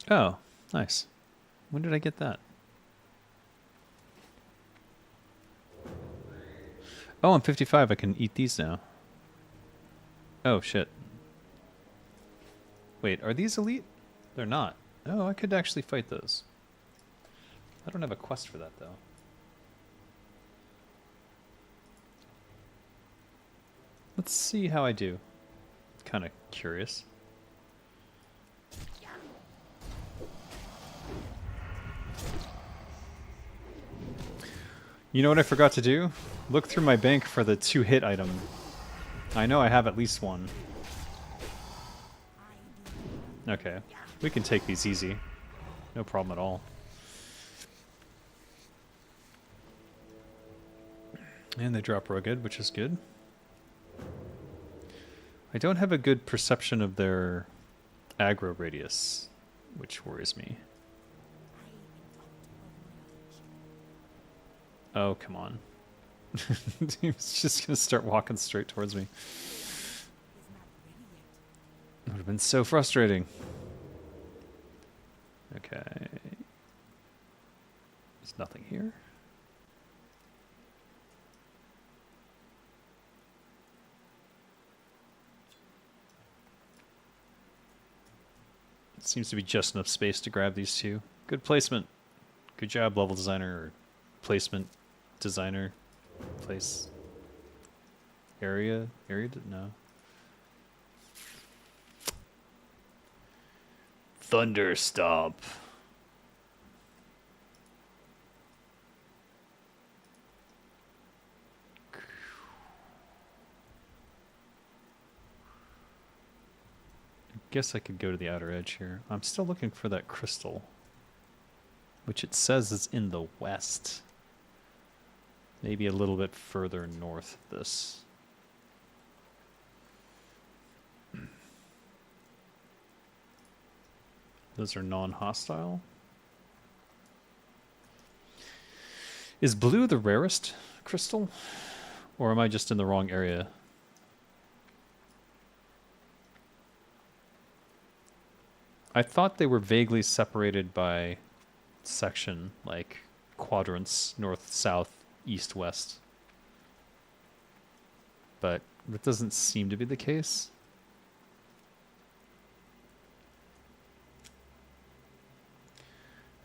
Oh, nice. When did I get that? Oh, I'm 55. I can eat these now. Oh, shit. Wait, are these elite? They're not. Oh, I could actually fight those. I don't have a quest for that, though. Let's see how I do. Kind of curious. You know what I forgot to do? Look through my bank for the 2-hit item. I know I have at least one. Okay. We can take these easy. No problem at all. And they drop rugged, which is good. I don't have a good perception of their aggro radius, which worries me. Oh, come on. He's just gonna start walking straight towards me. It would have been so frustrating. Okay. There's nothing here. It seems to be just enough space to grab these two. Good placement. Good job, level designer, or placement designer. Place. Area? No. Thunderstomp. Guess I could go to the outer edge here. I'm still looking for that crystal, which it says is in the west. Maybe a little bit further north of this. Those are non-hostile. Is blue the rarest crystal? Or am I just in the wrong area? I thought they were vaguely separated by section, like quadrants, north, south, east, west. But that doesn't seem to be the case.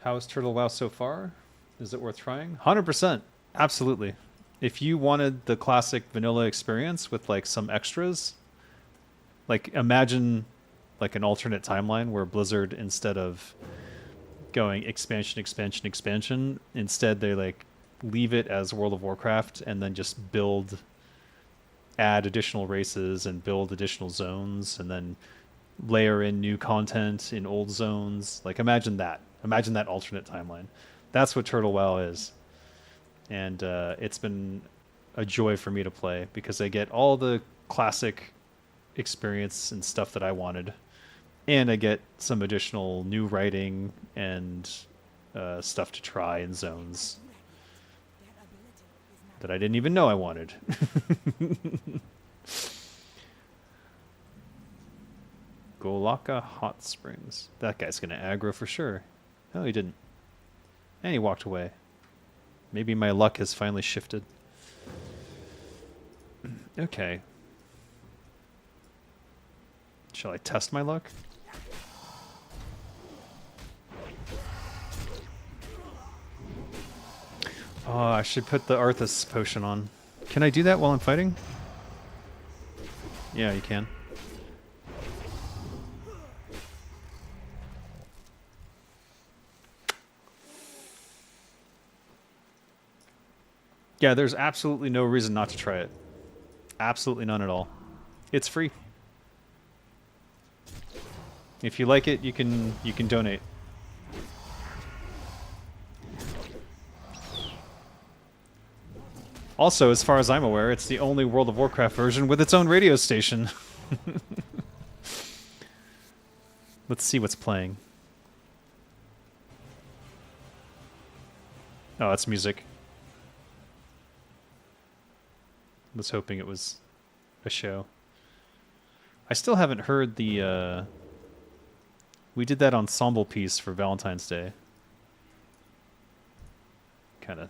How is Turtle WoW so far? Is it worth trying? 100%. Absolutely. If you wanted the classic vanilla experience with like some extras, like imagine like an alternate timeline where Blizzard, instead of going expansion, instead they like leave it as World of Warcraft and then just add additional races and build additional zones and then layer in new content in old zones. Like imagine that alternate timeline. That's what Turtle WoW is. and it's been a joy for me to play because I get all the classic experience and stuff that I wanted, and I get some additional new writing and stuff to try in zones that I didn't even know I wanted. Golaka Hot Springs. That guy's gonna aggro for sure. No, he didn't. And he walked away. Maybe my luck has finally shifted. Okay. Shall I test my luck? Oh, I should put the Arthas potion on. Can I do that while I'm fighting? Yeah, you can. Yeah, there's absolutely no reason not to try it. Absolutely none at all. It's free. If you like it, you can donate. Also, as far as I'm aware, it's the only World of Warcraft version with its own radio station. Let's see what's playing. Oh, it's music. Was hoping it was a show. I still haven't heard the we did that ensemble piece for Valentine's Day. Kind of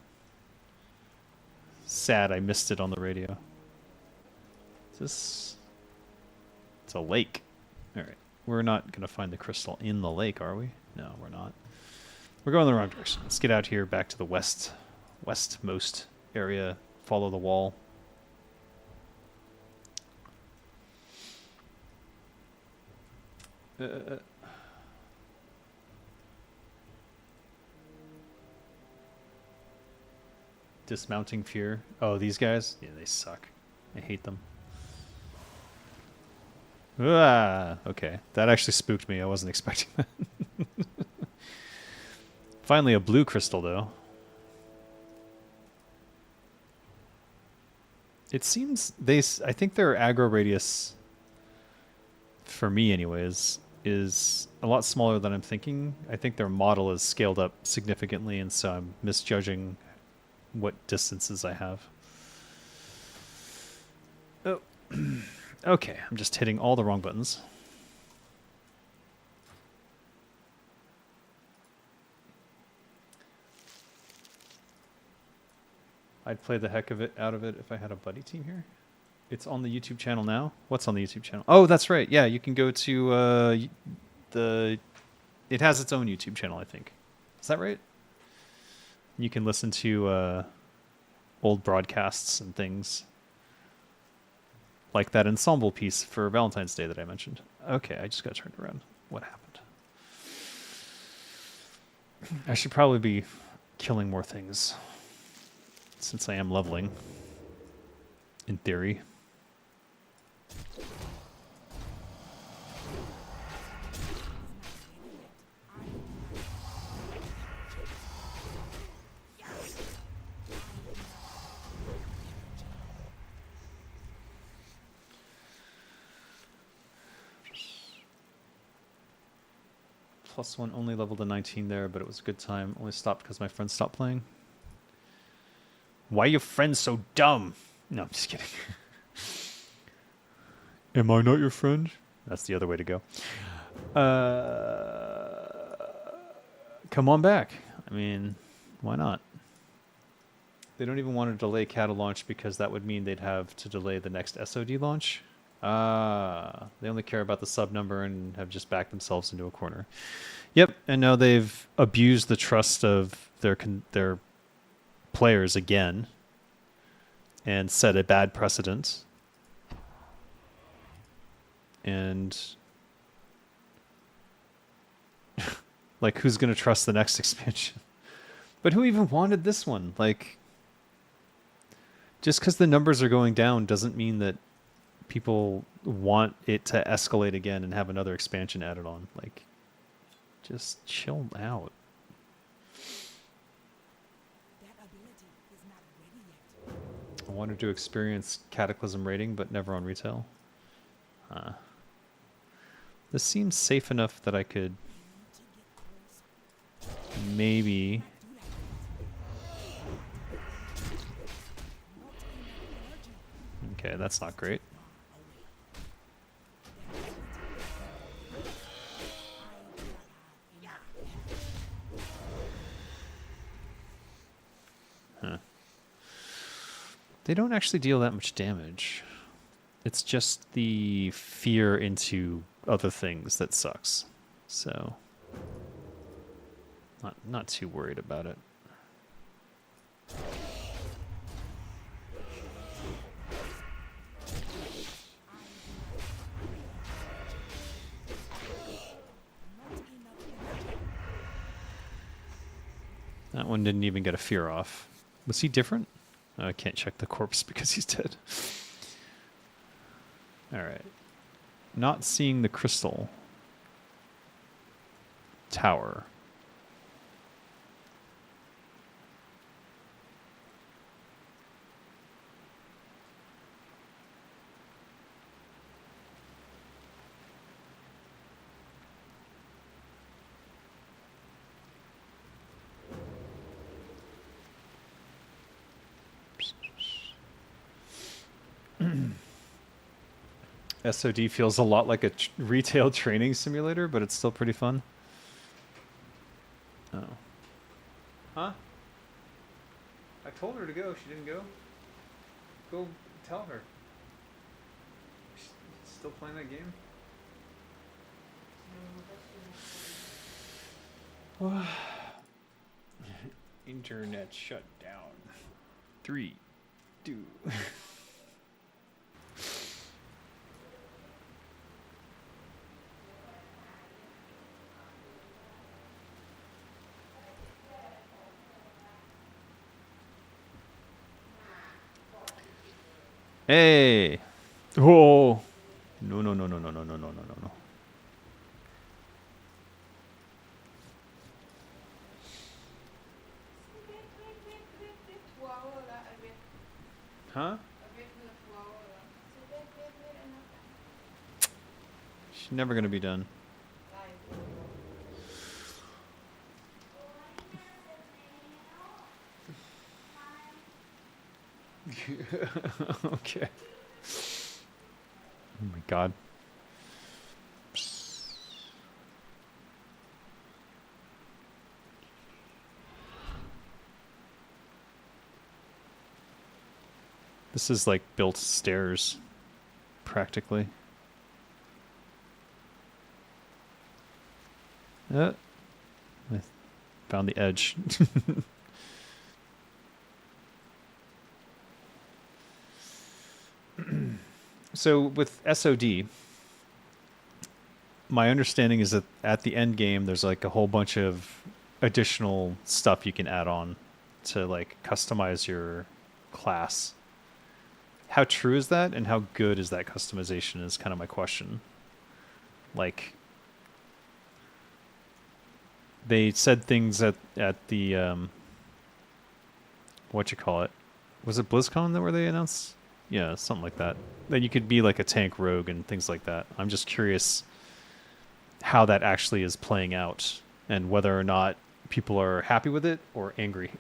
sad I missed it on the radio. Is this... It's a lake. Alright. We're not going to find the crystal in the lake, are we? No, we're not. We're going the wrong direction. Let's get out here back to the westmost area. Follow the wall. Dismounting fear. Oh, these guys? Yeah, they suck. I hate them. Ah, okay. That actually spooked me. I wasn't expecting that. Finally a blue crystal, though. It seems I think their aggro radius, for me anyways, is a lot smaller than I'm thinking. I think their model is scaled up significantly, and so I'm misjudging what distances I have. Oh. Okay, I'm just hitting all the wrong buttons. I'd play the heck of it out of it if I had a buddy team here. It's on the YouTube channel now. What's on the YouTube channel? Oh, that's right. Yeah, you can go to it has its own YouTube channel, I think. Is that right? You can listen to old broadcasts and things. Like that ensemble piece for Valentine's Day that I mentioned. Okay, I just got turned around. What happened? I should probably be killing more things. Since I am leveling. In theory. +1 only leveled to 19 there, but it was a good time. Only stopped because my friends stopped playing. Why are your friends so dumb? No, I'm just kidding. Am I not your friend? That's the other way to go. Come on back. I mean, why not? They don't even want to delay Cata launch because that would mean they'd have to delay the next SOD launch. Ah, they only care about the sub number and have just backed themselves into a corner. Yep, and now they've abused the trust of their players again and set a bad precedent. And like, who's going to trust the next expansion? But who even wanted this one? Like, just because the numbers are going down doesn't mean that people want it to escalate again and have another expansion added on. Like, just chill out. That ability is wanted to experience Cataclysm rating, but never on retail. This seems safe enough that I could maybe... Okay, that's not great. Huh. They don't actually deal that much damage. It's just the fear into other things that sucks. So, not too worried about it. That one didn't even get a fear off. Was he different? I can't check the corpse because he's dead. Alright. Not seeing the crystal tower. SOD feels a lot like a retail training simulator, but it's still pretty fun. Oh. Huh? I told her to go. She didn't go. Go tell her. She's still playing that game? Internet shut down. 3, 2. Hey! Whoa! No, no, no, no, no, no, no, no, no, no, no. Huh? She's never gonna be done. Okay. Oh my god. This is like built stairs, practically. I found the edge. So with SOD, my understanding is that at the end game, there's like a whole bunch of additional stuff you can add on to like customize your class. How true is that, and how good is that customization is kind of my question. Like, they said things at the, what you call it? Was it BlizzCon where they announced? Yeah, something like that. Then you could be like a tank rogue and things like that. I'm just curious how that actually is playing out and whether or not people are happy with it or angry.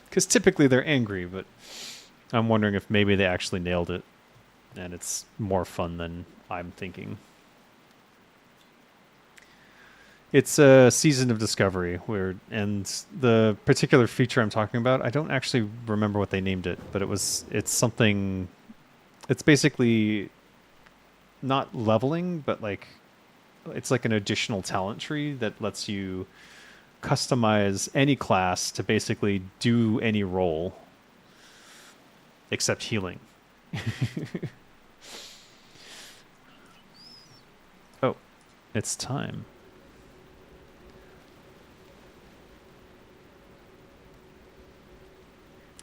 Because typically they're angry, but I'm wondering if maybe they actually nailed it and it's more fun than I'm thinking. It's a season of discovery and the particular feature I'm talking about, I don't actually remember what they named it, but it's something, it's basically not leveling, but like, it's like an additional talent tree that lets you customize any class to basically do any role except healing. Oh, it's time.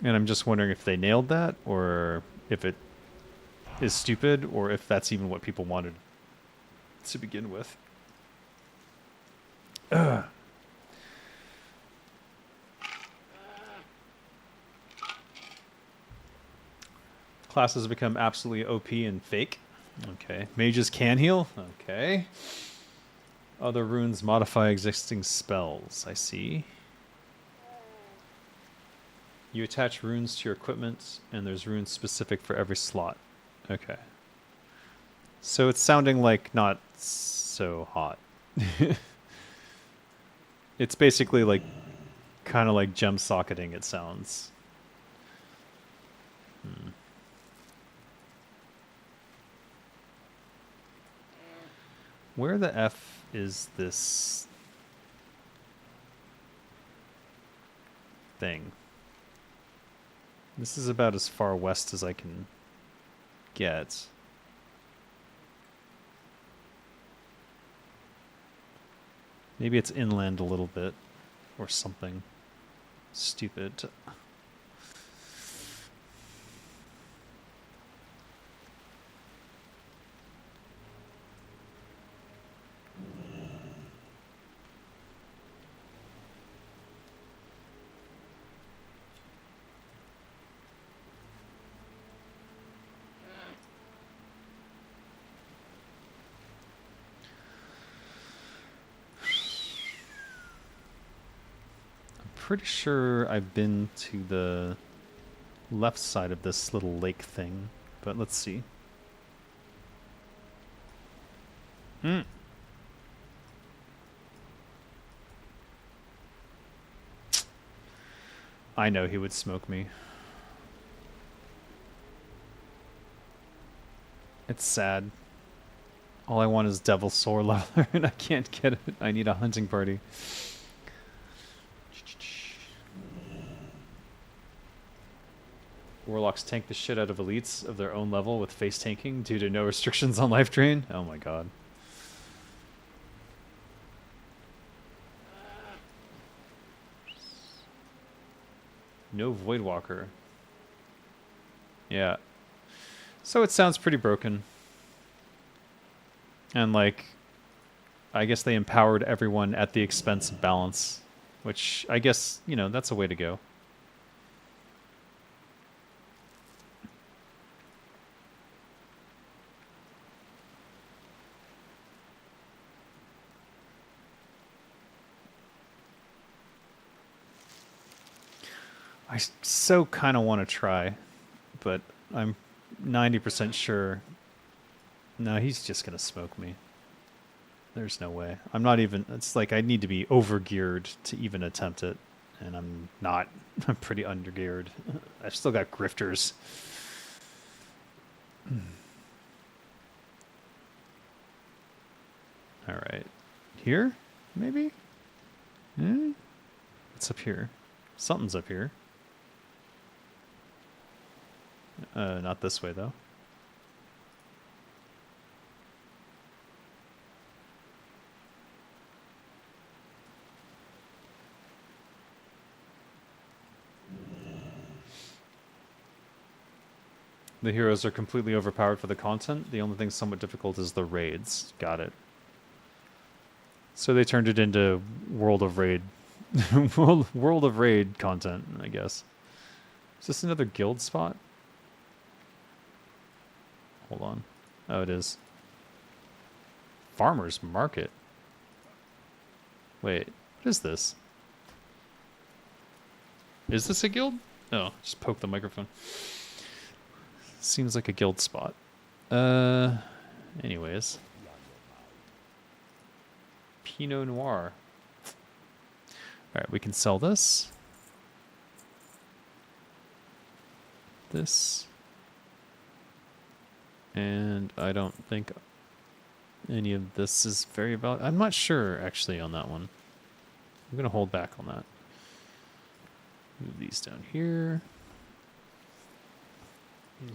And I'm just wondering if they nailed that, or if it is stupid, or if that's even what people wanted to begin with. Ugh. classes become absolutely OP and fake. Okay. Mages can heal. Okay. Other runes modify existing spells. I see. You attach runes to your equipment, and there's runes specific for every slot. Okay. So it's sounding like not so hot. It's basically like kind of like gem socketing, it sounds. Where the F is this thing? This is about as far west as I can get. Maybe it's inland a little bit or something stupid. Pretty sure I've been to the left side of this little lake thing, but let's see. I know he would smoke me. It's sad. All I want is Devil Sword Leveler, and I can't get it. I need a hunting party. Warlocks tank the shit out of elites of their own level with face tanking due to no restrictions on life drain. Oh my god. No Voidwalker. Yeah. So it sounds pretty broken. And like, I guess they empowered everyone at the expense of balance. Which, I guess, you know, that's a way to go. I so kind of want to try, but I'm 90% sure. No, he's just going to smoke me. There's no way. I'm not even... It's like I need to be overgeared to even attempt it, and I'm not. I'm pretty undergeared. I've still got grifters. All right. Here? Maybe? What's up here? Something's up here. Not this way, though. The heroes are completely overpowered for the content. The only thing somewhat difficult is the raids. Got it. So they turned it into World of Raid. World of Raid content, I guess. Is this another guild spot? Hold on. Oh, it is. Farmer's Market. Wait, what is this? Is this a guild? Oh, just poke the microphone. Seems like a guild spot. Anyways. Pinot Noir. Alright, we can sell this. This. And I don't think any of this is very valuable. I'm not sure, actually, on that one. I'm going to hold back on that. Move these down here.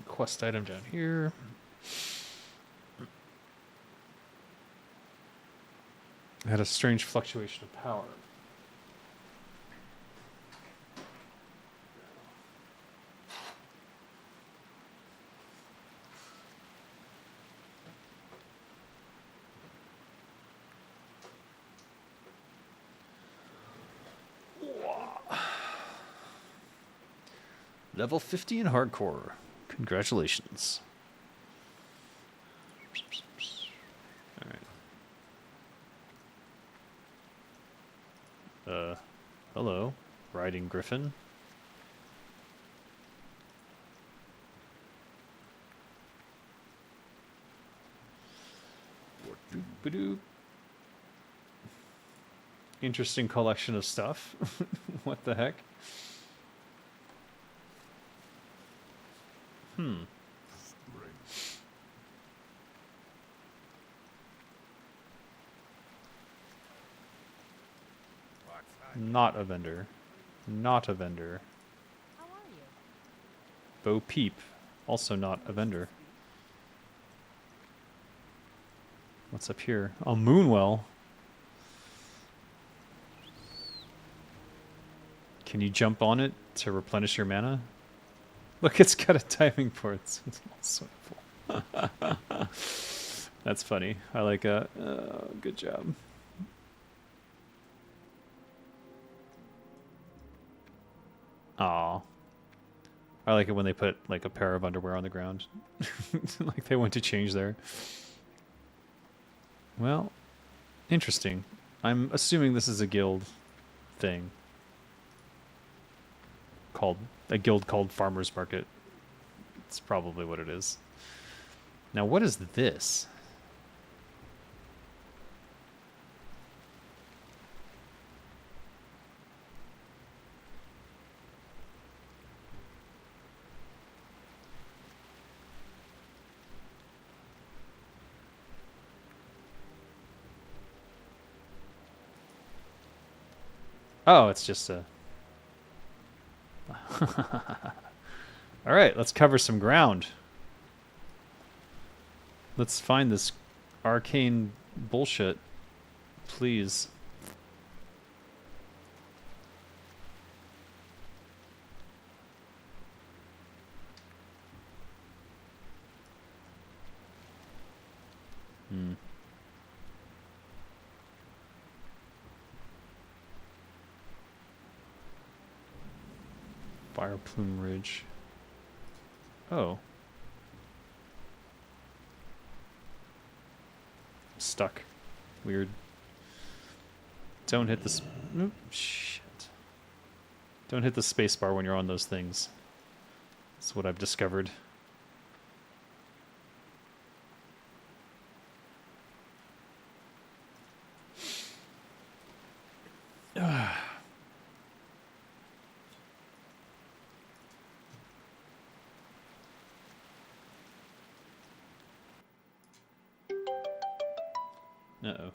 Quest item down here. I had a strange fluctuation of power. Level 50 in hardcore. Congratulations. Alright. Hello. Riding Griffin. Boop-a-doop. Interesting collection of stuff. What the heck? Strength. Not a vendor. Not a vendor. How are you? Bo Peep. Also not a vendor. What's up here? A Moonwell. Can you jump on it to replenish your mana? Look, it's got a timing port. It's also full. That's funny. I like that. Good job. Aw. I like it when they put like a pair of underwear on the ground. Like they went to change there. Well, interesting. I'm assuming this is a guild thing. A guild called Farmer's Market. It's probably what it is. Now, what is this? Oh, it's just a... All right, let's cover some ground. Let's find this arcane bullshit, please. Fire Plume Ridge. Oh. Stuck. Weird. Don't hit the oop, shit. Don't hit the spacebar when you're on those things. That's what I've discovered. Uh-oh.